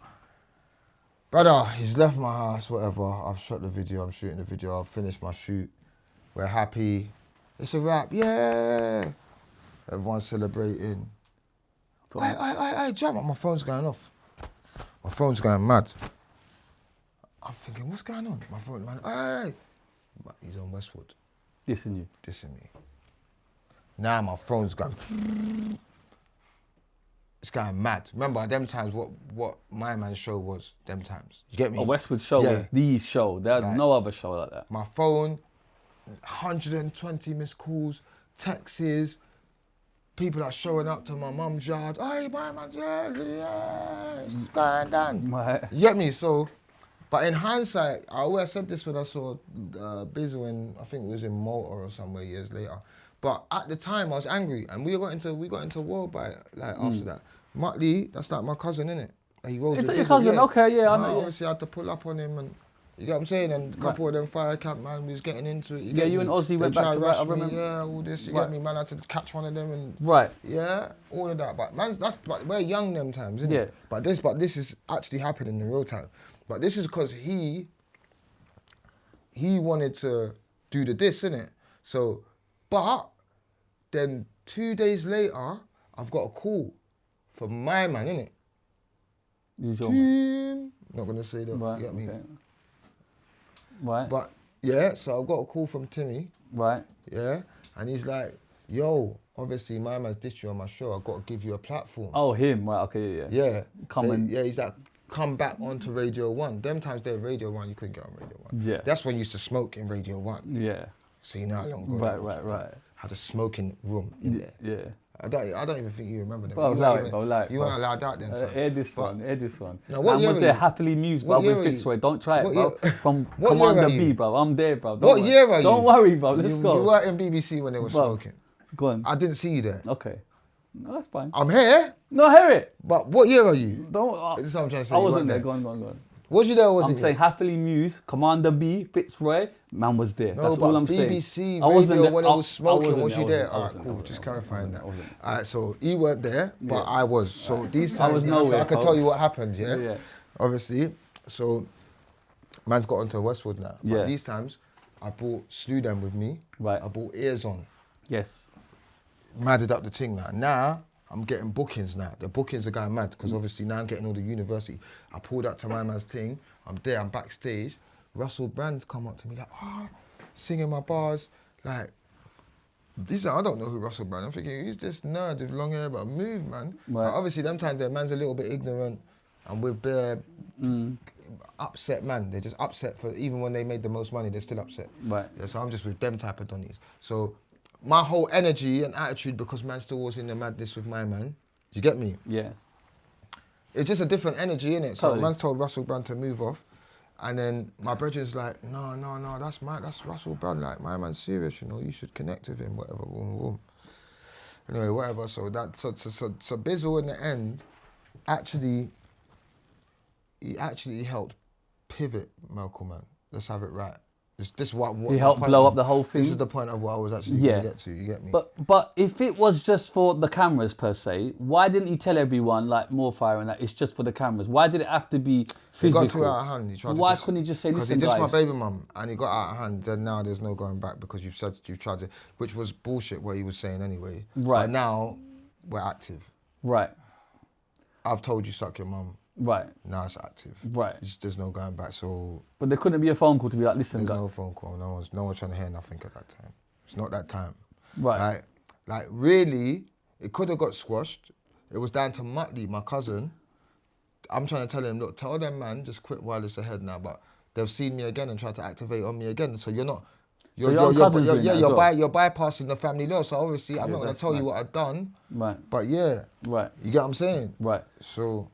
Brother, he's left my house, whatever. I've shot the video, I'm shooting the video, I've finished my shoot. We're happy. It's a wrap, yeah! Everyone's celebrating. I jam, my phone's going off. My phone's going mad. I'm thinking, what's going on? My phone, man, hey! But he's on Westwood. Dissing you. Dissing me. Now my phone's going. It's going mad. Remember, them times, what my man's show was, them times. You get me? A Westwood show was the show. There's Like, no other show like that. My phone, 120 missed calls, texts, people are showing up to my mum's yard. Hey, my man's yeah, it's going down. Right. You get me? So, but in hindsight, I always said this when I saw Bizzle in, I think it was in Malta or somewhere years later. But at the time, I was angry, and we got into war by like after that. Muttley, that's like my cousin, innit? He rolls Is with that your Bizzle, cousin? yeah. Okay, yeah, I know. Obviously, I had to pull up on him, and you get what I'm saying. And a couple of them fire camp man, we was getting into it. Yeah, you and Ozzy went back to back. I remember. Yeah, all this. You get me, man. I had to catch one of them and. Right. Yeah, all of that. But man, but we're young them times, isn't it? Yeah. But this is actually happening in real time. But this is because he wanted to do the diss, innit? So, but then 2 days later, I've got a call from my man, innit? Who's your man? Team. Not gonna say that. Right. You get me? Okay. Right. But yeah, so I've got a call from Timmy. Right. Yeah, and he's like, "Yo, obviously my man's distro on my show. I've got to give you a platform." Oh, him. Right. Okay. Yeah. Yeah. Yeah. He's like, come back onto Radio 1. Them times there, Radio 1, you couldn't get on Radio 1. Yeah. That's when you used to smoke in Radio 1. Yeah. So you know how long ago. Right. Had a smoking room in there. Yeah. I don't even think you remember them. Bro, You weren't allowed out then. Hear this one. Now, what I year was are there you? happily mused, What bro, year with are you? Fitzroy. Don't try it, What bro. year- From What year Commander are B, you? bro. I'm there, bro. What year are you? Don't worry, bro. Let's You go. were in BBC when they were Bro. smoking. Go on. I didn't see you there. Okay. No, that's fine. I'm here, No, hear it. but what year are you? Don't. This is what I'm trying to say. I You wasn't weren't there. Go on. Was you there or wasn't I'm you? saying happily mused, Commander B, Fitzroy, man was there. No, That's but all I'm BBC saying. radio when it was I smoking, wasn't was you there? I Alright, wasn't, cool, I wasn't, just I clarifying that. wasn't. Alright, so he weren't there, but Yeah. I was. So these I times, was so nowhere, I can pal. tell you what happened, yeah? Yeah. Obviously, so man's got onto Westwood now. But Yeah. these times, I brought Slew Dem with me. Right. I brought ears on. Yes. Madded up the thing now. Now, I'm getting bookings now. The bookings are going mad because obviously now I'm getting all the university. I pulled up to my man's thing. I'm there, I'm backstage. Russell Brand's come up to me like, singing my bars. Like, he's like, I don't know who Russell Brand. I'm thinking, he's this nerd with long hair, but move, man. Right. Like, obviously, them times there, man's a little bit ignorant and we're bare upset, man. They're just upset for, even when they made the most money, they're still upset. Right. Yeah, so I'm just with them type of donnies. So my whole energy and attitude, because man still was in the madness with my man, you get me? Yeah. It's just a different energy, innit? So Totally. man told Russell Brand to move off. And then my brethren's like, no, that's Russell Brand. Like, my man's serious, you know, you should connect with him, whatever, boom. Anyway, whatever. So Bizzle in the end, he actually helped pivot Murkle Man. Let's have it right. This what He helped blow up the whole thing. This is the point of what I was actually Yeah. going to get to, you get me? But if it was just for the cameras per se, why didn't he tell everyone like more fire and that it's just for the cameras? Why did it have to be It physical? got too out of hand. He tried Why to couldn't he just say, because he listen, dissed guys? my baby mum and he got out of hand. Then now there's no going back because you've tried to, which was bullshit what he was saying anyway. Right. But now we're active. Right. I've told you suck your mum. Right. Now it's active. Right. There's no going back. So But there couldn't be a phone call to be like, listen, there's guys. no phone call. No one's trying to hear nothing at that time. It's not that time. Right. Like really, it could have got squashed. It was down to Muttley, my cousin, I'm trying to tell him, look, tell them, man, just quit while it's ahead now. But they've seen me again and tried to activate on me again. So you're not. You're bypassing the family law. So obviously, I'm not going to tell you what I've done. Right. But yeah. Right. You get what I'm saying? Right. So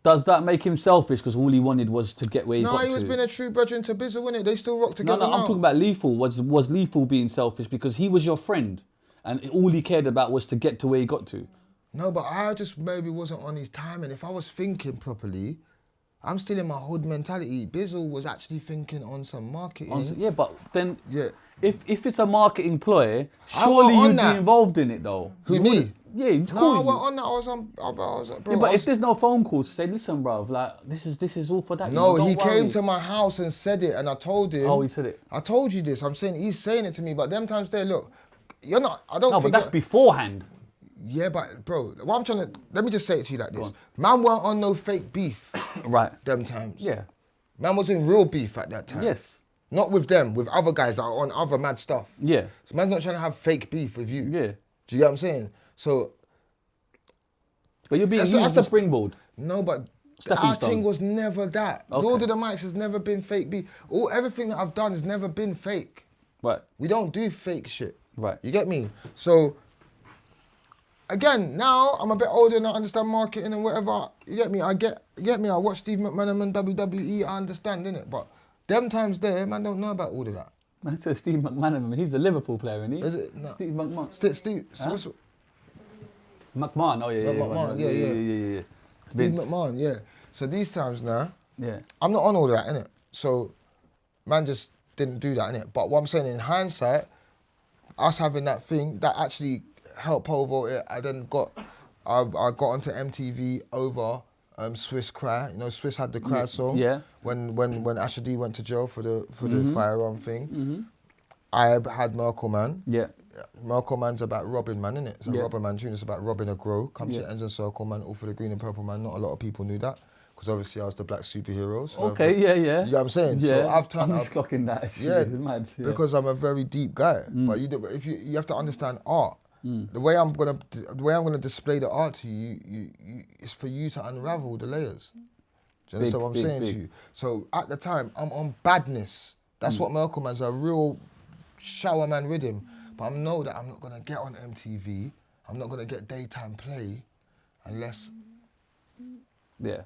does that make him selfish because all he wanted was to get where he got to? No, he was being a true brethren to Bizzle, innit? They still rock together. No, I'm talking about Lethal. Was Lethal being selfish because he was your friend and all he cared about was to get to where he got to? No, but I just maybe wasn't on his time, and if I was thinking properly, I'm still in my hood mentality. Bizzle was actually thinking on some marketing. Yeah, but then Yeah. if it's a marketing ploy, surely you'd be involved in it though. Who, me? Yeah, you'd No, call I you. wasn't on that. I was bro. Yeah, but if there's no phone call to say, listen, bruv, like this is all for that. No, don't he worry. came to my house and said it, and I told him. Oh, he said it. I told you this. I'm saying he's saying it to me, but them times there, look, you're not. I don't. No, think but that's beforehand. Yeah, but bro, what I'm trying to let me just say it to you like this. Man weren't on no fake beef. Right. Them times. Yeah. Man was in real beef at that time. Yes. Not with them, with other guys that are on other mad stuff. Yeah. So man's not trying to have fake beef with you. Yeah. Do you get what I'm saying? So. But you're being That's- used that's as a the- springboard. No, but Stepping our stone. thing was never that. Okay. Lord of the Mics has never been fake beef. Everything that I've done has never been fake. Right. We don't do fake shit. Right. You get me? So, again, now I'm a bit older and I understand marketing and whatever. You get me? You get me? I watch Steve McManaman, WWE, I understand, innit? But them times there, man don't know about all of that. Man says Steve McManaman. He's the Liverpool player, isn't he? Is it? No. Steve McMahon. Steve, Huh? McMahon. Oh yeah, McMahon, yeah. Steve Vince. McMahon, yeah. So these times now, Yeah. I'm not on all of that, innit? So, man just didn't do that, innit? But what I'm saying in hindsight, us having that thing, that actually helped over it. I got onto MTV over Swiss Cry. You know, Swiss had the Cry song. Yeah. When Asher D went to jail for the firearm thing. Mm-hmm. I had Murkle Man. Yeah. Murkle Man's about robbing, man, innit? It's a Yeah. robber man tune. It's about robbing a grow. Come to Yeah. your ends and circle, man. All for the green and purple, man. Not a lot of people knew that. Because obviously I was the black superhero. So Okay, yeah. You know what I'm saying? Yeah. So I've turned I'm up. just clocking that. Actually. Yeah, It's mad. Yeah. because I'm a very deep guy. But you have to understand art. The way I'm gonna display the art to you, is for you to unravel the layers. Do you understand what I'm saying to you? So at the time, I'm on badness. That's what Murkle Man's a real shower man rhythm. But I know that I'm not gonna get on MTV. I'm not gonna get daytime play, unless. Yeah.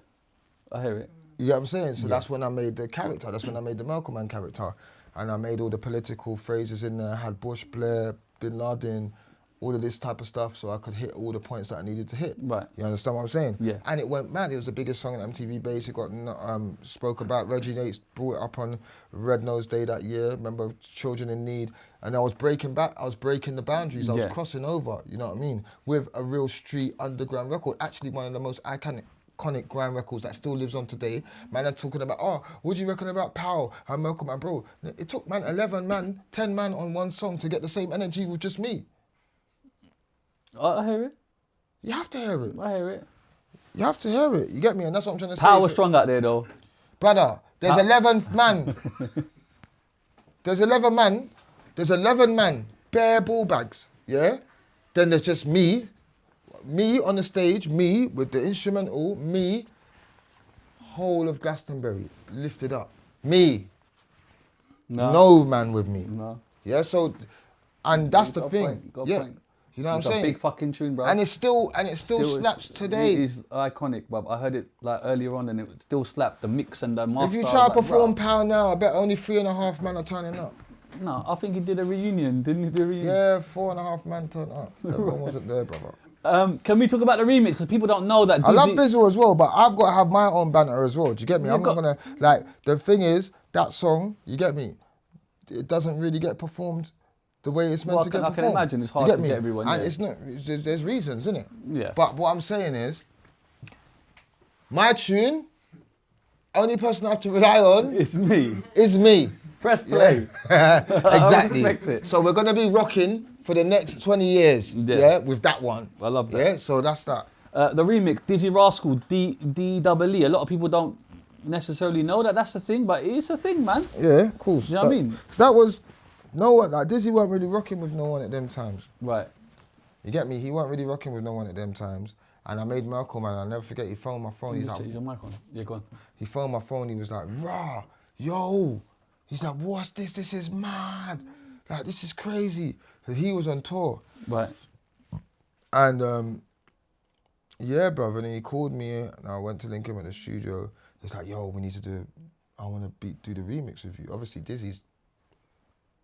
I hear it. You know what I'm saying? So that's when I made the character. That's when I made the Murkle Man character. And I made all the political phrases in there. I had Bush, Blair, Bin Laden, all of this type of stuff so I could hit all the points that I needed to hit. Right. You understand what I'm saying? Yeah. And it went mad. It was the biggest song on MTV Base. It got spoke about. Reggie Nates brought it up on Red Nose Day that year. Remember, Children in Need. And I was breaking back. I was breaking the boundaries. I was Yeah. crossing over, you know what I mean? With a real street underground record. Actually one of the most iconic grime records that still lives on today. Man, are talking about, what do you reckon about Powell and Murkle Man? Bro, it took, man, 11 man, 10 man on one song to get the same energy with just me. I hear it. You have to hear it. I hear it. You have to hear it. You get me? And that's what I'm trying to say. Power strong out there though. Brother, there's 11 man. There's 11 man. There's 11 man. Bare ball bags. Yeah? Then there's just me. Me on the stage. Me with the instrumental. Me. Whole of Glastonbury. Lifted up. Me. No man with me. No. Yeah, so, and that's the Got a thing. point, got a Yeah. point. You know what It's I'm a saying? big fucking tune, bro. And it still slaps today. It is iconic, bro. I heard it like earlier on and it still slapped. The mix and the master. If you I try was to like, perform bruh. Power now, I bet only 3.5 man are turning up. No, I think he did a reunion, didn't he? Do a reunion? Yeah, 4.5 man turned up. Everyone wasn't there, brother. Can we talk about the remix? Because people don't know that I love Dizzee... Bizzle as well, but I've got to have my own banter as well. Do you get me? I'm not gonna the thing is, that song, you get me? It doesn't really get performed the way it's meant to get I performed. can imagine it's hard You get to me? get everyone. And Yeah. it's not. There's reasons, isn't it? Yeah. But what I'm saying is, my tune, only person I have to rely on It's me. is me. Press play. Exactly. I respect it. So we're gonna be rocking for the next 20 years. Yeah. With that one. I love that. Yeah. So that's that. The remix, Dizzee Rascal, D-double-E. A lot of people don't necessarily know that that's a thing, but it's a thing, man. Yeah, cool. Do you know what I mean? So that was no one. Like Dizzee weren't really rocking with no one at them times. Right. You get me? He weren't really rocking with no one at them times. And I made Murkle Man. I'll never forget. He phoned my phone. He's like, Your mic on. Yeah, go on. he phoned my phone. He was like, "Rah, yo." He's like, "What's this? This is mad. Like, this is crazy." So he was on tour. Right. And yeah, brother. And then he called me, and I went to link him at the studio. He's like, "Yo, we need to do. I want to do the remix with you." Obviously, Dizzee's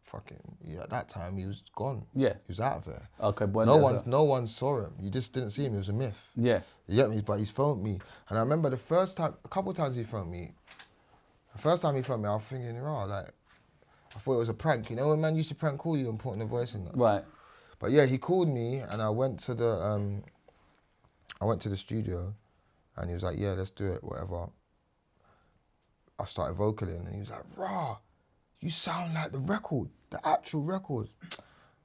fucking. Yeah, at that time he was gone. Yeah. He was out of there. Okay, boy. No one saw him. You just didn't see him. It was a myth. Yeah. You get me? But he's phoned me, and I remember the first time, a couple of times he phoned me. The first time he phoned me, I was thinking, "Oh, like, I thought it was a prank." You know when man used to prank call you and putting a voice in that. Right. But yeah, he called me, and I went to the studio, and he was like, "Yeah, let's do it, whatever." I started vocaling, and he was like, "Rah, you sound like the record, the actual record."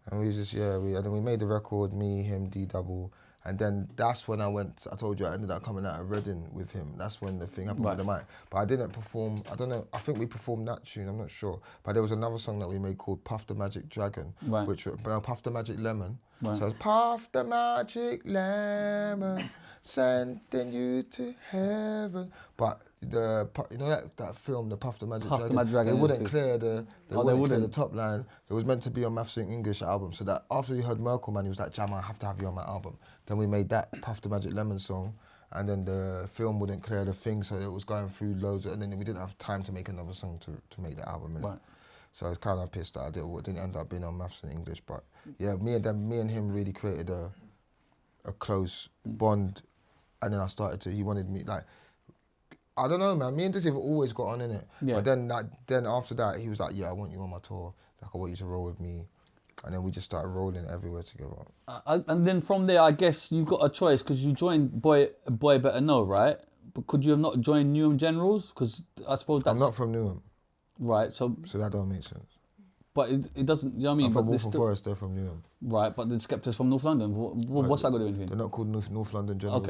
And we just, and then we made the record, me, him, D-Double. And then that's when I told you I ended up coming out of Reading with him. That's when the thing happened with the mic. But I didn't perform, I don't know, I think we performed that tune, I'm not sure. But there was another song that we made called Puff the Magic Dragon, which, Puff the Magic Lemon. Right. So it's Puff the Magic Lemon, sending you to heaven. But you know that film, the Puff the Magic Dragon, they wouldn't clear the top line. It was meant to be on Mcing English album. So that after we heard Murkle Man, he was like, "Jam, I have to have you on my album." Then we made that Puff the Magic Lemon song, and then the film wouldn't clear the thing, so it was going through loads, and then we didn't have time to make another song to make the album. Right. So I was kind of pissed that it didn't end up being on Mcing English. But yeah, me and him really created a close bond, and then he wanted me, like, I don't know, man. Me and Dizzee have always got on in it. Yeah. But then after that, he was like, "Yeah, I want you on my tour. Like, I want you to roll with me." And then we just started rolling everywhere together. And then from there, I guess you got a choice because you joined Boy Better Know, right? But could you have not joined Newham Generals? Because I suppose that's... I'm not from Newham. Right, so that don't make sense. But it doesn't, you know what I mean? I'm from Waltham Forest, they're from Newham. Right, but the Skepta's from North London. What's that got to do with anything? They're not called North London Generals.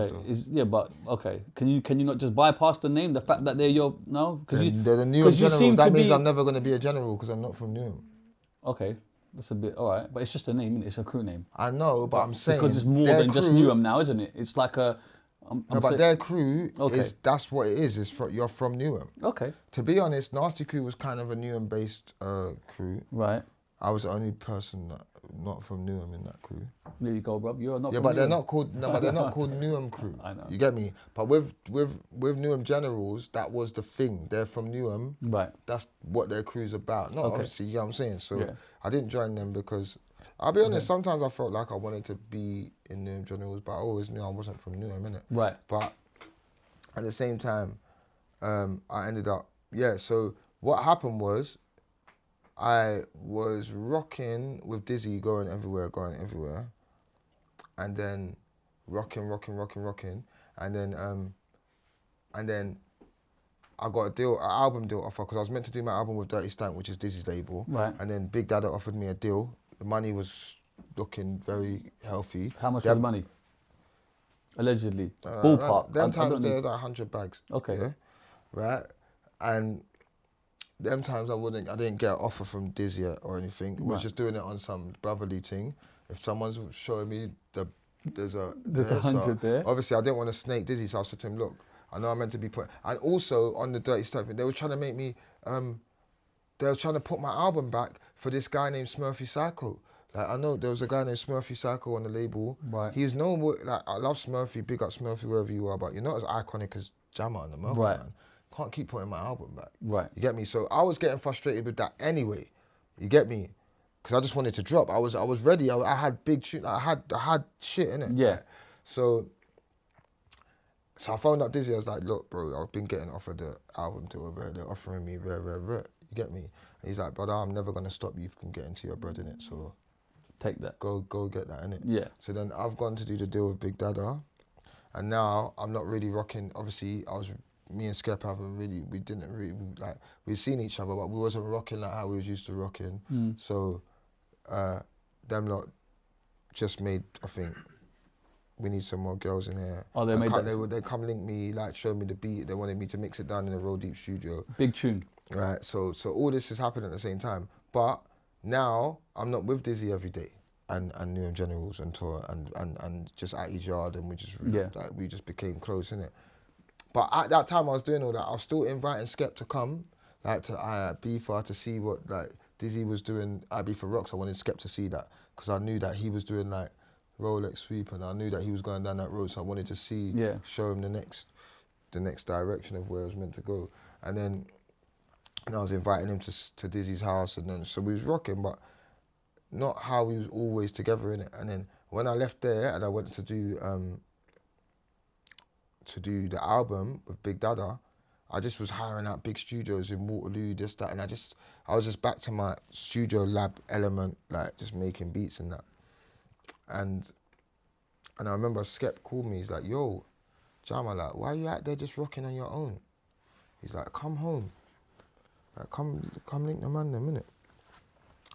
Okay, Can you not just bypass the name, the fact that they're your, no? They're the Newham Generals, that means I'm never going to be a general because I'm not from Newham. Okay, that's a bit, all right. But it's just a name, it's a crew name. I know, but I'm saying... Because it's more than just Newham now, isn't it? It's like a... but their crew, that's what it is. You're from Newham. Okay. To be honest, NARSTIE crew was kind of a Newham-based crew. Right. I was the only person not from Newham in that crew. There you go, bro. You're not. Yeah, from but Newham. they're not called. No, but they're not called Newham crew. I know. You get me? But with Newham Generals, that was the thing. They're from Newham. Right. That's what their crew's about. No, obviously, you know what I'm saying. So I didn't join them because, I'll be honest. Sometimes I felt like I wanted to be in Newham Generals, but I always knew I wasn't from Newham, innit? Right. But at the same time, I ended up. Yeah. So what happened was, I was rocking with Dizzee, going everywhere, and then rocking, and then I got an album deal offer because I was meant to do my album with Dirty Stank, which is Dizzee's label, right? And then Big Dada offered me a deal. The money was looking very healthy. How much was the money? Allegedly, ballpark. Them times there was like 100 bags. Okay. Yeah? Right, and. Them times I didn't get an offer from Dizzee or anything. It was just doing it on some brotherly thing. If someone's showing me there's a 100 there. Obviously I didn't want to snake Dizzee, so I said to him, "Look, I know I'm meant to be put." And also on the Dirty Stuff, they were trying to make me. They were trying to put my album back for this guy named Smurfy Psycho. Like, I know there was a guy named Smurfy Psycho on the label. Right. He's known, like, I love Smurfy, big up Smurfy wherever you are, but you're not as iconic as Jammer and the Murkle Man. Can't keep putting my album back. Right. You get me? So I was getting frustrated with that anyway. You get me? Because I just wanted to drop. I was ready. I had big tune. I had shit in it. Yeah. Right? So I phoned up Dizzee. I was like, "Look, bro, I've been getting offered the album deal over here. They're offering me rare. You get me?" And he's like, "Brother, I'm never gonna stop you from getting to your bread in it. So take that. Go get that in it." Yeah. So then I've gone to do the deal with Big Dada, and now I'm not really rocking. Obviously, me and Skep we'd seen each other, but we wasn't rocking like how we was used to rocking. So them lot just made, I think, we need some more girls in here. Oh, they come link me, like show me the beat. They wanted me to mix it down in the Roll Deep studio. Big tune. Right, so all this is happening at the same time. But now I'm not with Dizzee every day. and Newham Generals and just at his yard, and we just became close, innit? But at that time I was doing all that, I was still inviting Skep to come, like to Ibiza to see what like Dizzee was doing at Ibiza Rocks. I wanted Skep to see that because I knew that he was doing like Rolex sweep, and I knew that he was going down that road, so I wanted to see, show him the next direction of where it was meant to go. And then I was inviting him to Dizzee's house, and then so we was rocking, but not how we was always together in it. And then when I left there and I went to do the album with Big Dada, I just was hiring out big studios in Waterloo, this, that, and I was just back to my studio lab element, like just making beats and that. And I remember Skep called me, he's like, yo, Jama, like, why are you out there just rocking on your own? He's like, come home. Like, come link the man in a minute.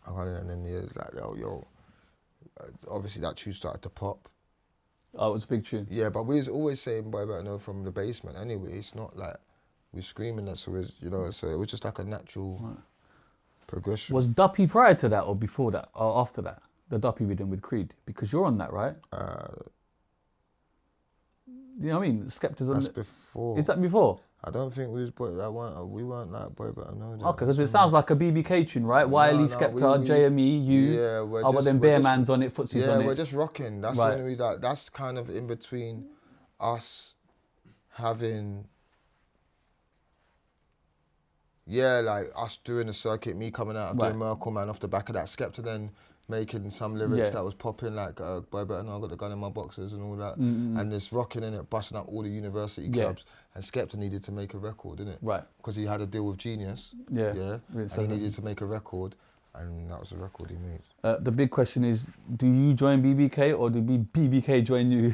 And then he was like, yo. Obviously that tune started to pop. Oh, it was a big tune. Yeah, but we was always saying Boy Better Know from the basement anyway. It's not like we're screaming that, so so it was just like a natural progression. Was Duppy prior to that or before that or after that? The Duppy rhythm with Creed? Because you're on that, right? You know what I mean? Skepta's on. That's before. Is that before? I don't think we weren't like Boy Better Know. Okay, because it sounds like a BBK tune, right? Wiley, Skepta, JME, you. Yeah, but then Bear Man's on it, Footsie's on it. Yeah, we're just rocking. That's the only that's kind of in between us having. Yeah, like us doing the circuit, me coming out, doing Murkle Man off the back of that, Skepta then making some lyrics that was popping, like Boy Better Know, I got the gun in my boxers and all that, and this rocking in it, busting up all the university clubs, and Skepta needed to make a record, didn't it? Right. Because he had a deal with Genius, and he needed to make a record, and that was the record he made. The big question is, do you join BBK or do BBK join you?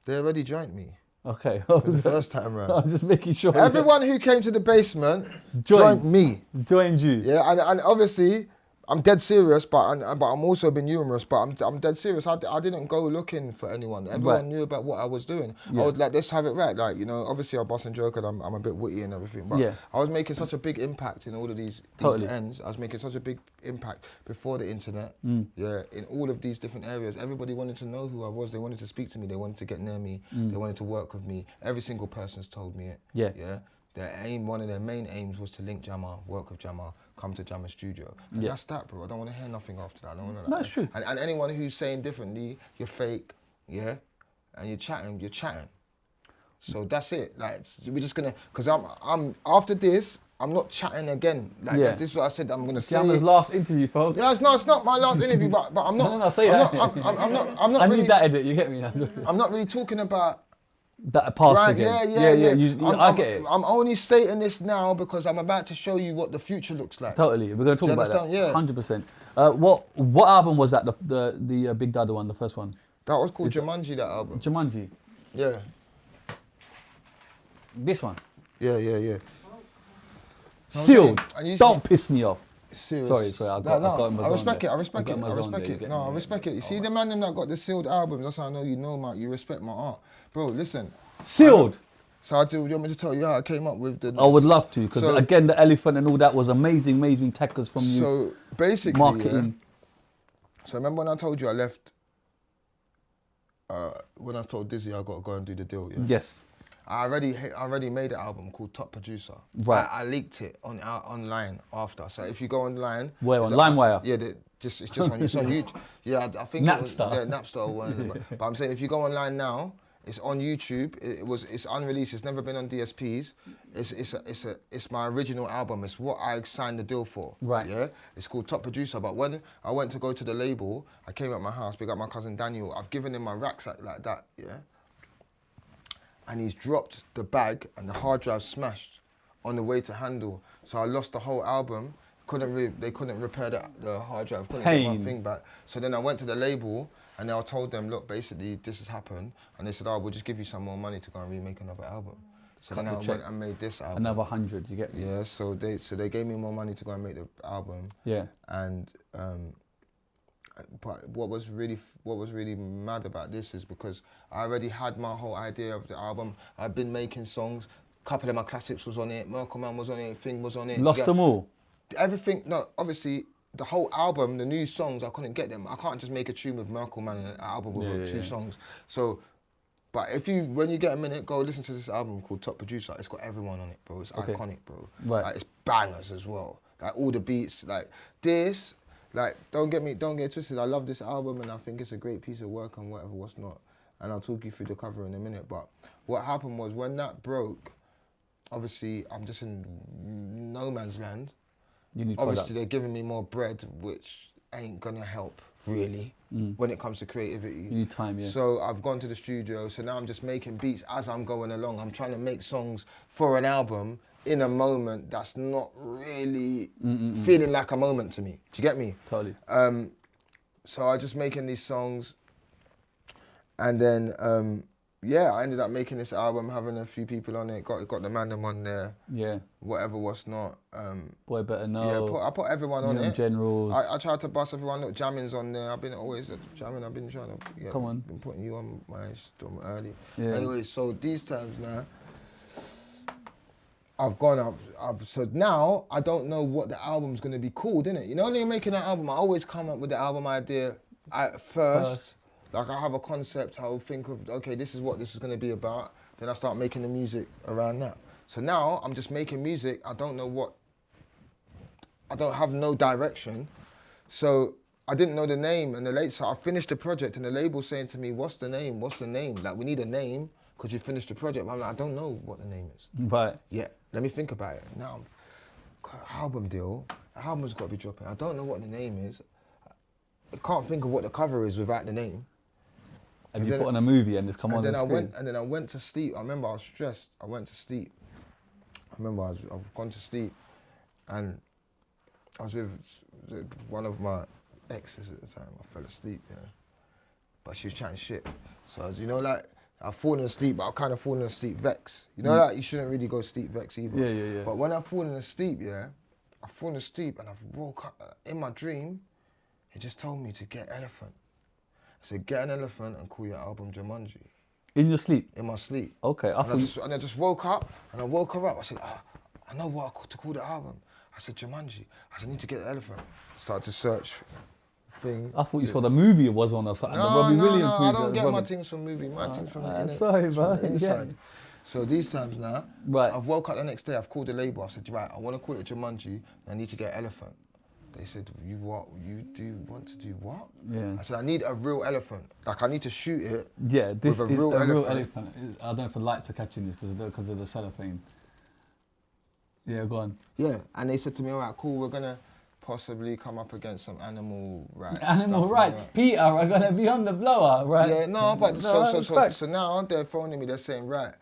They already joined me. Okay. For the first time round. I'm just making sure. Everyone who came to the basement joined me. Joined you. Yeah, and obviously, I'm dead serious, but I'm also been humorous, but I'm dead serious. I didn't go looking for anyone. Everyone knew about what I was doing. I was like, let's have it right. Like, you know, obviously I'm boss and joke and I'm a bit witty and everything, but I was making such a big impact in all of these ends. I was making such a big impact before the internet, in all of these different areas. Everybody wanted to know who I was. They wanted to speak to me. They wanted to get near me. They wanted to work with me. Every single person's told me it. Yeah. One of their main aims was to link Jammer, work with Jammer, come to Jammer studio. And that's that, bro. I don't want to hear nothing after that. I don't want to. That's true. And anyone who's saying differently, you're fake, and you're chatting. So that's it. Like, we're just gonna, because I'm after this, I'm not chatting again. Like, this is what I said I'm gonna say. Jammer's last interview, folks. Yeah, it's not my last interview, but I'm not. No, say that. I'm not I really, need that edit. You get me? I'm not really talking about. That past again. Yeah. I get it. I'm only stating this now because I'm about to show you what the future looks like. Totally. We're going to talk about that. Yeah. 100%. What album was that? The Big Dada one, the first one? That was called Jumanji, that album. Jumanji? Yeah. This one? Yeah. Sealed. Don't piss me off. Serious. Sorry. I respect it. I respect it. No, I respect it. You see the man them that got the sealed album, that's how I know you know you respect my art. Bro, listen. Sealed. So you want me to tell you how I came up with the... I would love to, because again, the elephant and all that was amazing techers from you. So basically, marketing. So remember when I told you I left, when I told Dizzee I got to go and do the deal, Yes. I already made an album called Top Producer. Right. I leaked it online after. So if you go online... Where, on LimeWire? Yeah, it's just on YouTube. Yeah, I think Napster. Napster or one of them. But I'm saying if you go online now, it's on YouTube. It's unreleased. It's never been on DSPs. It's my original album. It's what I signed the deal for. Right. Yeah. It's called Top Producer. But when I went to go to the label, I came at my house. We got my cousin Daniel. I've given him my rucksack like that. Yeah. And he's dropped the bag and the hard drive smashed on the way to Handle. So I lost the whole album. They couldn't repair the hard drive. Couldn't get my thing back. So then I went to the label and I told them, look, basically this has happened. And they said, we'll just give you some more money to go and remake another album. So then I went and made this album. Another 100, you get me? Yeah. So they gave me more money to go and make the album. Yeah. And but what was really mad about this is because I already had my whole idea of the album. I've been making songs. couple of my classics was on it. Murkle Man was on it. Thing was on it. Lost them all. Everything. No, obviously the whole album, the new songs, I couldn't get them. I can't just make a tune with Murkle Man and an album with two songs. So, but when you get a minute, go listen to this album called Top Producer. It's got everyone on it, bro. It's iconic, bro. Right. Like, it's bangers as well. Like all the beats, like this. Like don't get it twisted. I love this album and I think it's a great piece of work and whatever, what's not. And I'll talk you through the cover in a minute. But what happened was when that broke, obviously I'm just in no man's land. You need obviously they're giving me more bread, which ain't gonna help really when it comes to creativity. You need time, yeah. So I've gone to the studio, so now I'm just making beats as I'm going along. I'm trying to make songs for an album in a moment that's not really feeling like a moment to me. Do you get me? Totally. So I just making these songs, and then I ended up making this album, having a few people on it. Got the man them on there. Yeah. Whatever, what's not. Boy Better Know. Yeah, I put everyone on Newham it. Generals. I tried to bust everyone. Look, jamming's on there. I've been always jamming. I've been trying to. Come on. Been putting you on my storm early. Yeah. Anyway, so these times now. I've gone up, so now I don't know what the album's gonna be called, innit? You know, when you're making an album, I always come up with the album idea at first. Like I have a concept, I'll think of, okay, this is what this is gonna be about. Then I start making the music around that. So now I'm just making music, I don't have no direction. So I didn't know the name so I finished the project and the label saying to me, what's the name? Like we need a name. Because you finished the project. But I'm like, I don't know what the name is. Right. Yeah, let me think about it. Now, album deal, the album's got to be dropping. I don't know what the name is. I can't think of what the cover is without the name. And you put on a movie and it's come on the screen. And then I went to sleep. I remember I was stressed. I went to sleep. I remember I've gone to sleep and I was with one of my exes at the time. I fell asleep, yeah. But she was chatting shit. So I was, I've fallen asleep, but I've kind of fallen asleep vexed. You know that? You shouldn't really go sleep vexed either. Yeah. But when I've fallen asleep, I've fallen asleep and I've woke up in my dream, it just told me to get elephant. I said, get an elephant and call your album Jumanji. In your sleep? In my sleep. Okay, and I just woke up and I woke her up. I said, I know what to call the album. I said, Jumanji. I said, I need to get an elephant. Started to search. Thing. I thought you saw the movie it was on or something. The Robbie Williams movie. I don't get my things from movie. My things from the sorry, bro. inside. Yeah. So these times now, right. I've woke up the next day. I've called the label. I said, right, I want to call it Jumanji. I need to get an elephant. They said, you what? You do want to do what? Yeah. I said, I need a real elephant. Like I need to shoot it. Yeah, this with is real a real elephant. I don't know if the lights are catching this because of the cellophane. Yeah, go on. Yeah, and they said to me, all right, cool. We're gonna possibly come up against some animal rights. Animal rights, Peter, are gonna be on the blower, right? Yeah, no, but so now they're phoning me, they're saying, right,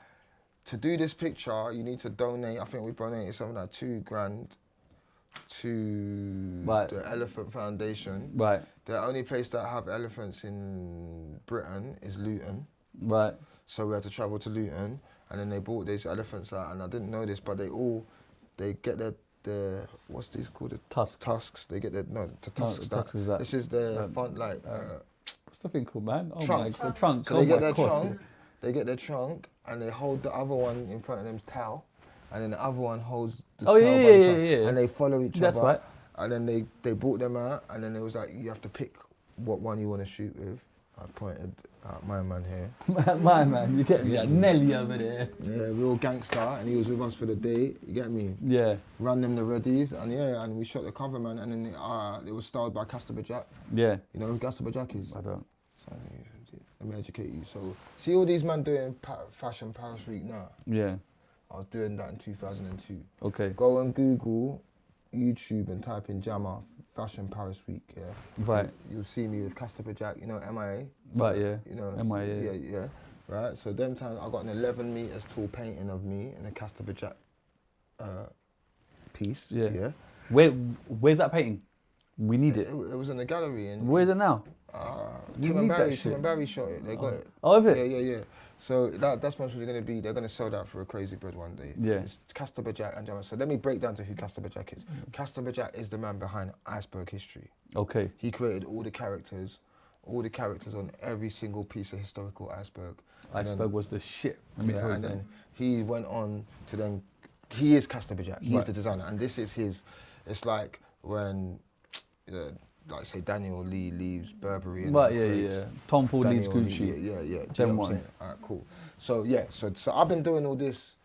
to do this picture, you need to donate, I think we donated something like $2,000 to the Elephant Foundation. Right. The only place that have elephants in Britain is Luton. Right. So we had to travel to Luton, and then they brought these elephants out, and I didn't know this, but they get their what's these called? The tusks. They get the tusks. This is the font like. What's the thing called, man? Oh trunk. my god, trunk. So they get their trunk. They get their trunk and they hold the other one in front of them's tail, and then the other one holds the tail by the trunk, and they follow each other. That's right. And then they brought them out, and then it was like you have to pick what one you want to shoot with. I pointed at my man here. My man, you get me? Yeah. Nelly over there. Yeah, real gangster, and he was with us for the day, you get me? Yeah. Ran them the readies, and we shot the cover, man, and then it was styled by Skepta Jack. Yeah. You know who Skepta Jack is? I don't. So, let me educate you. So, see all these men doing Fashion Paris Week now? Yeah. I was doing that in 2002. Okay. Go on Google, YouTube, and type in Jammer Fashion Paris Week, yeah. Right. You'll see me with Skepta Jack, you know, MIA. Right, yeah. You know, MIA. Yeah. Right. So them times I got an 11 meters tall painting of me in a Skepta Jack piece. Yeah. Where's that painting? We need it. It was in the gallery. Where is it now? Tim and Barry shot it. They got it. Oh, is it? Yeah. So that's what it's going to be. They're going to sell that for a crazy bread one day. Yeah. It's Skepta Jack and Jammer. So let me break down to who Skepta Jack is. Skepta Jack is the man behind Iceberg History. Okay. He created all the characters, all the characters on every single piece of historical iceberg. Iceberg was the shit. Let me tell you And then something. he went on to then, he is Castabajak, he's Right. the designer, and this is his, it's like when, like say Daniel Lee leaves Burberry and But creates yeah. Tom Ford leaves Daniel Lee, Gucci. Yeah. Do you Them know what I'm ones. saying? Alright, cool. So yeah, so I've been doing all this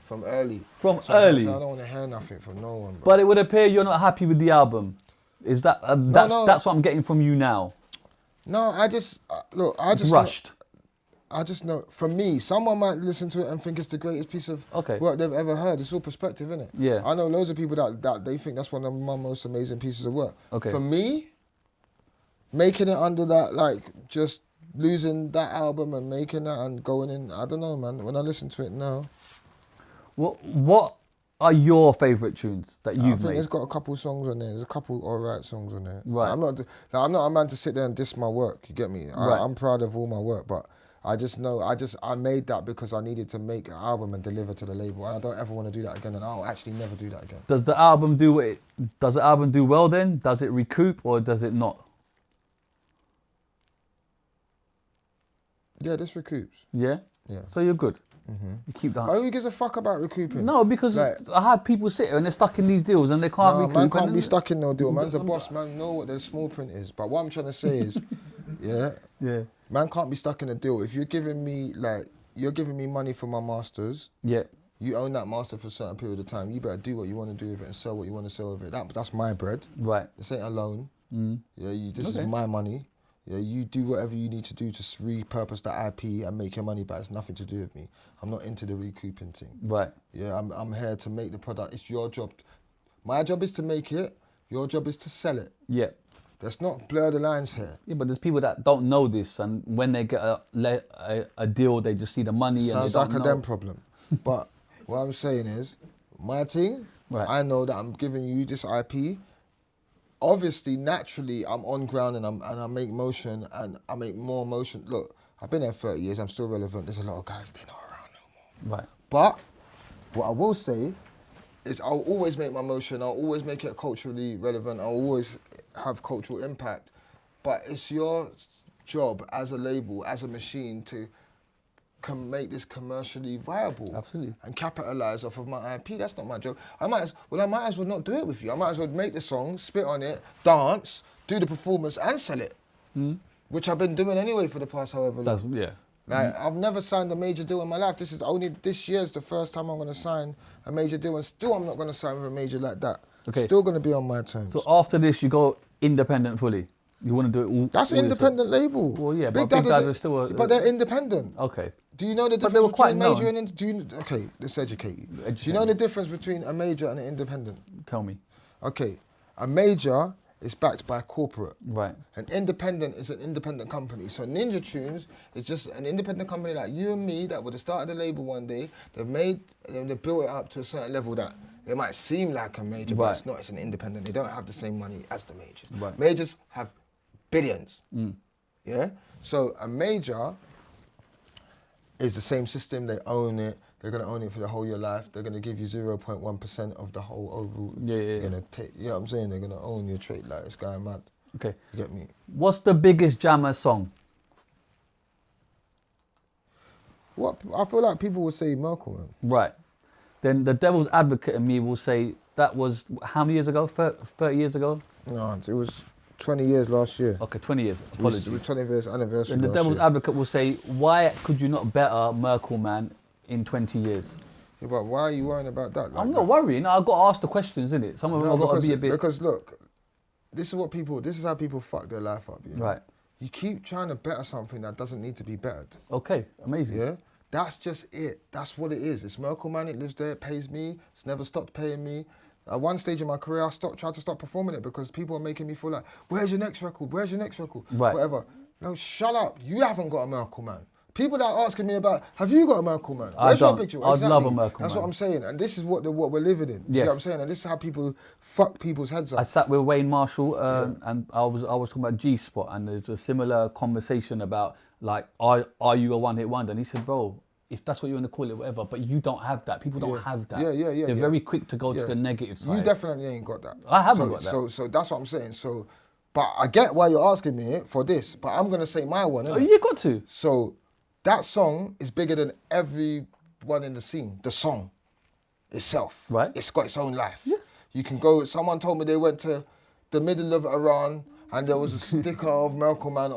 from early. From So early? I don't want to hear nothing from no one. Bro. But it would appear you're not happy with the album. Is that that's what I'm getting from you now? No, I just look. I It's just rushed. I just know, for me, someone might listen to it and think it's the greatest piece of work they've ever heard. It's all perspective, innit? Yeah. I know loads of people that they think that's one of my most amazing pieces of work. Okay. For me, making it under that, like, just losing that album and making that and going in, I don't know, man. When I listen to it now, What are your favourite tunes that I you've think made? there's got a couple songs on there. There's a couple alright songs on there. Right. I'm not a man to sit there and diss my work. You get me? Right. I'm proud of all my work, but I just know I made that because I needed to make an album and deliver to the label, and I don't ever want to do that again, and I'll actually never do that again. Does the album do well then? Does it recoup or does it not? Yeah, this recoups. Yeah? Yeah. So you're good. You keep that. Oh, who gives a fuck about recouping? No, because Like, I have people sit here and they're stuck in these deals and they can't no, recoup. man can't and- be stuck in no deal. Man's a boss. Man know what the small print is. But what I'm trying to say is, yeah, man can't be stuck in a deal. If you're giving me money for my masters, Yeah. you own that master for a certain period of time. You better do what you want to do with it and sell what you want to sell with it. That's my bread. Right. This ain't a loan. Yeah, this is Okay. my money. Yeah, you do whatever you need to do to repurpose the IP and make your money, but it's nothing to do with me. I'm not into the recouping thing. Right. Yeah, I'm here to make the product. It's your job. My job is to make it. Your job is to sell it. Yeah. Let's not blur the lines here. Yeah, but there's people that don't know this, and when they get a deal, they just see the money Sounds and like they a don't know. them problem. But what I'm saying is, my thing, Right. I know that I'm giving you this IP. Obviously, naturally, I'm on ground and I make motion and I make more motion. Look, I've been there 30 years. I'm still relevant. There's a lot of guys been not around no more. Right. But what I will say is I'll always make my motion. I'll always make it culturally relevant. I'll always have cultural impact. But it's your job as a label, as a machine, to make this commercially viable. Absolutely. And capitalize off of my IP. That's not my job. I might as well not do it with you. I might as well make the song, spit on it, dance, do the performance, and sell it. Which I've been doing anyway for the past however long. Yeah. Like, I've never signed a major deal in my life. This year's the first time I'm going to sign a major deal, and still I'm not going to sign with a major like that. Okay. Still going to be on my terms. So after this, you go independent fully. You want to do it all. That's all an yourself. independent label. Well, yeah, but Big Dad is still but they're independent. Okay. Do you know the But they were difference quite between major known. and okay, let's educate you. Do Educate you know me. the difference between a major and an independent? Tell me. Okay, a major is backed by a corporate. Right. An independent is an independent company. So Ninja Tunes is just an independent company like you and me that would have started a label one day. They've built it up to a certain level that it might seem like a major, but Right. it's not. It's an independent. They don't have the same money as the majors. Right. Majors have billions. Yeah? So a major is the same system. They own it. They're going to own it for the whole of your life. They're going to give you 0.1% of the whole overall. Yeah. They're gonna take, you know what I'm saying? They're going to own your trade like it's going mad. Okay. You get me? What's the biggest Jammer song? What I feel like people will say Murkle Man. Right. Then the devil's advocate in me will say that was how many years ago? 30 years ago? No, it was 20 years last year. Okay, 20 years. It was Apologies. 20 years anniversary And the last devil's year. advocate will say, why could you not better Murkle Man in 20 years? Yeah, but why are you worrying about that? I'm not worrying. I've got to ask the questions, innit? Some of them have got to be a bit... Because look, this is how people fuck their life up. Yeah? Right. You keep trying to better something that doesn't need to be bettered. Okay, amazing. Yeah? That's just it. That's what it is. It's Murkle Man, it lives there, it pays me. It's never stopped paying me. At one stage in my career, I tried to stop performing it because people were making me feel like, where's your next record? Where's your next record? Right. Whatever. No, shut up. You haven't got a Murkle Man. People that are asking me about, have you got a Murkle Man? I Where's your don't. picture? I'd love a Murkle That's Man. what I'm saying. And this is what we're living in. You Yes. know what I'm saying? And this is how people fuck people's heads I up. sat with Wayne Marshall and I was talking about G-Spot, and there's a similar conversation about, like, are you a one-hit wonder? And he said, bro, if that's what you want to call it, whatever, but you don't have that. People don't have that. Yeah. They're very quick to go to Yeah. the negative side. You definitely ain't got that. I haven't got that. So that's what I'm saying. So But I get why you're asking me for this, but I'm gonna say my one, innit? Oh, you got to. So that song is bigger than everyone in the scene. The song itself. Right. It's got its own life. Yes. You can go, someone told me they went to the middle of Iran and there was a sticker of Murkle Man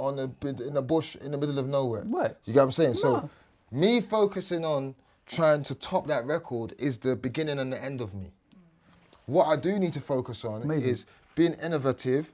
in a bush in the middle of nowhere. Right. You get what I'm saying? No. So me focusing on trying to top that record is the beginning and the end of me. What I do need to focus on Amazing. is being innovative,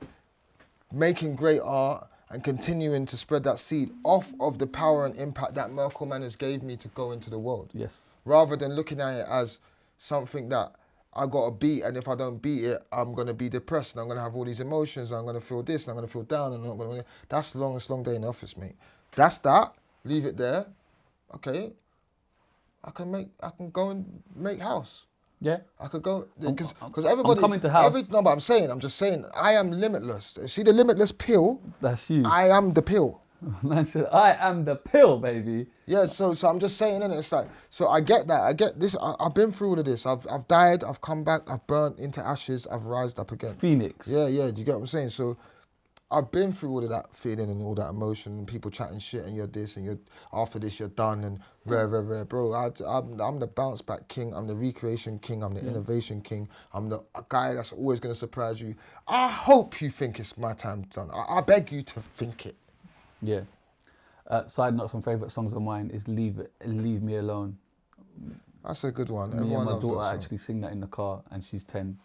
making great art, and continuing to spread that seed off of the power and impact that Murkle Man has gave me to go into the world. Yes. Rather than looking at it as something that I got to beat, and if I don't beat it, I'm going to be depressed, and I'm going to have all these emotions, and I'm going to feel this, and I'm going to feel down, and I'm not going to... That's the longest long day in the office, mate. That's that. Leave it there. Okay. I can go and make house. Yeah. I could go, because I'm everybody... coming to house. No, but I'm just saying, I am limitless. See the limitless pill? That's you. I am the pill. Man said, I am the pill, baby. Yeah, so I'm just saying, innit? It's like, so I get that. I get this. I've been through all of this. I've died. I've come back. I've burnt into ashes. I've rised up again. Phoenix. Yeah. Do you get what I'm saying? So I've been through all of that feeling and all that emotion and people chatting shit and you're this and you're after this you're done and rare. Bro, I'm the bounce back king. I'm the recreation king. I'm the innovation king. I'm the guy that's always going to surprise you. I hope you think it's my time done. I beg you to think it. Yeah. Side note, some favourite songs of mine is Leave Me Alone. That's a good one. Me Everyone and my loves that daughter song. actually sing that in the car and she's 10.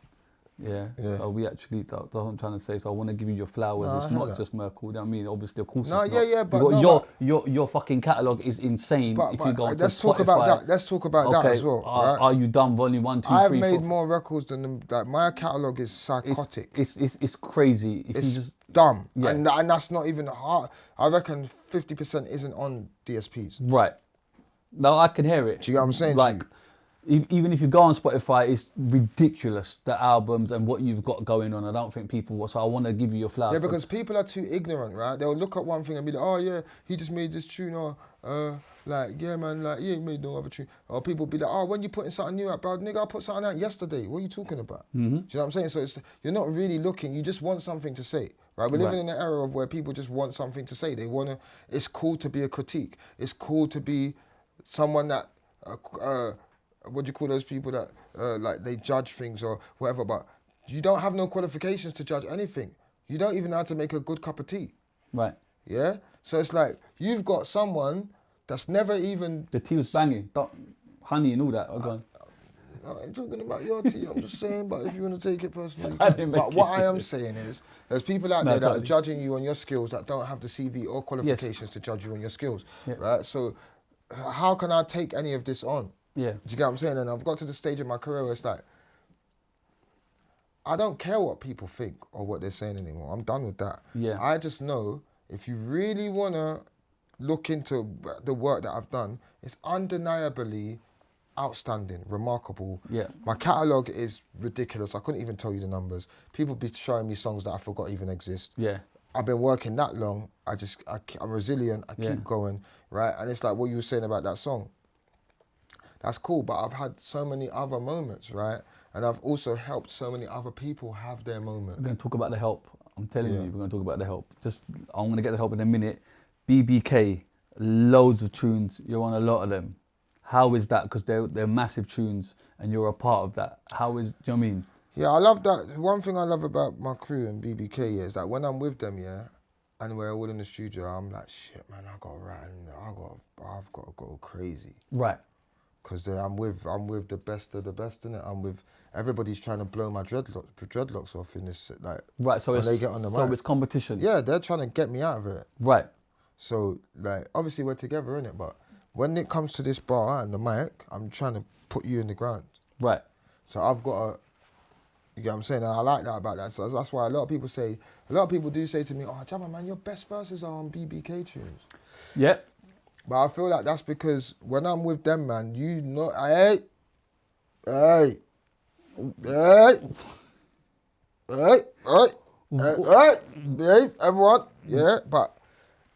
Yeah. Yeah. So we actually, that's what I'm trying to say. So I want to give you your flowers. No, it's I hear not that. just Murkle. You know what I mean? Obviously, of course No, it's not. yeah, but You got no, your fucking catalogue is insane But if you go to let's Spotify. talk about that. Let's talk about that as well. Right? Are You Done? Volume 1, 2, 3, I've 4. made more records than them. Like my catalogue is psychotic. It's crazy. If It's you just dumb, Yeah. and that's not even hard. I reckon 50% isn't on DSPs. right. No, I can hear it. Do you get what I'm saying to Like, even if you go on Spotify, it's ridiculous, the albums and what you've got going on. I don't think people will. So I want to give you your flowers. Yeah, because people are too ignorant, right? They'll look at one thing and be like, oh yeah, he just made this tune, or like, yeah man, like he ain't made no other tune. Or people be like, oh, when you putting something new out, bro, nigga, I put something out yesterday. What are you talking about? Do you know what I'm saying? So you're not really looking, you just want something to say. Right, we're living in an era of where people just want something to say. They want to, it's cool to be a critique. It's cool to be someone that, what do you call those people that, like they judge things or whatever, but you don't have no qualifications to judge anything. You don't even know how to make a good cup of tea. right. Yeah? So it's like, you've got someone that's never even... The tea was banging. Honey and all that. Oh, go on. I'm talking about your tea, I'm just saying, but if you want to take it personally. I didn't make But what it. I am saying is, there's people out No, there that totally. are judging you on your skills that don't have the CV or qualifications to judge you on your skills, right? So how can I take any of this on? Yeah. Do you get what I'm saying? And I've got to the stage of my career where it's like, I don't care what people think or what they're saying anymore. I'm done with that. Yeah. I just know if you really want to look into the work that I've done, it's undeniably outstanding, remarkable. Yeah. My catalogue is ridiculous. I couldn't even tell you the numbers. People be showing me songs that I forgot even exist. Yeah. I've been working that long. I'm resilient. I keep going, right? And it's like what you were saying about that song. That's cool, but I've had so many other moments, right? And I've also helped so many other people have their moment. We're going to talk about the help. I'm telling you, we're going to talk about the help. I'm going to get the help in a minute. BBK, loads of tunes. You're on a lot of them. How is that? Because they're massive tunes and you're a part of that. How is, do you know what I mean? Yeah, I love that. One thing I love about my crew and BBK is that when I'm with them, and we're all in the studio, I'm like, shit, man, I've got to go crazy. Right. Because I'm with the best of the best, innit? I'm with, everybody's trying to blow my dreadlocks off in this, like, Right, so when they get on the mic. So it's competition. Yeah, they're trying to get me out of it. Right. So, like, obviously we're together, innit? But when it comes to this bar and the mic, I'm trying to put you in the ground. Right. So I've got to, you get what I'm saying? And I like that about that. So that's why a lot of people do say to me, oh, Jabba, man, your best verses are on BBK tunes. Yeah. But I feel like that's because when I'm with them, man, you know, everyone, yeah, but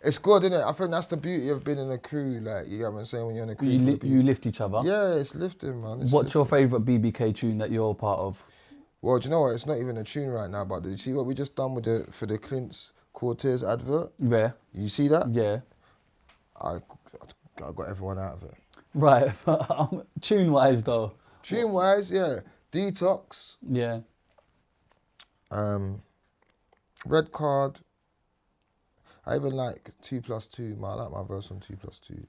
it's good, isn't it? I think that's the beauty of being in a crew, like, you get what I'm saying, when you're in a crew. You lift each other. Yeah, it's lifting, man. What's your favourite BBK tune that you're a part of? Well, do you know what? It's not even a tune right now, but you see what we just done with for the Clint's Cortez advert? Yeah. You see that? Yeah. I got everyone out of it. Right. Tune-wise, though. Tune-wise, yeah. Detox. Yeah. Red Card. I even like 2+2. I like my verse on 2+2.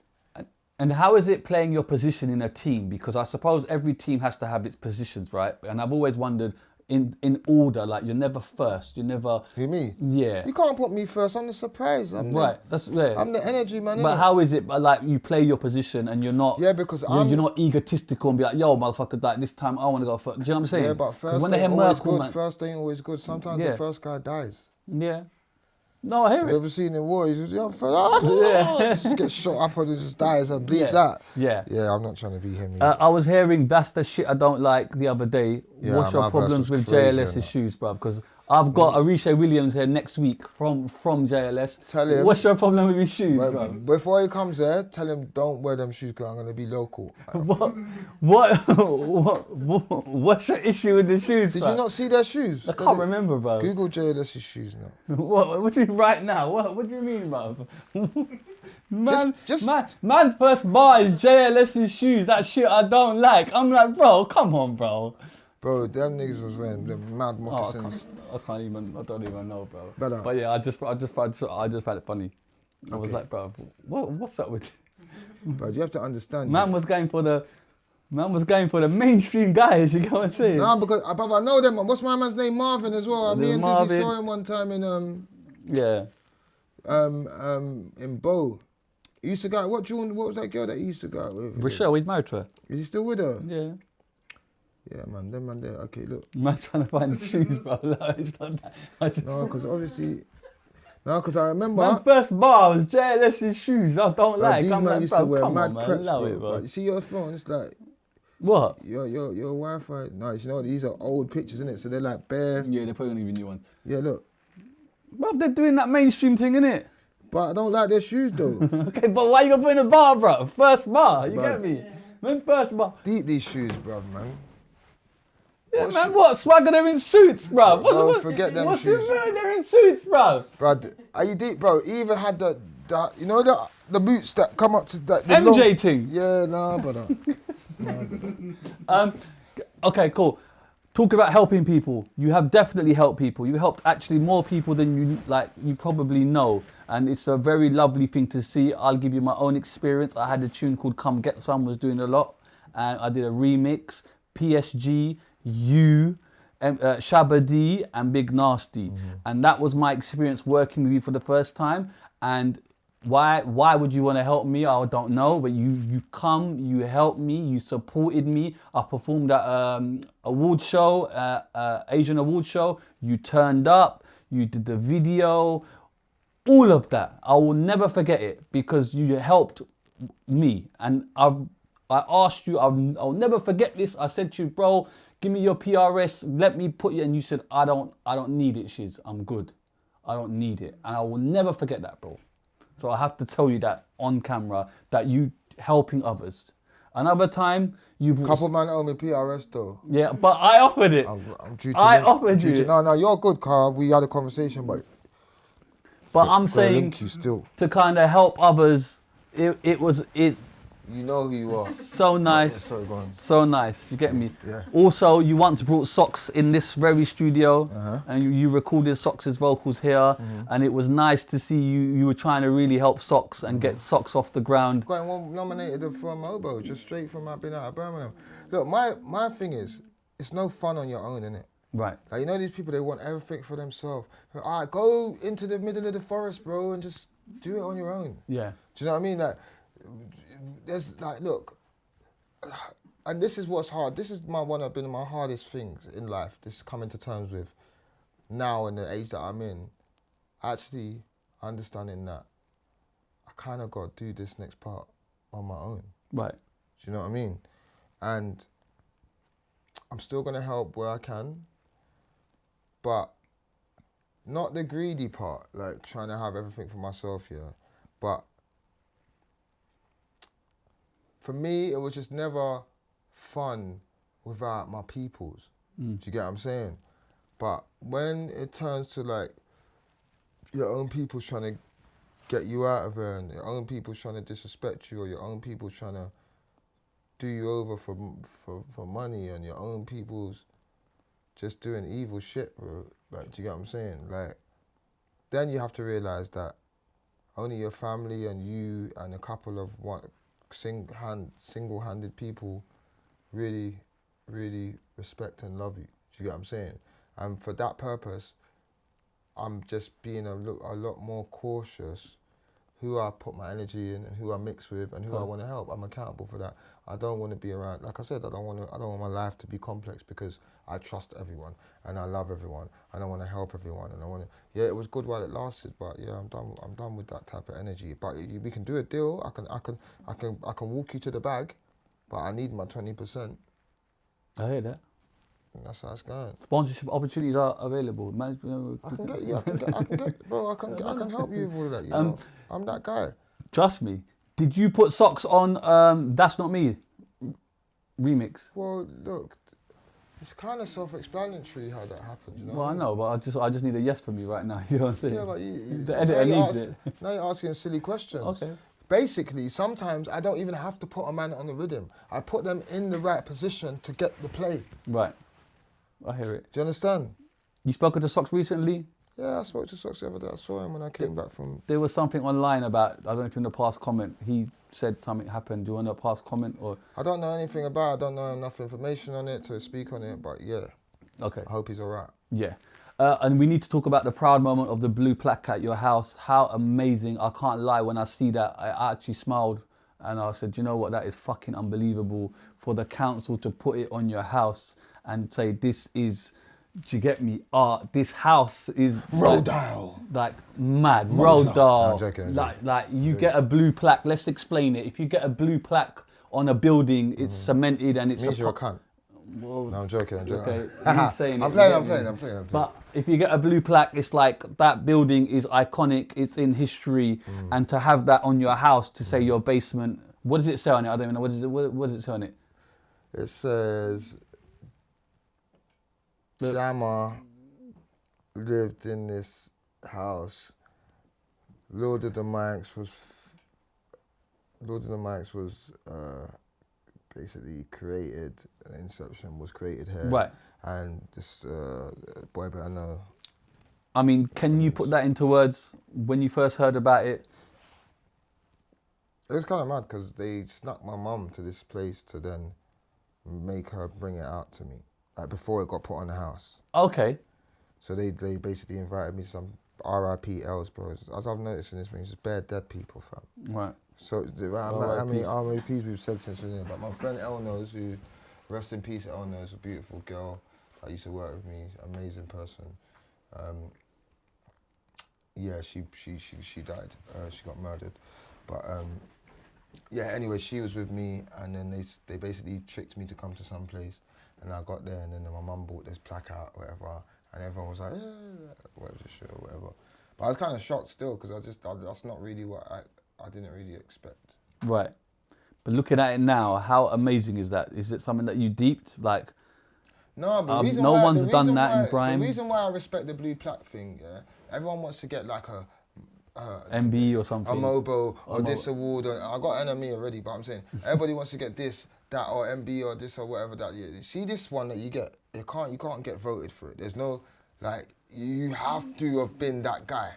And how is it playing your position in a team? Because I suppose every team has to have its positions, right? And I've always wondered, in order, like you're never first, you're never... Who, me? Yeah. You can't put me first, I'm the surprise. I'm the energy man, But innit? how is it, like, you play your position and you're not... Yeah, because you're not egotistical and be like, yo, motherfucker, like, this time I want to go first. Do you know what I'm saying? Yeah, but first when they hear ain't always Murkle good. Man... First ain't always good. Sometimes the first guy dies. Yeah. No, I hear You it. ever seen in war? He's just, just gets shot up and just dies and bleeds out. Yeah. Yeah, I'm not trying to be him. Either. I was hearing That's the Shit I Don't Like the other day. Yeah, What's your my problems verse was with crazy, JLS's innit? shoes, bruv? Because I've got Arisha Williams here next week from JLS. Tell him. What's your problem with his shoes, But bruv? before he comes there, tell him don't wear them shoes because I'm going to be local. What's your issue with the shoes, Did bruv? you not see their shoes? I can't remember, bruv. Google JLS's shoes now. What do you right now? What do you mean, bruv? Just- Man's first bar is JLS's shoes. That shit I don't like. I'm like, bro, come on, bro. Bro, them niggas was wearing the mad moccasins. I don't even know, bro. But, But yeah, I just found it funny. I was like, bro, what's up with? But you have to understand. Man was going for the mainstream guys. You get what I'm saying? Nah, because brother, I know them. What's my man's name? Marvin as well. Me and Dizzee Marvin. saw him one time in Yeah. in Bow. He used to go. What was that girl that he used to go out with? Rochelle, he's married to her. Is he still with her? Yeah. Yeah, man. Them man there. Okay, look. Man trying to find the shoes, bro. Like, it's not that. No, because obviously. No, because I remember. Man's first bar was JLS's shoes. I don't like. These I'm man like, used bro, to wear come mad on, man. crepes, Allow bro. it, bro. But you see your phone, it's like What? your Wi-Fi. Nice, you know these are old pictures, innit? So they're like bare. Yeah, they're probably gonna give you new ones. Yeah, look. Bro, they're doing that mainstream thing, innit? But I don't like their shoes though. Okay, but why you gonna put in a bar, bro? First bar, you Bro. get me? Man, first bar. Deep these shoes, bruv, man. Yeah, man, what? Swagger, they're in suits, bro. Bro, forget them what's shoes. They're in suits, bro. Bro, are you deep, bro? He even had the you know the boots that come up to that. The MJ thing. Yeah, nah, brother. Okay, cool. Talk about helping people. You have definitely helped people. You helped actually more people than you probably know. And it's a very lovely thing to see. I'll give you my own experience. I had a tune called Come Get Some, was doing a lot. And I did a remix, PSG, You, SHABBA D, and Big Nasty. And that was my experience working with you for the first time. And why would you want to help me? I don't know, but you helped me, you supported me. I performed at award show, Asian award show. You turned up, you did the video, all of that. I will never forget it because you helped me. And I asked you, I'll never forget this. I said to you, bro, give me your PRS, let me put you, and you said, I don't need it, Shiz, I'm good. I don't need it. And I will never forget that, bro. So I have to tell you that on camera, that you helping others. Another time, you... Couple man owe me PRS though. Yeah, but I offered it. I'm due to offered you. No, you're good, Carl. We had a conversation, but I'm gonna saying link you still. to kind of help others, it's You know who you are. so nice. Sorry, go on. So nice, you get me? Yeah. Also, you once brought Socks in this very studio, and you recorded Socks' vocals here, and it was nice to see you were trying to really help Socks and get Socks off the ground. Got him nominated for a Mobo, just straight from being out of Birmingham. Look, my thing is, it's no fun on your own, innit? Right. Like, you know these people, they want everything for themselves. All right, go into the middle of the forest, bro, and just do it on your own. Yeah. Do you know what I mean? Like, there's like, look, and this is what's hard. This is one of my hardest things in life. This is coming to terms with now in the age that I'm in. Actually understanding that I kind of got to do this next part on my own. Right. Do you know what I mean? And I'm still gonna help where I can, but not the greedy part, like trying to have everything for myself here, but for me, it was just never fun without my peoples. Do you get what I'm saying? But when it turns to like your own people trying to get you out of it, and your own people trying to disrespect you, or your own people trying to do you over for money, and your own people's just doing evil shit, bro. Like, do you get what I'm saying? Like, then you have to realize that only your family and you and a couple of single-handed people really, really respect and love you. Do you get what I'm saying? And for that purpose, I'm just being a lot more cautious who I put my energy in and who I mix with and who I want to help. I'm accountable for that. I don't want to be around, like I said, I don't want my life to be complex, because I trust everyone and I love everyone and I want to help everyone, and I want to, yeah, it was good while it lasted, but yeah, I'm done with that type of energy. But we can do a deal. I can walk you to the bag, but I need my 20%. I hear that. And that's how it's going. Sponsorship opportunities are available. I can get, bro, I can help you with all of that, you know. I'm that guy. Trust me. Did you put socks on That's Not Me remix? Well, look, it's kind of self-explanatory how that happened, you know. Well, I know, but I just need a yes from you right now. You know what I'm saying? Yeah, but the editor needs it. Now you're asking silly questions. Okay. Basically, sometimes I don't even have to put a man on the rhythm. I put them in the right position to get the play. Right. I hear it. Do you understand? You spoken to Socks recently? Yeah, I spoke to Socks the other day. I saw him when I came back from... There was something online about, I don't know if in the past comment, he said something happened. Do you want to pass comment or...? I don't know anything about it. I don't know enough information on it to speak on it, but yeah. Okay. I hope he's all right. Yeah. And we need to talk about the proud moment of the blue plaque at your house. How amazing. I can't lie, when I see that, I actually smiled and I said, you know what, that is fucking unbelievable for the council to put it on your house and say, this is, do you get me? This house is... Rodale. Like mad. Rodale. No, I'm joking. Like you get a blue plaque, let's explain it. If you get a blue plaque on a building, it's cemented and it's... Means you're a cunt. Well, no, I'm joking. Okay, he's saying I'm it, playing. But if you get a blue plaque, it's like that building is iconic, it's in history, and to have that on your house to say your basement, what does it say on it? I don't even know. What does it say on it? It says, Shamma lived in this house. Lord of the Mics was basically created, Inception was created here. Right. And this boy that I know. I mean, can you put that into words when you first heard about it? It was kind of mad because they snuck my mum to this place to then make her bring it out to me, like before it got put on the house. Okay. So they basically invited me to some RIP Els, bro. As I've noticed in this thing, it's just bare dead people, fam. Right. So how many RIPs we've said since we're in, but my friend El knows, who, rest in peace, El knows, a beautiful girl that used to work with me, amazing person. Yeah, she died. She got murdered, but yeah. Anyway, she was with me, and then they basically tricked me to come to some place, and I got there, and then my mum bought this plaque out, whatever, and everyone was like, yeah, whatever, sure, whatever. But I was kind of shocked still, because that's not really what I didn't really expect. Right. But looking at it now, how amazing is that? Is it something that you deeped? Like, no, but no one's done that in Grime. The reason why I respect the blue plaque thing, yeah, everyone wants to get like a MB or something. A Mobo or this award. I got NME already, but I'm saying everybody wants to get this, that, or MB or this or whatever that. You see this one that you get, you can't get voted for it. There's no, like, you have to have been that guy.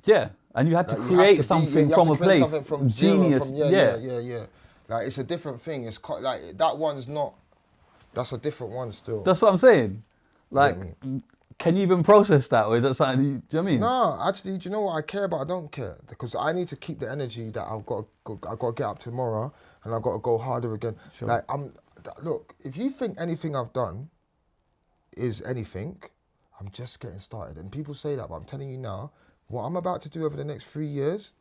Yeah, and you had to create something from a place. From genius. Yeah. Like, it's a different thing. It's like, that one's not. That's a different one still. That's what I'm saying. Like, can you even process that, or is that something? Do you know what I mean? No, actually, do you know what I care about? I don't care, because I need to keep the energy that I've got to get up tomorrow, and I've got to go harder again. Sure. Like, look, if you think anything I've done is anything, I'm just getting started. And people say that, but I'm telling you now, what I'm about to do over the next 3 years,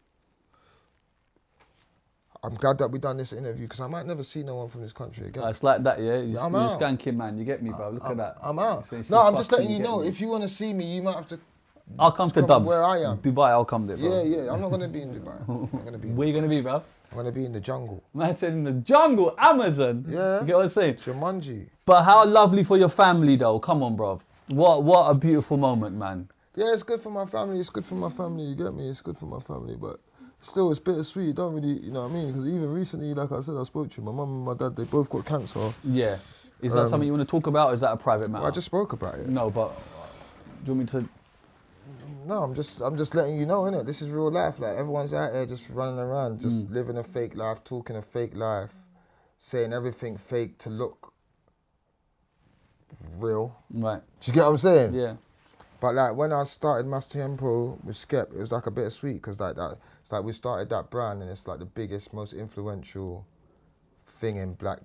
I'm glad that we done this interview, because I might never see no one from this country again. It's like that, yeah? You're I'm a skanking man, you get me, bro? Look at that. I'm out. No, I'm just letting you know, if you want to see me, you might have to... I'll come to Dubs. Where I am. Dubai, I'll come there, bro. Yeah, I'm not going to be in Dubai. Where you going to be, bro? I'm going to be in the jungle. Man said in the jungle, Amazon. Yeah. You get what I'm saying? Jumanji. But how lovely for your family though. Come on, bruv. What a beautiful moment, man. Yeah, it's good for my family. It's good for my family. You get me? It's good for my family, but still, it's bittersweet. Don't really, you know what I mean? Because even recently, like I said, I spoke to you. My mum and my dad, they both got cancer. Yeah. Is that something you want to talk about, or is that a private matter? I just spoke about it. No, but do you want me to? No, I'm just letting you know, innit? This is real life. Like, everyone's out here just running around, just living a fake life, talking a fake life, saying everything fake to look real. Right. Do you get what I'm saying? Yeah. But like when I started Más Tiempo with Skep, it was like a bit sweet because like that, it's like we started that brand and it's like the biggest, most influential thing in black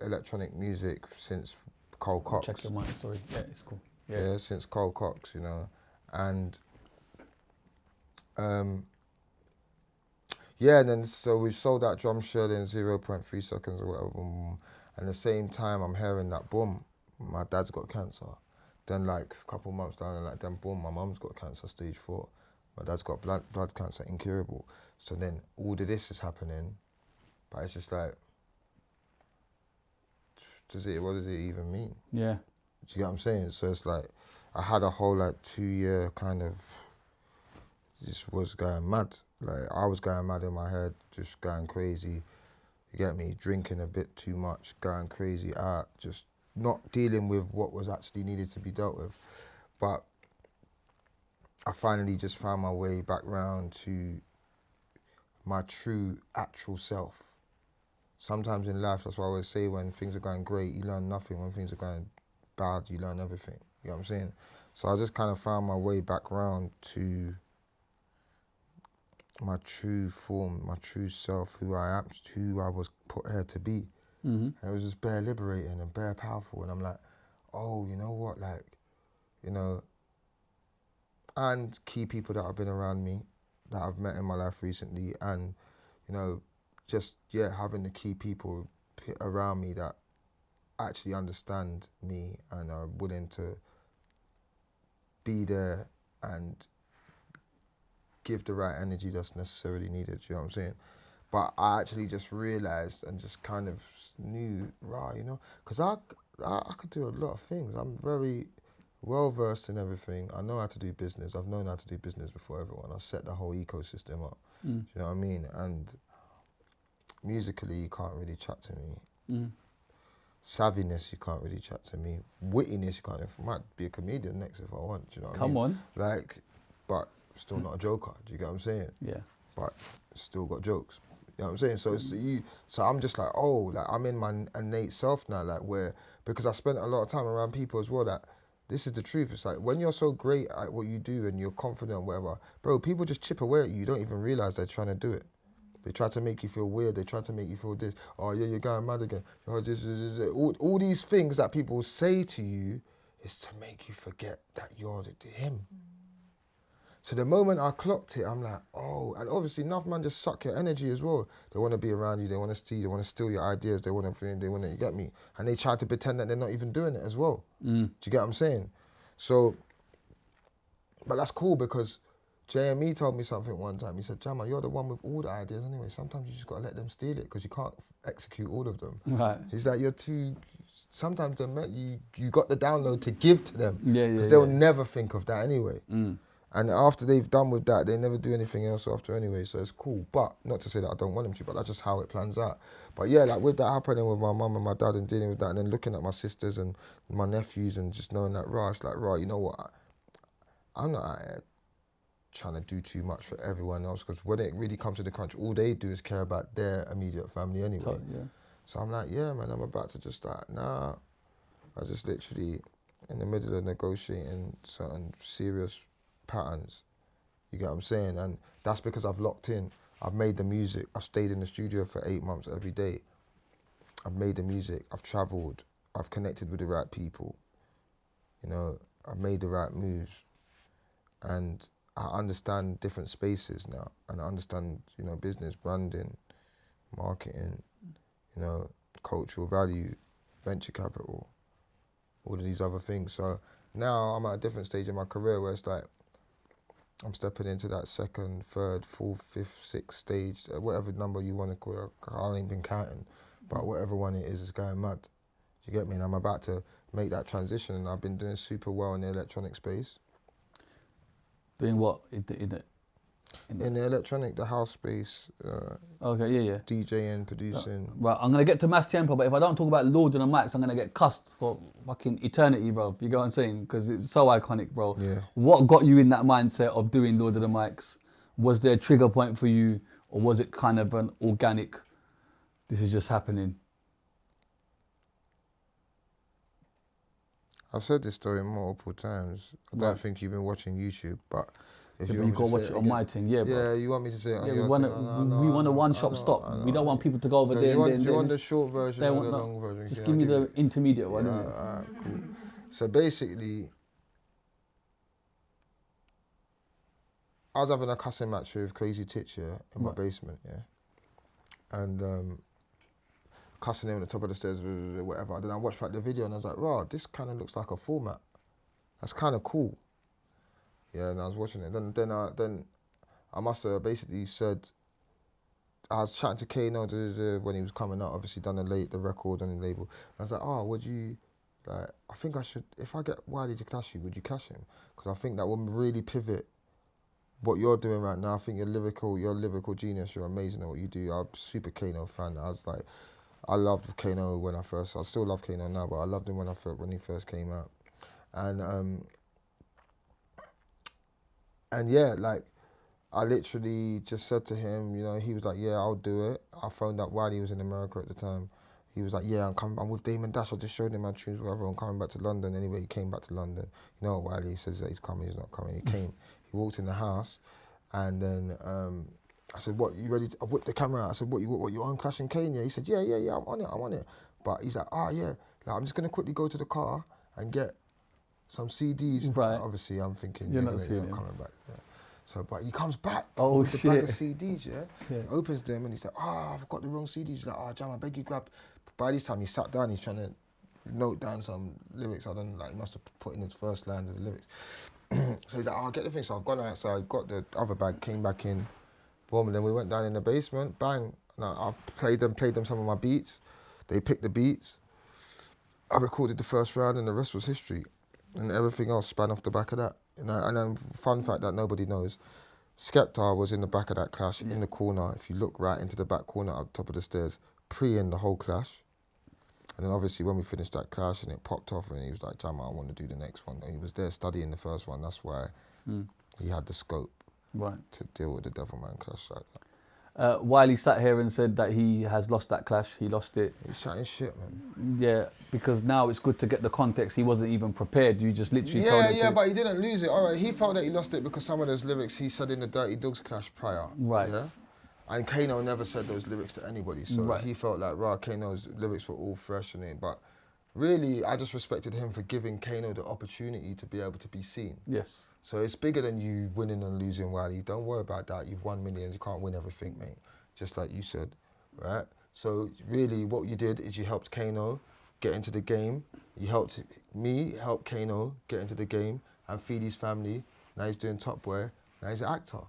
electronic music since Cole Cox. Check your mic, sorry. Yeah, it's cool. Yeah, since Cole Cox, you know, and yeah, and then so we sold that drum shell in 0.3 seconds or whatever, and at the same time I'm hearing that boom, my dad's got cancer. Then like a couple months down and like then boom, my mum's got cancer, stage 4. My dad's got blood cancer, incurable. So then all of this is happening, but it's just like, what does it even mean? Yeah. Do you get what I'm saying? So it's like, I had a whole like 2-year kind of, just was going mad. Like I was going mad in my head, just going crazy. You get me? Drinking a bit too much, going crazy out, just not dealing with what was actually needed to be dealt with. But I finally just found my way back round to my true actual self. Sometimes in life, that's what I always say, when things are going great, you learn nothing. When things are going bad, you learn everything. You know what I'm saying? So I just kind of found my way back round to my true form, my true self, who I am, who I was put here to be. And it was just bare liberating and bare powerful. And I'm like, oh, you know what? Like, you know, and key people that have been around me, that I've met in my life recently, and, you know, just, yeah, having the key people around me that actually understand me and are willing to be there and give the right energy that's necessarily needed, you know what I'm saying? But I actually just realised and just kind of knew, right, you know, because I could do a lot of things. I'm very well versed in everything. I know how to do business. I've known how to do business before everyone. I set the whole ecosystem up. Do you know what I mean? And musically, you can't really chat to me. Savviness, you can't really chat to me. Wittiness, you can't. I might be a comedian next if I want. Do you know what I mean? Come on. Like, but still not a joker. Do you get what I'm saying? Yeah. But still got jokes. You know what I'm saying? So so I'm just like, oh, like I'm in my innate self now, like where, because I spent a lot of time around people as well that, this is the truth. It's like when you're so great at what you do and you're confident and whatever, bro, people just chip away at you. You don't even realize they're trying to do it. They try to make you feel weird. They try to make you feel this. Oh yeah, you're going mad again. Oh, all these things that people say to you is to make you forget that you're him. So the moment I clocked it, I'm like, oh, and obviously enough man just suck your energy as well. They want to be around you, they want to steal, they want to steal your ideas, they want to, you get me? And they try to pretend that they're not even doing it as well. Do you get what I'm saying? So, but that's cool because JME told me something one time. He said, Jama, you're the one with all the ideas anyway. Sometimes you just got to let them steal it because you can't execute all of them. Right. He's like, you're too, sometimes you got the download to give to them. Yeah, because they'll never think of that anyway. And after they've done with that, they never do anything else after anyway, so it's cool. But, not to say that I don't want them to, but that's just how it plans out. But yeah, like with that happening with my mum and my dad and dealing with that, and then looking at my sisters and my nephews and just knowing that, right, it's like, right, you know what, I'm not out here trying to do too much for everyone else, because when it really comes to the country, all they do is care about their immediate family anyway. Yeah. So I'm like, yeah, man, I'm about to just like, nah. I just literally, in the middle of negotiating certain serious patterns, you get what I'm saying? And that's because I've locked in. I've made the music. I've stayed in the studio for 8 months every day. I've made the music. I've travelled. I've connected with the right people. You know, I've made the right moves. And I understand different spaces now. And I understand, you know, business, branding, marketing, you know, cultural value, venture capital, all of these other things. So now I'm at a different stage in my career where it's like, I'm stepping into that second, third, fourth, fifth, sixth stage, whatever number you want to call it. I ain't been counting, but whatever one it is going mad. Do you get me? And I'm about to make that transition, and I've been doing super well in the electronic space. Doing what in the electronic, the house space. Okay, yeah. DJing, producing. Right, I'm gonna get to Más Tiempo, but if I don't talk about Lord and the Mics, I'm gonna get cussed for fucking eternity, bro. You get what I'm saying? Because it's so iconic, bro. Yeah. What got you in that mindset of doing Lord of the Mics? Was there a trigger point for you, or was it kind of an organic, this is just happening? I've said this story multiple times. I don't think you've been watching YouTube, but if Yeah, you but you want got to to watch it on my thing, yeah, bro. Yeah, you want me to say it on Yeah, your we want thing? we want a one-shop stop. We don't want people to go over there. Do you want the short version or the no, long version? Just Yeah, give me I'll the intermediate one. Yeah, innit? alright, cool. So basically, I was having a cussing match with Crazy Teacher in my basement, yeah. And cussing him on the top of the stairs, whatever. Then I watched back the video and I was like, wow, this kind of looks like a format. That's kind of cool. Yeah, and I was watching it. Then I must have basically said, I was chatting to Kano when he was coming out, obviously done the record on the label. I was like, oh, would you, like, I think I should, if I get Wiley to clash you, would you clash him? Because I think that would really pivot what you're doing right now. I think you're a lyrical genius, you're amazing at what you do. I'm a super Kano fan. I was like, I loved Kano when I still love Kano now, but I loved him when he first came out. And yeah, like, I literally just said to him, you know, he was like, yeah, I'll do it. I phoned up Wiley, he was in America at the time. He was like, yeah, I'm with Damon Dash. I just showed him my tunes, whatever. I'm coming back to London. Anyway, he came back to London. You know what Wiley, he says that he's coming, he's not coming. He came, he walked in the house, and then I said, what, you ready? I whipped the camera out. I said, what, you on Clash in Kenya? He said, yeah, I'm on it. But he's like, yeah, like, I'm just going to quickly go to the car and get some CDs. Right. Obviously, I'm thinking, You're not coming back. Yeah. So, but he comes back with the bag of CDs, yeah? He opens them and he's like, I've got the wrong CDs. He's like, Jam, I beg you grab. By this time, he sat down, he's trying to note down some lyrics. I don't, like, he must have put in his first lines of the lyrics. So he's like, I'll get the thing. So I've gone outside, got the other bag, came back in, boom, and then we went down in the basement, bang. And I played them some of my beats. They picked the beats. I recorded the first round and the rest was history. And everything else span off the back of that. And then, fun fact that nobody knows, Skepta was in the back of that clash, in the corner. If you look right into the back corner up top of the stairs, pre-in the whole clash. And then obviously when we finished that clash and it popped off and he was like, Jama, I want to do the next one. And he was there studying the first one. That's why he had the scope to deal with the Devil Man clash like that. Wiley sat here and said that he has lost that clash. He lost it. He's chatting shit, man. Yeah, because now it's good to get the context. He wasn't even prepared. You just literally told him. Yeah, but he didn't lose it. All right, he felt that he lost it because some of those lyrics he said in the Dirty Dogs clash prior. Right. Yeah. And Kano never said those lyrics to anybody, so he felt like, Kano's lyrics were all fresh in it. But really, I just respected him for giving Kano the opportunity to be able to be seen. Yes. So it's bigger than you winning and losing, Wiley. Don't worry about that. You've won millions. You can't win everything, mate. Just like you said, right? So really, what you did is you helped Kano get into the game. You helped me help Kano get into the game and feed his family. Now he's doing Top Boy. Now he's an actor.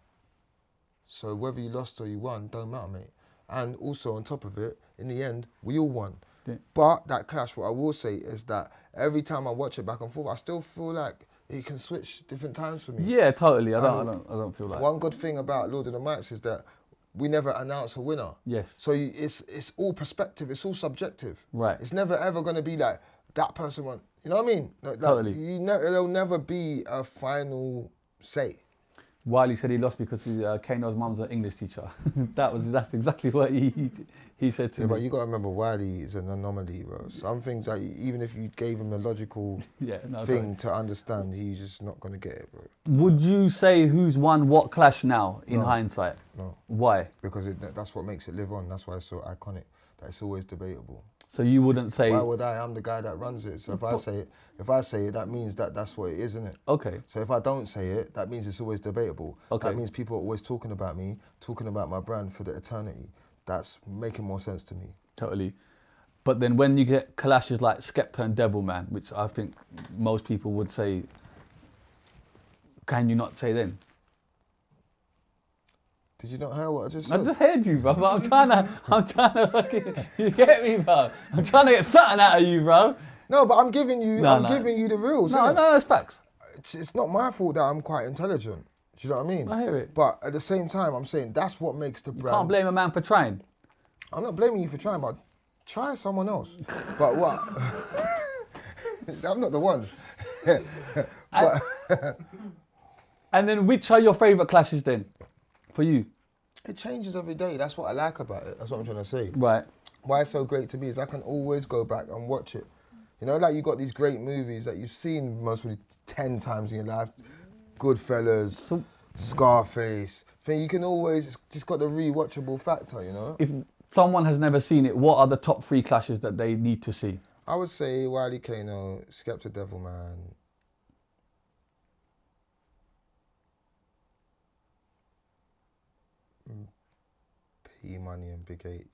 So whether you lost or you won, don't matter, mate. And also on top of it, in the end, we all won. Yeah. But that clash, what I will say is that every time I watch it back and forth, I still feel like it can switch different times for me. Yeah, totally. I don't feel like. One good thing about Lord of the Mics is that we never announce a winner. Yes. So it's all perspective. It's all subjective. Right. It's never ever going to be like that person won. You know what I mean? Like, totally. There'll never be a final say. Wiley said he lost because Kano's mum's an English teacher. That's exactly what he said to me. But you got to remember, Wiley is an anomaly, bro. Some things that even if you gave him a logical thing to understand, he's just not going to get it, bro. Would you say who's won what clash now in hindsight? No. Why? Because that's what makes it live on. That's why it's so iconic. That it's always debatable. So you wouldn't say... Why would I? I'm the guy that runs it. So if I say it, that means that's what it is, isn't it? Okay. So if I don't say it, that means it's always debatable. Okay. That means people are always talking about me, talking about my brand for the eternity. That's making more sense to me. Totally. But then when you get clashes like Skepta and Devil Man, which I think most people would say, can you not say then? Did you not hear what I just I said? just heard you, bro. But I'm trying to fucking, you get me, bro? I'm trying to get something out of you, bro. No, but I'm giving you giving you the rules. No, innit? no, that's facts. It's not my fault that I'm quite intelligent. Do you know what I mean? I hear it. But at the same time, I'm saying that's what makes the brand. Can't blame a man for trying. I'm not blaming you for trying, but try someone else. But what? I'm not the one. And then which are your favourite clashes then, for you? It changes every day. That's what I like about it. That's what I'm trying to say. Right. Why it's so great to me is I can always go back and watch it. You know, like you got these great movies that you've seen mostly 10 times in your life. Goodfellas, Scarface. You can always, it's just got the rewatchable factor, you know? If someone has never seen it, what are the top 3 clashes that they need to see? I would say Wiley Kano, Skepta Devil Man. P Money and Big H.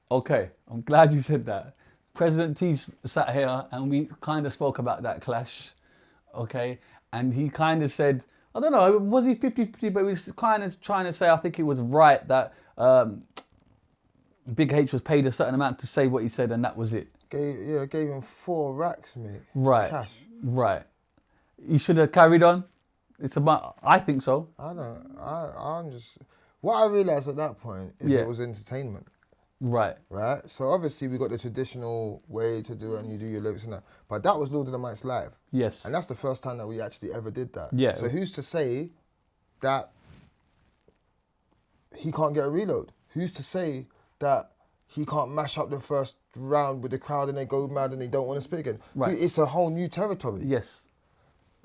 Okay, I'm glad you said that. President T sat here and we kind of spoke about that clash, okay? And he kind of said, I don't know, was he 50-50, but he was kind of trying to say, I think it was right that Big H was paid a certain amount to say what he said and that was it. Gave him 4 racks, mate. Right, Cash. right. He should have carried on. It's about, I think so. I'm just, what I realised at that point is it was entertainment. Right. Right? So obviously we got the traditional way to do it and you do your lyrics and that. But that was Lord of the Mics live. Yes. And that's the first time that we actually ever did that. Yeah. So who's to say that he can't get a reload? Who's to say that he can't mash up the first round with the crowd and they go mad and they don't want to spit again? Right. It's a whole new territory. Yes.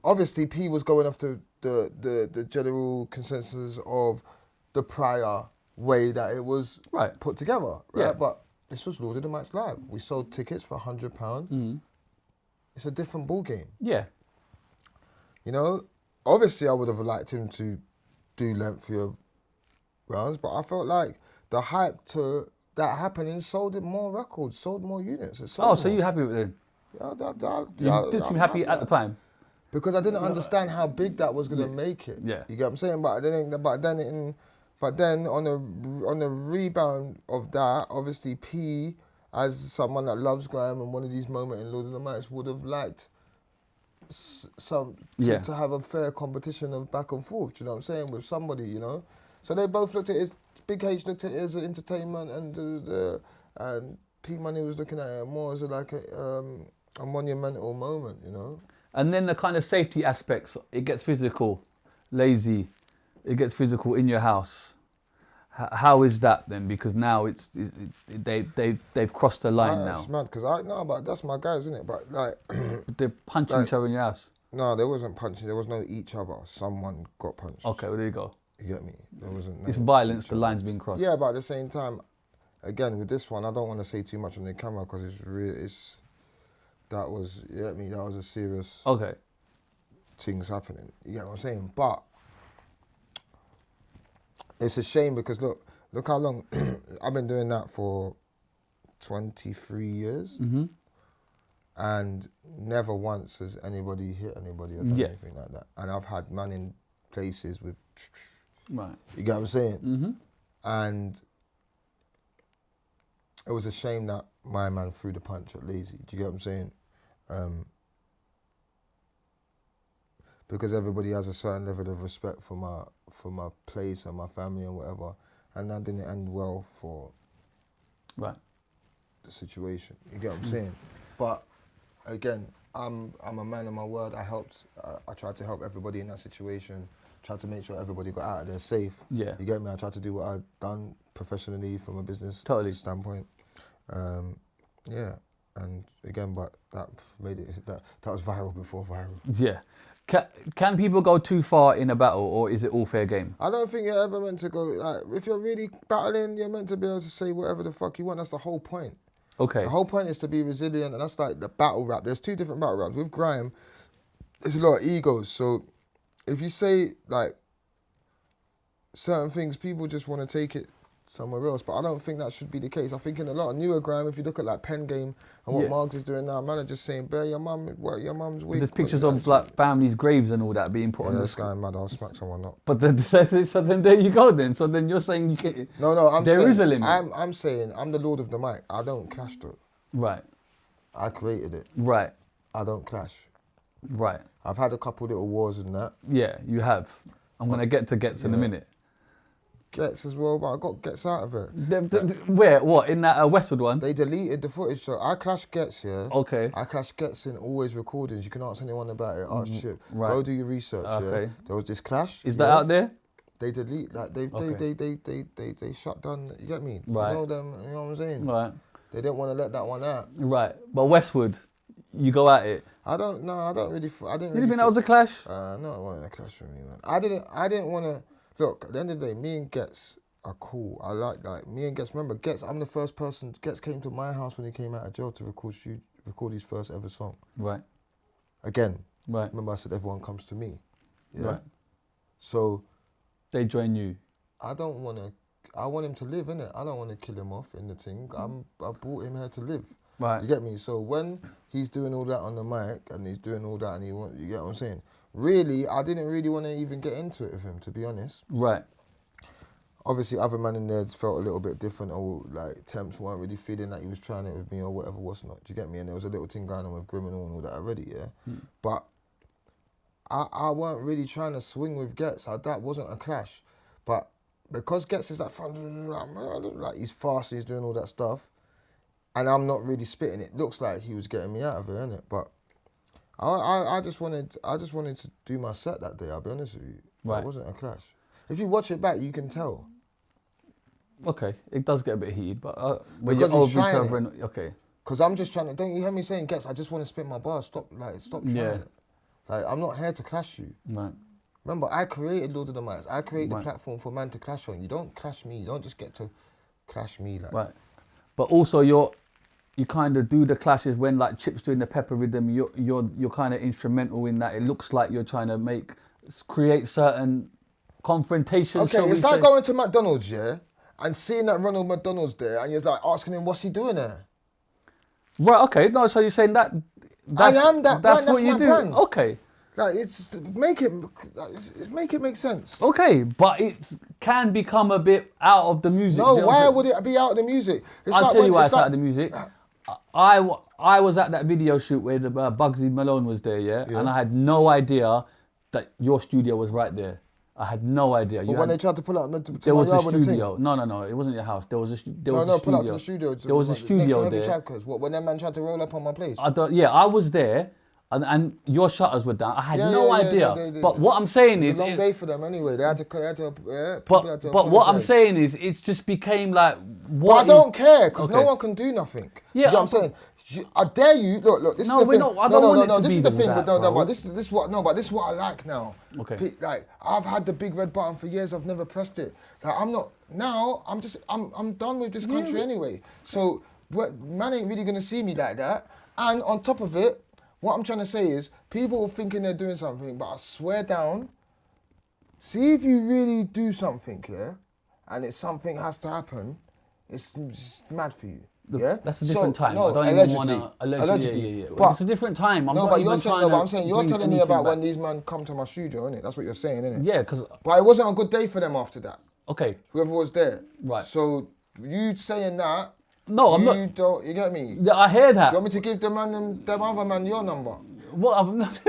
Obviously, P was going off the general consensus of the prior way that it was put together, right? Yeah. But this was Lord of the Mics live. We sold tickets for £100. It's a different ball game. Yeah. You know, obviously I would have liked him to do lengthier rounds, but I felt like the hype to that happening sold it more records, sold more units. It sold So more. you happy with it? You Did seem happy at the time. Because I didn't understand how big that was going to make it. Yeah. You get what I'm saying? But then on the rebound of that, obviously P, as someone that loves grime and one of these moments in Lord of the Mics, would have liked to have a fair competition of back and forth. Do you know what I'm saying? With somebody, you know. So they both looked at it. Big H looked at it as entertainment, and P Money was looking at it more as a monumental moment, you know. And then the kind of safety aspects, it gets physical, lazy, it gets physical in your house. How is that then? Because now they've crossed the line now. It's mad because but that's my guys, isn't it? But like they're punching each other in your house. No, there wasn't punching. There was no each other. Someone got punched. Okay, well there you go. You get me? There wasn't. It's violence. The line's being crossed. Yeah, but at the same time, again with this one, I don't want to say too much on the camera because it's real. That was, you get me? That was a serious things happening. You get what I'm saying? But it's a shame because look how long I've been doing that for 23 years, and never once has anybody hit anybody or done anything like that. And I've had man in places with, you get what I'm saying? And it was a shame that my man threw the punch at Lazy. Do you get what I'm saying? Because everybody has a certain level of respect for my place and my family and whatever, and that didn't end well for the situation. You get what I'm saying? But again, I'm a man of my word. I tried to help everybody in that situation. Tried to make sure everybody got out of there safe. Yeah. You get me? I tried to do what I'd done professionally from a business standpoint. Yeah. And again, but that made it, that was viral before viral. Yeah. Can people go too far in a battle, or is it all fair game? I don't think you're ever meant to go, like, if you're really battling, you're meant to be able to say whatever the fuck you want. That's the whole point. Okay. The whole point is to be resilient, and that's like the battle rap. There's 2 different battle raps. With grime, there's a lot of egos. So if you say, like, certain things, people just want to take it somewhere else. But I don't think that should be the case. I think in a lot of newer grime, if you look at like Pen Game and what Margs is doing now, man are just saying, bear your mum, what your mum's weak. There's pictures of like families' graves and all that being put on the this guy mad, I'll smack someone up. But then, so then there you go then. So then you're saying you can. No, I'm there saying, is a limit. I'm saying I'm the Lord of the mic. I don't clash to it. Right. I created it. Right. I don't clash. Right. I've had a couple little wars and that. Yeah, you have. I'm gonna get to Gets in a minute. Gets as well, but I got Gets out of it. Where? What? In that Westwood one? They deleted the footage, so I clash Gets, yeah. Okay. I clash Gets in always recordings. You can ask anyone about it. Ask shit. Right. Go do your research. Okay. Yeah. There was this clash. Is that out there? They delete that. They shut down. You get me? Right. You know them. You know what I'm saying? Right. They didn't want to let that one out. Right. But Westwood, you go at it. I don't know. I didn't You really. didn't think that was a clash? No, it wasn't a clash with me, man. I didn't want to. Look, at the end of the day, me and Gets are cool. I like me and Gets. Remember, Gets. I'm the first person. Gets came to my house when he came out of jail to record his first ever song. Right. Again. Right. Remember, I said everyone comes to me. Yeah? Right. So. They join you. I don't want to. I want him to live, innit? I don't want to kill him off in the thing. I brought him here to live. Right. You get me? So when he's doing all that on the mic and he's doing all that and you get what I'm saying? Really, I didn't really want to even get into it with him, to be honest. Right. Obviously, other man in there felt a little bit different, or like Temps weren't really feeling that he was trying it with me or whatever, what's not. Do you get me? And there was a little thing going on with Grime and all that already, yeah? But I weren't really trying to swing with Gets. That wasn't a clash. But because Gets is like he's fast, he's doing all that stuff, and I'm not really spitting. It looks like he was getting me out of it, innit? But I just wanted to do my set that day. I'll be honest with you. Right. It wasn't a clash. If you watch it back, you can tell. Okay, it does get a bit heated, but when Because you're he's over each trying other, it. and, okay. Because I'm just trying to. Don't you hear me saying, Gets? I just want to spit my bars. Stop trying it. Like I'm not here to clash you. Right. Remember, I created Lord of the Mics. I created the platform for man to clash on. You don't clash me. You don't just get to clash me like. Right. But also you kind of do the clashes when like Chip's doing the pepper rhythm. You're kind of instrumental in that. It looks like you're trying to create certain confrontation. Okay, it's like going to McDonald's, yeah, and seeing that Ronald McDonald's there, and you're like asking him what's he doing there. Right. Okay. No. So you're saying that. I am that. That's brand, what you my do. brand. Okay. Like make it make sense. Okay, but it can become a bit out of the music. No, why would it be out of the music? I'll tell you why it's out of the music. I was at that video shoot where the Bugsy Malone was there, yeah, and I had no idea that your studio was right there. I had no idea. But when they tried to pull up there was a studio. No, it wasn't your house. There was a studio. Pull up to the studio. There was a studio there. What, when that man tried to roll up on my place? I was there. And your shutters were down. I had no idea. But what I'm saying is, it's a long day for them anyway. They had to. But what I'm saying is, it's just became like. But I don't care because no one can do nothing. Yeah, you know what I'm saying. I dare you. Look. This is the thing. No. This is the thing. But this is what I like now. Okay. Like I've had the big red button for years. I've never pressed it. Like I'm not now. I'm done with this country anyway. So man ain't really gonna see me like that. And on top of it. What I'm trying to say is, people are thinking they're doing something, but I swear down, see if you really do something, yeah, and something has to happen, it's mad for you, yeah? That's a different time. No, I don't even want to... Allegedly. Yeah. But it's a different time. But you're saying, you're telling me about when these men come to my studio, innit? That's what you're saying, innit? Yeah, because... But it wasn't a good day for them after that. Okay. Whoever was there. Right. So, you saying that... No, I'm not. You get me? Yeah, I hear that. Do you want me to give them other man your number? What? I'm not.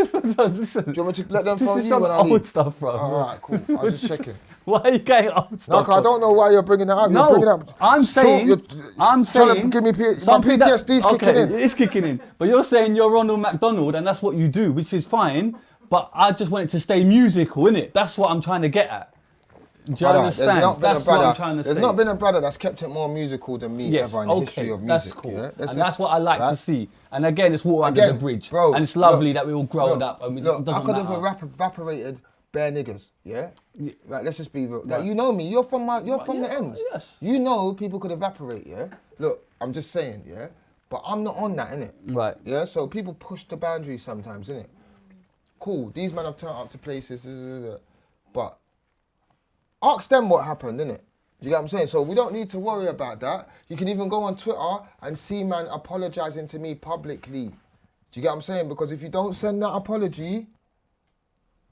Listen. Do you want me to let them phone you when I leave? This is some old stuff, bro. All right, cool. I was just checking. Why are you getting old stuff? No, I don't know why you're bringing that up. You're bringing up. I'm saying. Trying to give me my PTSD's kicking in. It's kicking in. But you're saying you're Ronald McDonald and that's what you do, which is fine. But I just want it to stay musical, innit? That's what I'm trying to get at. Do you understand? That's what I'm trying to say. There's not been a brother that's kept it more musical than me ever in the history of music. That's cool. Yeah? And that's what I like to see. And again, it's water under the bridge. Bro, and it's lovely that we all grown up. And I could have evaporated bare niggas, yeah? Like, let's just be real. Like, you know me, you're from the ends. Yes. You know people could evaporate, yeah? Look, I'm just saying, yeah? But I'm not on that, innit? Right. Yeah, so people push the boundaries sometimes, innit? Cool, these men have turned up to places, but ask them what happened, innit? you get what I'm saying? So we don't need to worry about that. You can even go on Twitter and see man apologising to me publicly. Do you get what I'm saying? Because if you don't send that apology,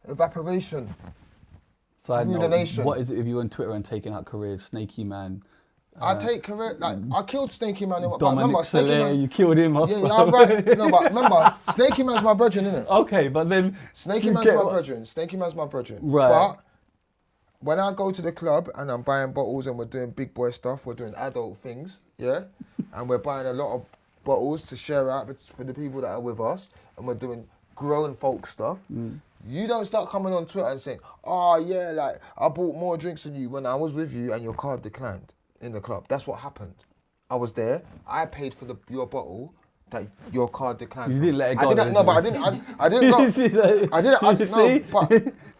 evaporation. Side Through note, the nation. what is it if you're on Twitter and taking out careers? Snakey Man. I take correct, like, I killed Snakey Man. But Dominic remember, Snakey Soler, Man, you killed him off. yeah, I'm right. No, but remember, Snakey Man's my brethren, innit? Okay, but then... Snakey you Man's get my what- brethren. Snakey Man's my brethren. Right. But when I go to the club and I'm buying bottles and we're doing big boy stuff, we're doing adult things, yeah? And we're buying a lot of bottles to share out for the people that are with us, and we're doing grown folk stuff. You don't start coming on Twitter and saying, oh yeah, like, I bought more drinks than you when I was with you and your card declined in the club. That's what happened. I was there, I paid for your bottle that your card declined. You from. didn't let it go. I didn't, no, but I didn't go. You see that? I didn't, You see?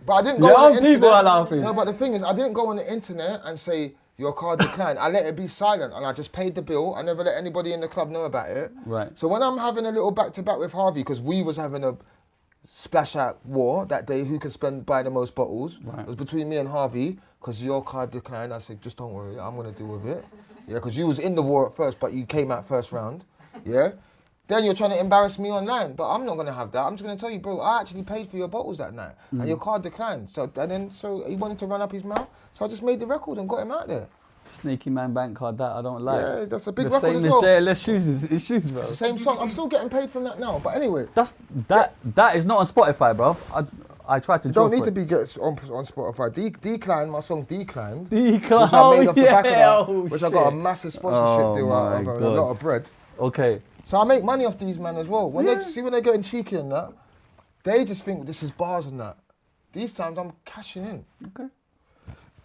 but I didn't go Your on own the people internet. are laughing. No, but the thing is, I didn't go on the internet and say, your card declined. I let it be silent and I just paid the bill. I never let anybody in the club know about it. Right. So when I'm having a little back-to-back with Harvey, because we was having a splash out war that day, who can buy the most bottles, Right. it was between me and Harvey, because your card declined. I said, just don't worry, I'm going to deal with it. Yeah, because you was in the war at first, but you came out first round. Yeah. Then you're trying to embarrass me online, but I'm not going to have that. I'm just going to tell you, bro, I actually paid for your bottles that night, and your card declined. So he wanted to run up his mouth, so I just made the record and got him out there. Snakey Man bank card, that I don't like. Yeah, that's a big the record same as as well. JLS his shoes, bro. It's the same song. I'm still getting paid from that now. But anyway, That is not on Spotify, bro. I tried to. you don't need to be on Spotify. Decline, my song Declined. Decline. Which I made off the back of that, Oh, which I got a shit. massive sponsorship deal out of, my and a God. lot of bread. Okay. So I make money off these men as well. When they they're getting cheeky and that, they just think this is bars and that. These times I'm cashing in. Okay.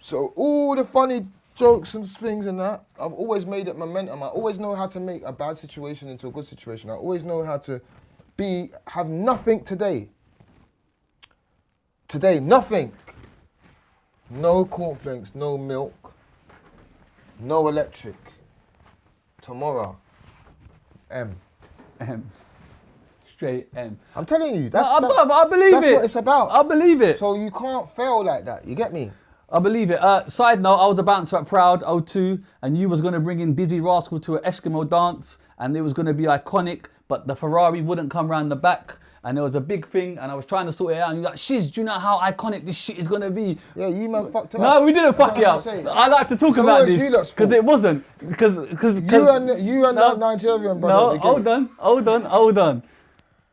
So all the funny jokes and things and that, I've always made it momentum. I always know how to make a bad situation into a good situation. I always know how to have nothing today. Today, nothing. No cornflakes, no milk, no electric. Tomorrow, M. Straight M. I'm telling you, I believe that's it. what it's about. I believe it. So you can't fail like that, you get me? I believe it. Side note, I was a bouncer at Proud 02, and you was going to bring in Dizzee Rascal to an Eskimo dance, and it was going to be iconic, but the Ferrari wouldn't come round the back, and there was a big thing, and I was trying to sort it out, and you're like, Shiz, do you know how iconic this shit is going to be? Yeah, you man fucked it up. No, we didn't fuck it That's up. what I'm saying. I like to talk So about was this, you lot's because fault. it wasn't. You and that Nigerian brother. No, hold on.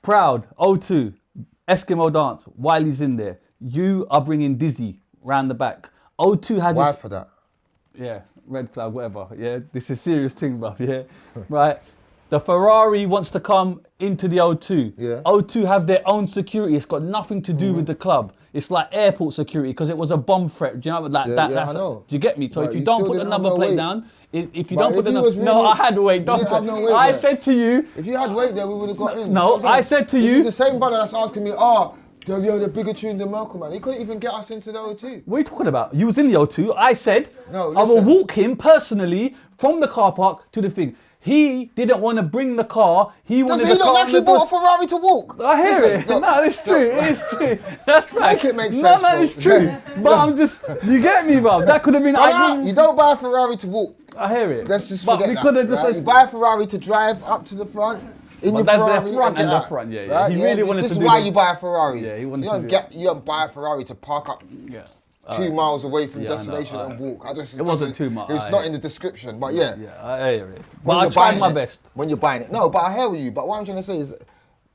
Proud 02, Eskimo dance, Wiley's in there. You are bringing Dizzee round the back. 02 had Why this... for that? Yeah, red flag, whatever. Yeah, this is serious thing, bruv. Yeah, right. The Ferrari wants to come into the O2. Yeah. O2 have their own security. It's got nothing to do with the club. It's like airport security because it was a bomb threat. Do you know like Yeah, that? yeah, That's I know. Do you get me? So But if you you don't still put the didn't have number no plate weight. down, if you But don't if put the you number, was no, really- I had weight. you Don't didn't have you? no weight I there. said to you, If you had weight there, we would have got in. No, You know what I'm I saying? said to This you- is the same brother that's asking me, have you heard a bigger tune than Murkle Man? He couldn't even get us into the O2. what are you talking about? You was in the O2. I said, No, I will listen. walk him personally from the car park to the thing. He didn't want to bring the car. He Does wanted he the look car like on he the bought a doorstep. Ferrari to walk? I hear Listen, it. look, No, it's true. It's true. That's right. Make it make No, sense, no, bro. it's true. But I'm just, you get me, bro. That could have been. You don't buy a Ferrari to walk. I hear it. Let's just but forget we that. could have just right? said. You buy a Ferrari to drive up to the front. In But your that's their Ferrari front get and the out, front, yeah, yeah. right? He really wanted this to is do why the- you buy a Ferrari. Yeah, he wanted you to don't do get, you don't buy a Ferrari to park up Yeah. 2 miles away from Yeah, I know, destination and alright. walk. It wasn't 2 miles, It's not in the description, but yeah. Yeah, I hear it. But When I you're tried buying my it, best. When you're buying it. No, but I hear you. But what I'm trying to say is,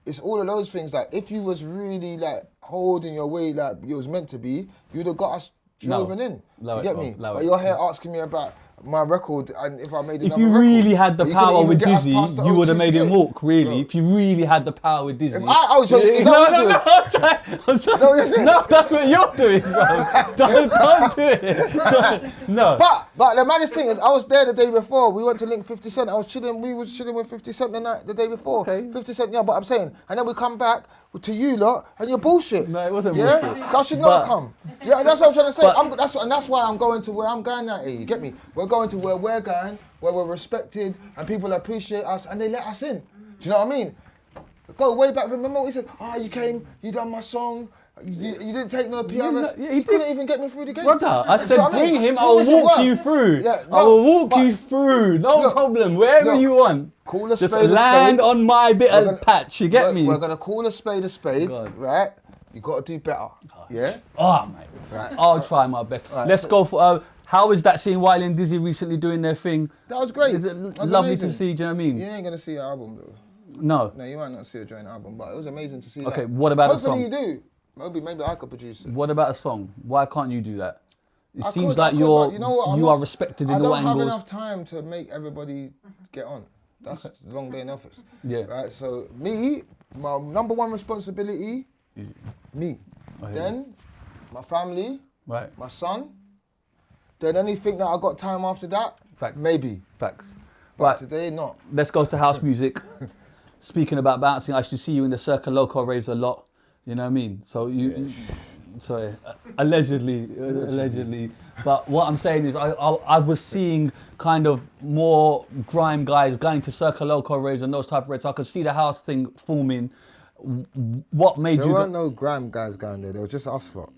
it's all of those things. Like, if you was really like holding your weight like you was meant to be, you'd have got us driven in. Lower You it, get bro. me? Lower But it. you're here asking me about my record and if I made If another you record. really had the But you couldn't power even with get us past the Dizzee, you would have made him 028. walk, really. No. If you really had the power with Dizzee. If I was, is that no, what no, you're no, doing? I'm trying. No, you're doing- No, that's what you're doing, bro. Don't do it. No. But the maddest thing is, I was there the day before. We went to link 50 Cent. We was chilling with 50 Cent the day before. Okay. 50 Cent, yeah, but I'm saying, and then we come back to you lot, and you're bullshit. No, it wasn't yeah? bullshit. So I should But- not come. Yeah, that's what I'm trying to say. but- That's why I'm going to where I'm going at. You get me? We're going to where we're going, where we're respected, and people appreciate us, and they let us in. Do you know what I mean? Go way back. Remember what he said? You came, you done my song, You didn't take no PRS. Yeah, he you did. couldn't even get me through the gate. Brother, I Do you said know what bring mean? him, So I will this is walk what- you through. Yeah, I will walk but- you through, no Look, problem, wherever look, you want. Call a Just spade a land spade. on my bit We're of gonna- patch, you get me? We're gonna call a spade, God. right? You gotta do better. Yeah? Oh, mate. Right. I'll try my best. Right, Let's so- go for, how is that seeing Wiley and Dizzee recently doing their thing? That was great. Is it That was lovely amazing. to see, do you know what I mean? You ain't gonna see an album though. No. No, you might not see a joint album, but it was amazing to see Okay, that. what about a Hopefully song? you do. Maybe I could produce it. What about a song? Why can't you do that? It I seems could, like but you you know what, I'm are not- respected in I all don't have angles. enough time to make everybody get on. That's a long day in office. Yeah. Right, so me, my number one responsibility, me. I hear Then my family, Right. my son. Then anything that I got time after that, Facts. maybe. Facts. But Right. today, not. Let's go to house music. Speaking about bouncing, I should see you in the Circle Loco raves a lot. You know what I mean? So sorry, allegedly. But what I'm saying is, I was seeing kind of more grime guys going to Circle Loco raves and those type of raves. I could see the house thing forming. What made There you? weren't no Grime guys going there. There was just us lot.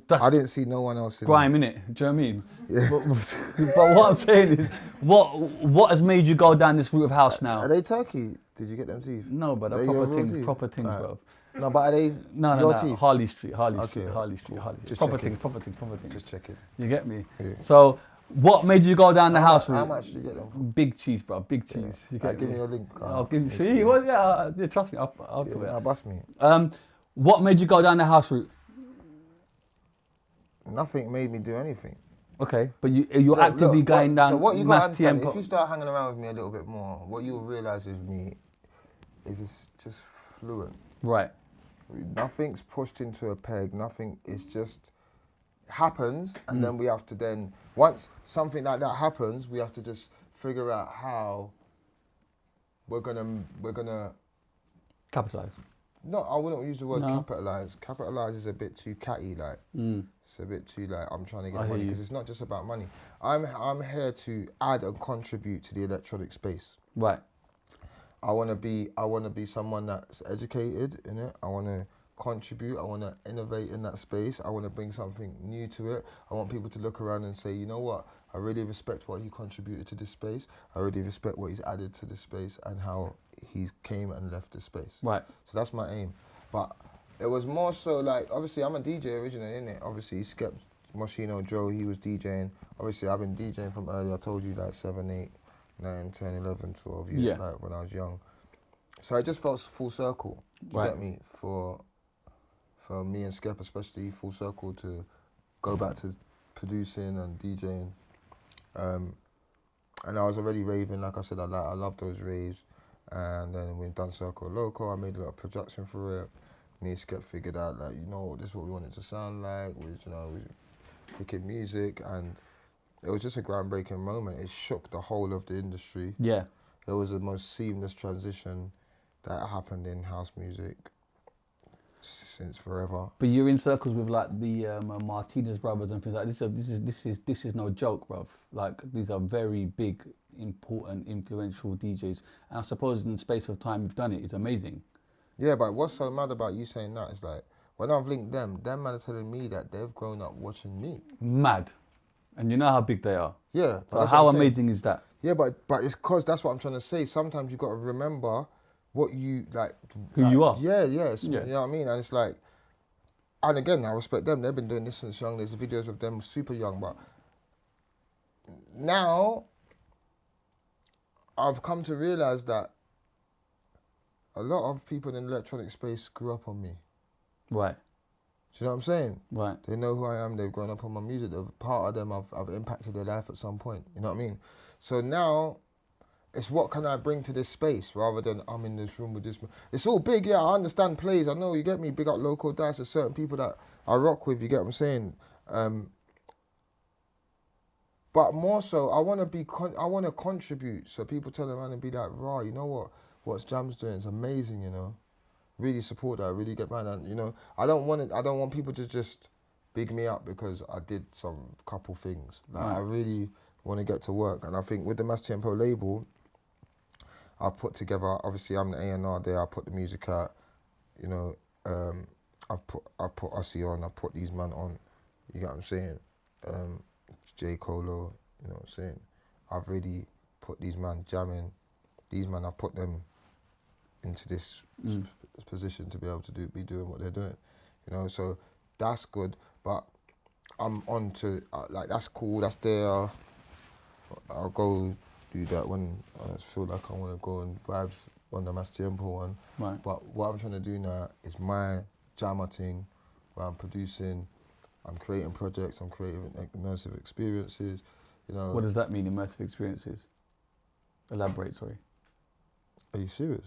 That's I didn't see no one else in grime, innit? Do you know what I mean? But what I'm saying is, what has made you go down this route of house now? Are they Turkey? Did you get them teeth? No, but They they're your proper real things, teeth? proper things, Alright. bro. No, but are they No, your no. teeth? Harley Street. Okay, Harley Street. Just Proper checking. things, proper things. Just checking. You get me? Yeah. So, what made you go down the house route? How much did you get them for? Big cheese, bro. Big cheese. You get Give me? me your link. I'll give you. See, well, yeah, trust me. I'll do Now it. bust me. What made you go down the house route? Nothing made me do anything. Okay, but you're actively going down So what you got to Más understand, Tiempo. if you start hanging around with me a little bit more, what you'll realise with me is it's just fluent. Right. Nothing's pushed into a peg. Nothing. It's just happens, and then we have to then once something like that happens, we have to just figure out how we're gonna. Capitalize. No, I wouldn't use the word No. capitalize. Capitalize is a bit too catty, like. It's a bit too like I'm trying to I get hear money you. because it's not just about money. I'm here to add and contribute to the electronic space. Right. I want to be someone that's educated in it. I want to contribute. I want to innovate in that space. I want to bring something new to it. I want people to look around and say, you know what? I really respect what he contributed to this space. I really respect what he's added to this space and how he came and left this space. Right. So that's my aim. But it was more so like, obviously I'm a DJ originally, innit? Obviously Skepta, Moschino, Joe, he was DJing. Obviously I've been DJing from early. I told you like 7, 8, 9, 10, 11, 12 years, Yeah. like when I was young. So it just felt full circle, you Right. get me? For me and Skep especially, full circle to go back to producing and DJing. And I was already raving, like I said, I love those raves. And then we done Circle Loco, I made a lot of production for it. Me and Skep figured out, like, you know, this is what we wanted to sound like, with, you know, wicked music, and it was just a groundbreaking moment. It shook the whole of the industry. Yeah. It was the most seamless transition that happened in house music since forever. But you're in circles with like the Martinez brothers and things like this. This is no joke, bruv. Like these are very big, important, influential DJs. And I suppose in the space of time you've done it, it's amazing. Yeah, but what's so mad about you saying that is like, when I've linked them man are telling me that they've grown up watching me. Mad. And you know how big they are. Yeah. but So that's how what I'm saying. amazing is that? Yeah, but it's because that's what I'm trying to say. Sometimes you got to remember what you like. Who you are. Yeah. Yeah. You know what I mean? And it's like, and again, I respect them. They've been doing this since young. There's videos of them super young, but now I've come to realize that a lot of people in the electronic space grew up on me. Right. Do you know what I'm saying? Right. They know who I am. They've grown up on my music. They're part of them. I've impacted their life at some point. You know what I mean? So now, it's what can I bring to this space rather than I'm in this room with this. It's all big, yeah. I understand plays. I know you get me. Big up local dice. There's certain people that I rock with. You get what I'm saying? But more so, I want to contribute. So people turn around and be like, "Raw, you know what Jam's doing is amazing. You know." Really support that, really get behind that. You know, I don't want people to just big me up because I did some couple things. Like I really want to get to work. And I think with the Más Tiempo label, I put together, obviously I'm the A&R there, I put the music out, you know, I put Ussie on, I put these man on. You get what I'm saying? J. Colo, you know what I'm saying? I've really put these man jamming. These man, I put them into this position to be able to be doing what they're doing. You know, so that's good. But I'm on to, like, that's cool, that's there. I'll go do that when I feel like I want to go and vibes on the Más Tiempo one. Right. But what I'm trying to do now is my jammer thing, where I'm producing, I'm creating projects, I'm creating immersive experiences, you know. What does that mean, immersive experiences? Elaborate, sorry. Are you serious?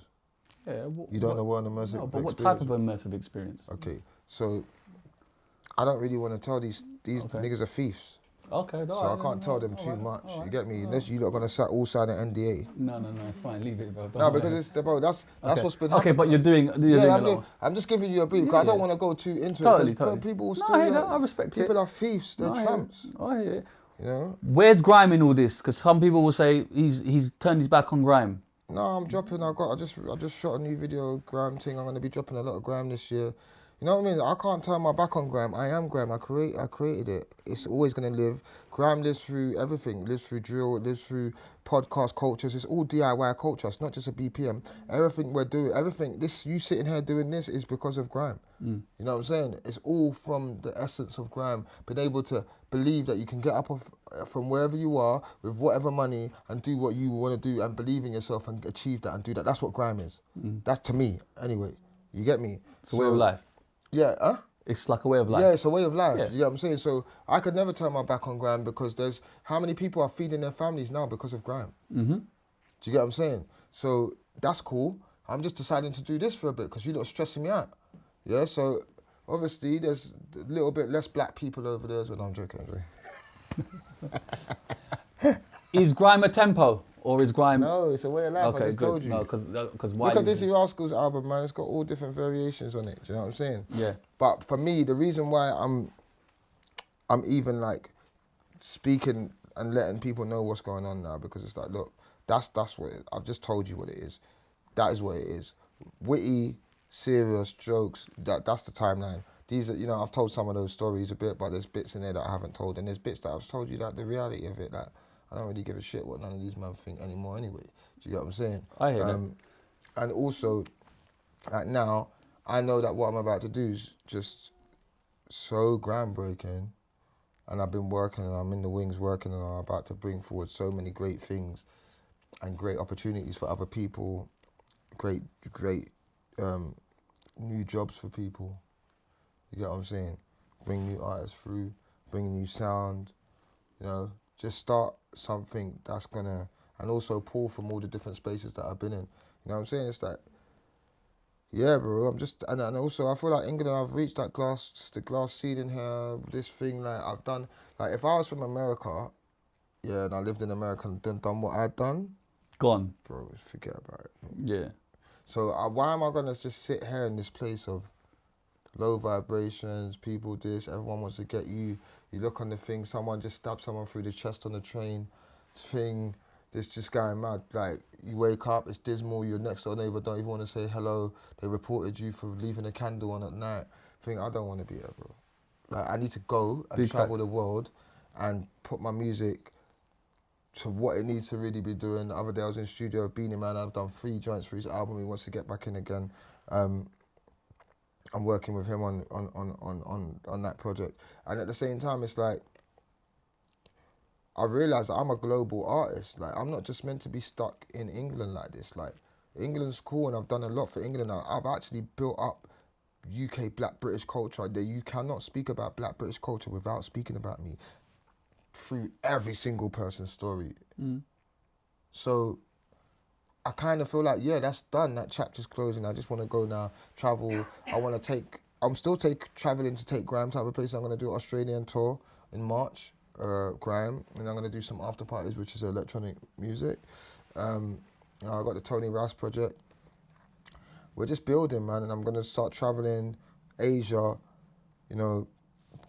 Yeah. You don't know what an immersive experience but what type of immersive experience? Okay, so I don't really want to tell these niggas are thieves. Okay, So I can't tell them too much. You get me? Unless you're not gonna all sign an NDA. No, it's fine. Leave it, bro. No, because it's bro. That's what's been Okay, happening. but you're doing a lot. I'm just giving you a brief. 'Cause I don't want to go too into Totally, it. totally. People will No, still. I hear that. I respect it. People are thieves. They're tramps. I hear it. You know. Where's Grime in all this? Because some people will say he's turned his back on Grime. No, I'm dropping. I just shot a new video Grime thing. I'm gonna be dropping a lot of Grime this year. You know what I mean? I can't turn my back on Grime. I am Grime. I created it. It's always gonna live. Grime lives through everything. It lives through drill. It lives through podcast cultures. It's all DIY culture. It's not just a BPM. Everything we're doing, everything. This you sitting here doing this is because of Grime. You know what I'm saying? It's all from the essence of Grime. Being able to believe that you can get up from wherever you are with whatever money and do what you want to do and believe in yourself and achieve that and do that. That's what Grime is. That's to me, anyway. You get me? It's a way of life. Yeah, It's like a way of life. Yeah, it's a way of life. Yeah. You know what I'm saying? So I could never turn my back on Grime because there's how many people are feeding their families now because of Grime? Do you get what I'm saying? So that's cool. I'm just deciding to do this for a bit because you're not stressing me out. Yeah, so obviously there's a little bit less black people over there as well. No, I'm joking. Is Grime a tempo or is Grime? No, it's a way of life. Okay, I just good. told you. No, because Look at Dizzee Rascal's album, man. It's got all different variations on it. Do you know what I'm saying? Yeah. But for me, the reason why I'm even like speaking and letting people know what's going on now because it's like, look, that's what I've just told you what it is. That is what it is. Witty, serious jokes. That's the timeline. These are, you know, I've told some of those stories a bit, but there's bits in there that I haven't told, and there's bits that I've told you that the reality of it that I don't really give a shit what none of these men think anymore anyway. Do you get what I'm saying? I hear that. And also, like now, I know that what I'm about to do is just so groundbreaking, and I've been working, and I'm in the wings working, and I'm about to bring forward so many great things and great opportunities for other people, great new jobs for people. You get what I'm saying? Bring new artists through, bring new sound, you know, just start something that's gonna, and also pull from all the different spaces that I've been in. You know what I'm saying? It's like, yeah, bro, I'm just, and also I feel like England, I've reached the glass ceiling here, this thing, like I've done, like if I was from America, yeah, and I lived in America and done what I'd done. Gone. Bro, forget about it. Yeah. So why am I gonna just sit here in this place of low vibrations, people this, everyone wants to get you. You look on the thing, someone just stabbed someone through the chest on the train. Thing, this just going mad. Like, you wake up, it's dismal, your next door neighbour don't even want to say hello. They reported you for leaving a candle on at night. I don't want to be here, bro. Like, I need to go and Big travel facts. the world and put my music to what it needs to really be doing. The other day I was in the studio with Beanie Man, I've done 3 joints for his album, he wants to get back in again. I'm working with him on that project. And at the same time, it's like, I realise I'm a global artist. Like, I'm not just meant to be stuck in England like this. Like, England's cool and I've done a lot for England. I've actually built up UK Black British culture. You cannot speak about Black British culture without speaking about me through every single person's story. So I kind of feel like, yeah, that's done. That chapter's closing. I just want to go now, travel. I'm still traveling to take Grime to other places. I'm going to do an Australian tour in March, Grime, and I'm going to do some after parties, which is electronic music. I got the Tony Rouse project. We're just building, man, and I'm going to start traveling Asia, you know,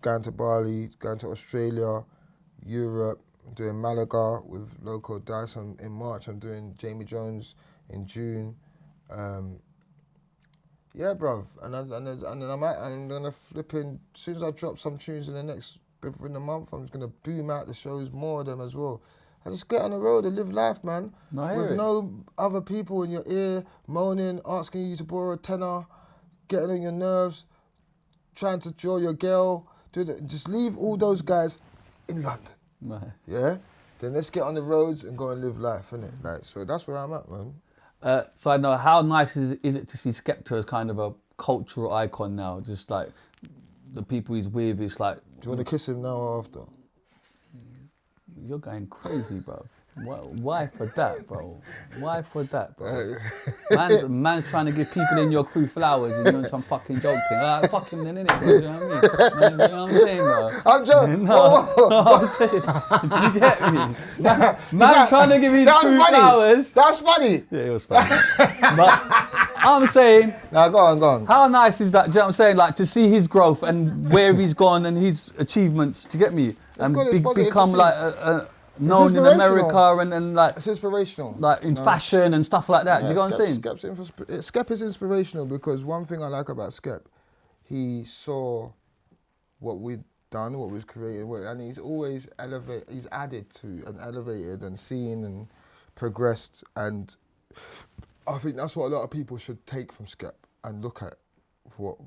going to Bali, going to Australia, Europe, doing Malaga with Loco Dice in March. I'm doing Jamie Jones in June. Yeah, bruv. And I'm gonna flip in, as soon as I drop some tunes in the month, I'm just gonna boom out the shows, more of them as well. I just get on the road and live life, man. With no other people in your ear, moaning, asking you to borrow a tenner, getting on your nerves, trying to draw your girl. Just leave all those guys in London. Right. Yeah? Then let's get on the roads and go and live life, innit? Like, so that's where I'm at, man. Side note, how nice is it to see Skepta as kind of a cultural icon now? Just like the people he's with, it's like... Do you want to kiss him now or after? You're going crazy, bro. Why for that, bro? Why for that, bro? Man's trying to give people in your crew flowers and you're doing some fucking joke thing. Like, fuck him then, innit, bro? You know what I mean? You know what I'm saying, bro? I'm joking. No, I'm saying, do you get me? Man's trying to give his crew flowers. That's funny. Yeah, it was funny. But I'm saying... Now, go on. How nice is that? Do you know what I'm saying? Like, to see his growth and where he's gone and his achievements. Do you get me? And become like known in America and like... It's inspirational. Like in fashion and stuff like that. Yeah, Do you know what I'm saying? Skep is inspirational because one thing I like about Skep, he saw what we'd done, what was created, and he's always he's added to and elevated and seen and progressed, and I think that's what a lot of people should take from Skep and look at what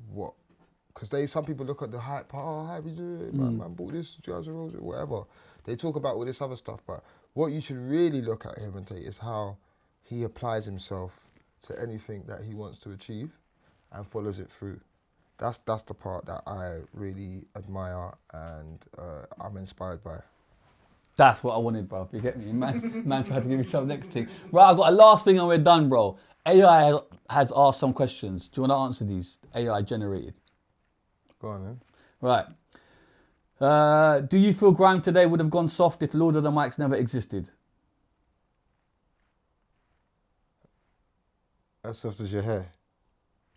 because some people look at the hype part, oh, how we do it, man bought this, Jazz Rose, whatever. They talk about all this other stuff, but what you should really look at him and take is how he applies himself to anything that he wants to achieve and follows it through. That's the part that I really admire and I'm inspired by. That's what I wanted, bro. You get me? Man tried to give me some next thing. Right, I've got a last thing and we're done, bro. AI has asked some questions. Do you want to answer these? AI generated. Go on, then. Right. Do you feel Grime today would have gone soft if Lord of the Mics never existed? As soft as your hair.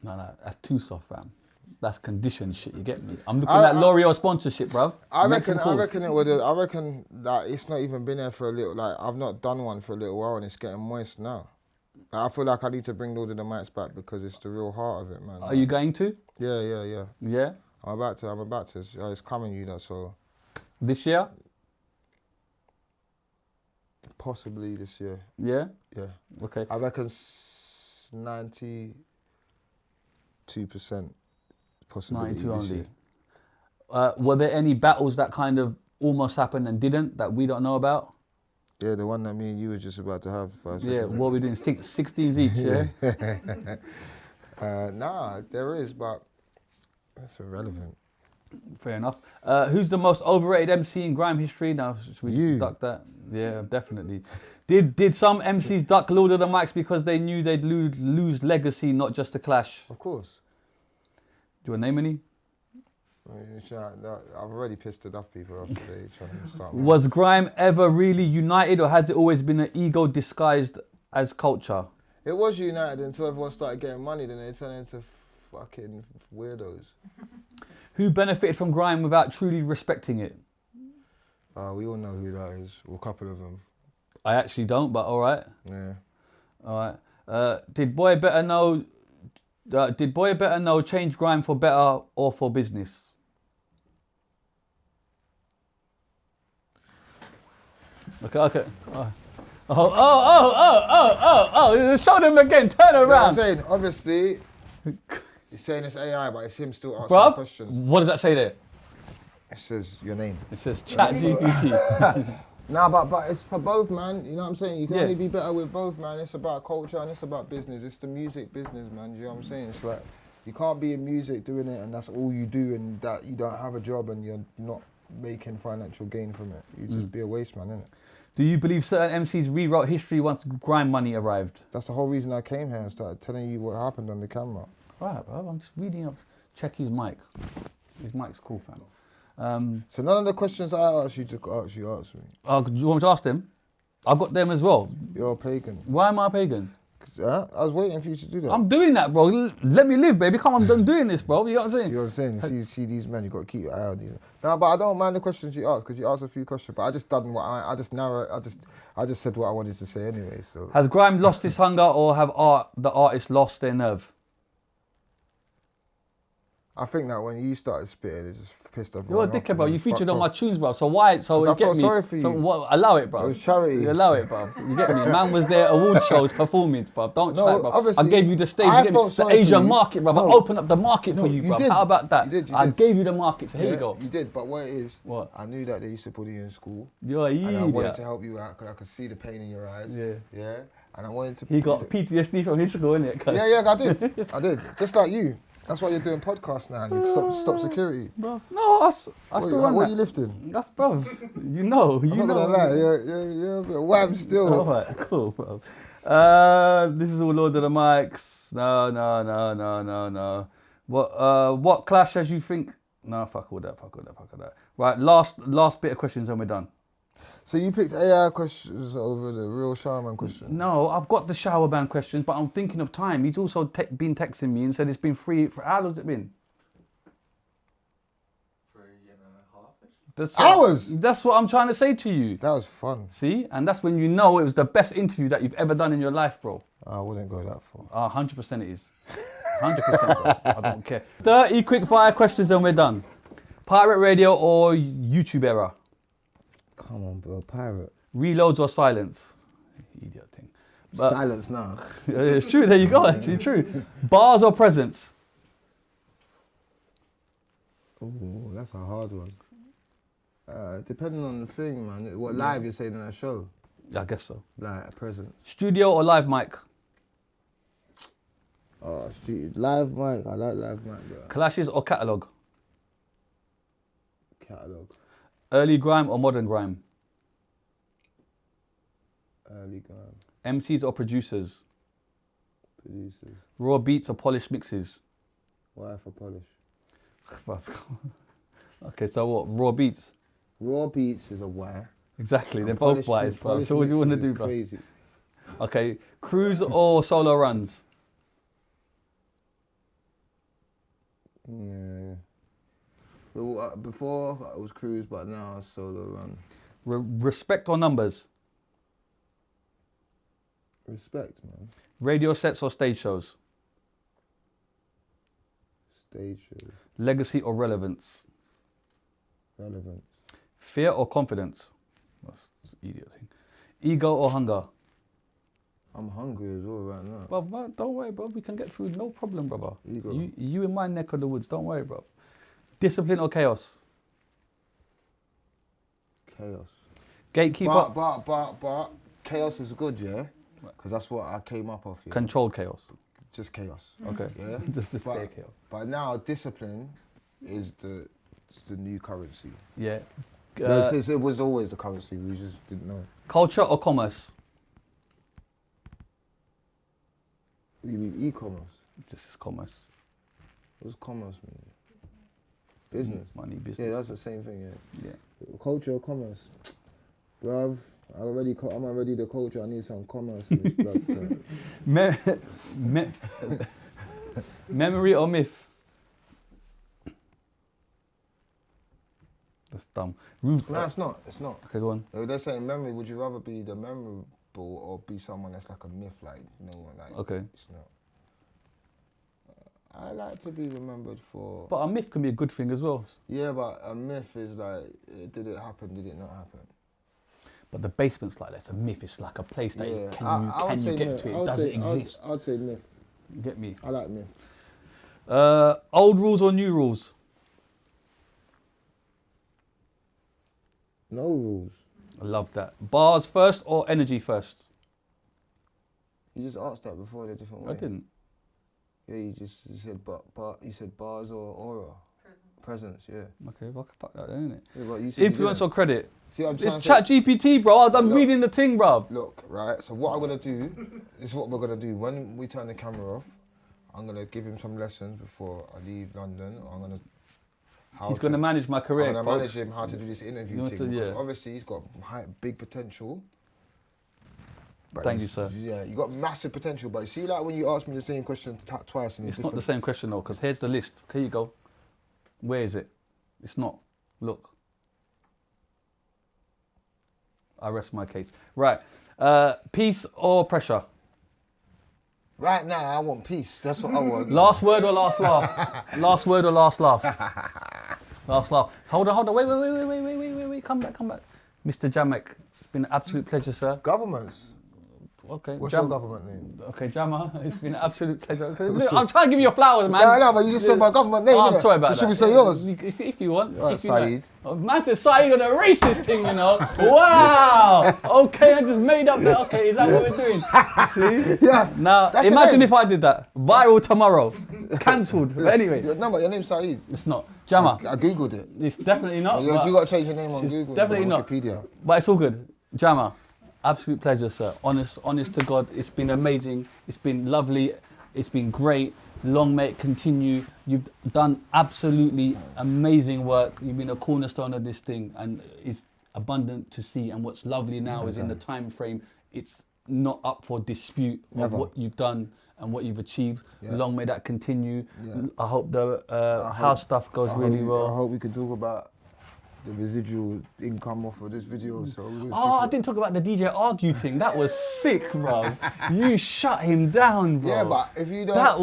No, that's too soft, fam. That's conditioned shit, you get me? I'm looking at L'Oreal sponsorship, bruv. I reckon that it's not even been there for a little, like, I've not done one for a little while and it's getting moist now. Like, I feel like I need to bring Lord of the Mics back because it's the real heart of it, man. Are you going to? Yeah. Yeah? I'm about to. It's coming, you know, so. This year? Possibly this year. Yeah? Yeah. Okay. I reckon 92% possibility 92 this year. only. Were there any battles that kind of almost happened and didn't, that we don't know about? Yeah, the one that me and you were just about to have. Yeah, what are we doing? 16s each, yeah? Nah, there is, but that's irrelevant. Fair enough. Who's the most overrated MC in Grime history? Now, should we duck that? Yeah, definitely. Did some MCs duck Lord of the Mics because they knew they'd lose legacy, not just a clash? Of course. Do you want to name any? I've already pissed enough people off today trying to start. Was Grime ever really united, or has it always been an ego disguised as culture? It was united until everyone started getting money, then they turned into fucking weirdos. Who benefited from Grime without truly respecting it? We all know who that is, or a couple of them. I actually don't, but all right. Yeah. All right. Did Boy Better Know change Grime for better or for business? Okay. Oh! Show them again. Turn around. You know what I'm saying? Obviously, he's saying it's AI, but it's him still asking questions. What does that say there? It says your name. It says ChatGPT. Nah, but it's for both, man. You know what I'm saying? You can only be better with both, man. It's about culture and it's about business. It's the music business, man. You know what I'm saying? It's like, you can't be in music doing it and that's all you do and that you don't have a job and you're not making financial gain from it. You just be a waste man, innit? Do you believe certain MCs rewrote history once Grime money arrived? That's the whole reason I came here and started telling you what happened on the camera. Right, bro. I'm just reading up. Check his mic. His mic's cool, fam. So none of the questions I asked you to ask, you asked me. Oh, do you want me to ask them? I've got them as well. You're a pagan. Why am I a pagan? I was waiting for you to do that. I'm doing that, bro. Let me live, baby. Come on, I'm doing this, bro. You know what I'm saying? You know what I'm saying? See these men, you got to keep your eye on these. No, but I don't mind the questions you asked because you asked a few questions. But I just done what I just said what I wanted to say anyway. So has Grime lost his hunger, or have the artists lost their nerve? I think that when you started spitting, it just pissed off. You're a dickhead, bro. You featured on my tunes, bro. So why? So I you get felt me. sorry for So you. what? Allow it, bro. It was charity. You allow it, bro. You get me. Man was there, award shows, performance, bro. Don't No, try, bro. I obviously, gave you the stage. I You get me? felt The sorry for Asian you. market, bro. No. I opened up the market for you, you bro. did. How about that? You did, you I did. gave you the market. So here you go. You did, but what it is, What? I knew that they used to bully you in school. You're an And I wanted idiot. to help you out because I could see the pain in your eyes. Yeah. Yeah. And I wanted to. He got PTSD from his school, innit? Yeah, I did. I did. Just like you. That's why you're doing podcasts now. You stop security. Bro, no, I still run What that. are you lifting? That's bro. You know. I'm not gonna lie. You're a bit wham still. All right, cool, bro. This is all Lord of the Mics. No. What clash as you think? No, fuck all that. Right, last bit of questions and we're done. So you picked AI questions over the real shaman question? No, I've got the shower band questions, but I'm thinking of time. He's also been texting me and said it's been free. How long's it been? 3.5 Hours? That's what I'm trying to say to you. That was fun. See? And that's when you know it was the best interview that you've ever done in your life, bro. I wouldn't go that far. 100% it is. 100%, bro. I don't care. 30 quick fire questions and we're done. Pirate radio or YouTube era? Come on, bro. Pirate. Reloads or silence? Idiot thing. But Silence now. it's true, there you go, actually true. Bars or presents? Oh, that's a hard one. Depending on the thing, man. What live you're saying in that show? I guess so. Like a present. Studio or live mic? Oh, live mic. I like live mic, bro. Clashes or catalogue? Catalogue. Early grime or modern grime? Early grime. MCs or producers? Producers. Raw beats or polished mixes? Why for polish? Okay, so what? Raw beats? Raw beats is a why. Exactly, they're both wise, bro. So what do you want to do, bro? Crazy. Okay, cruise or solo runs? Yeah. Well, before it was cruise, but now it's solo run. Respect or numbers? Respect, man. Radio sets or stage shows? Stage shows. Legacy or relevance? Relevance. Fear or confidence? That's an idiot thing. Ego or hunger? I'm hungry as well right now. Bro, don't worry, bro. We can get through, no problem, brother. Ego. You in my neck of the woods, don't worry, bro. Discipline or chaos? Chaos. Gatekeeper? But chaos is good, yeah? Because that's what I came up off. Yeah? Controlled chaos. Just chaos. Okay. Yeah. Just bare chaos. But now discipline is the new currency. Yeah. It was always the currency. We just didn't know. Culture or commerce? You mean e-commerce? This is commerce. What's commerce mean? Business. Money, business. Yeah, that's the same thing. Yeah. Yeah. Culture or commerce? Bruv, I'm already the culture. I need some commerce in this blood. Memory or myth? That's dumb. No, it's not. It's not. Okay, go on. They're saying memory. Would you rather be the memorable or be someone that's like a myth, like no one? Like, Okay. It's not. I like to be remembered for. But a myth can be a good thing as well. Yeah, but a myth is like, did it happen? Did it not happen? But the basement's like that's a myth. It's like a place that Yeah. can you get to it? Does it exist? I'd say myth. Get me? I like myth. Old rules or new rules? No rules. I love that. Bars first or energy first? You just asked that before in a different way. I didn't. Yeah, you said you said bars or aura. Presence, yeah. Okay, well, fuck that then, innit? Yeah, but you said Influence or credit? See, I'm trying It's to chat GPT, bro. I'm Look. reading the thing, bro. Look, right, so what I'm going to do is what we're going to do. When we turn the camera off, I'm going to give him some lessons before I leave London. I'm going to... He's going to manage my career, I'm going to folks. manage him how to do this interview You thing. want to- Because yeah. obviously, he's got big potential. But Thank you, he's- sir. Yeah, you got massive potential. But you see, like when you ask me the same question twice and It's not the same question, though, because here's the list. Here you go. Where is it? It's not. Look. I rest my case. Right. Peace or pressure? Right now, I want peace. That's what I want. Last word or last laugh? Last word or last laugh? Last laugh. Hold on. Wait. Come back. Mr. Jamek, it's been an absolute pleasure, sir. Governments. Okay. What's your government name? Okay, Jammer, it's been an absolute pleasure. Look, I'm trying to give you your flowers, man. No, but you just said my government name. Oh, I'm innit? sorry about so that. Should we say yours? If you want. Right, if you Saeed. know. Oh, man said Saeed on a racist thing, you know. Wow. Okay, I just made up that. Okay, is that what we're doing? See? Yeah. Now, That's your imagine name. if I did that. Viral tomorrow. Cancelled. But anyway, No, but your name's Saeed. it's not. Jammer, I googled it. it's definitely not. You but got to change your name on Google. definitely not. Wikipedia. But it's all good. Jammer, absolute pleasure, sir. Honest to God, it's been amazing. It's been lovely. It's been great. Long may it continue. You've done absolutely amazing work. You've been a cornerstone of this thing, and it's abundant to see. And what's lovely now is in the time frame, it's not up for dispute of Never. what you've done and what you've achieved. Long may that continue. Yeah. I hope the house stuff goes really I well. hope we can talk about the residual income off of this video. So Oh, I didn't talk about the DJ argue thing. That was sick, bro. You shut him down, bro. Yeah, but if you don't, that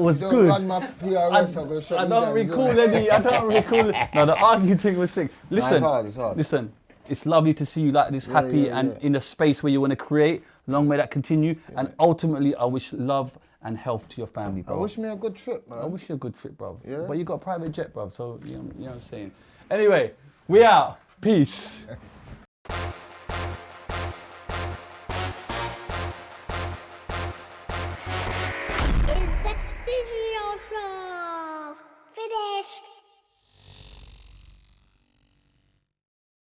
was don't good. run my PRS, I'm gonna shut I you don't down. recall any. I don't recall. No, the argue thing was sick. Listen, it's hard. listen. It's lovely to see you like this, happy and in a space where you want to create. Long may that continue. And ultimately, I wish love and health to your family, I bro. wish me a good trip, man. I wish you a good trip, bro. Yeah. But you got a private jet, bro. So you know what I'm saying. Anyway, we out. Peace.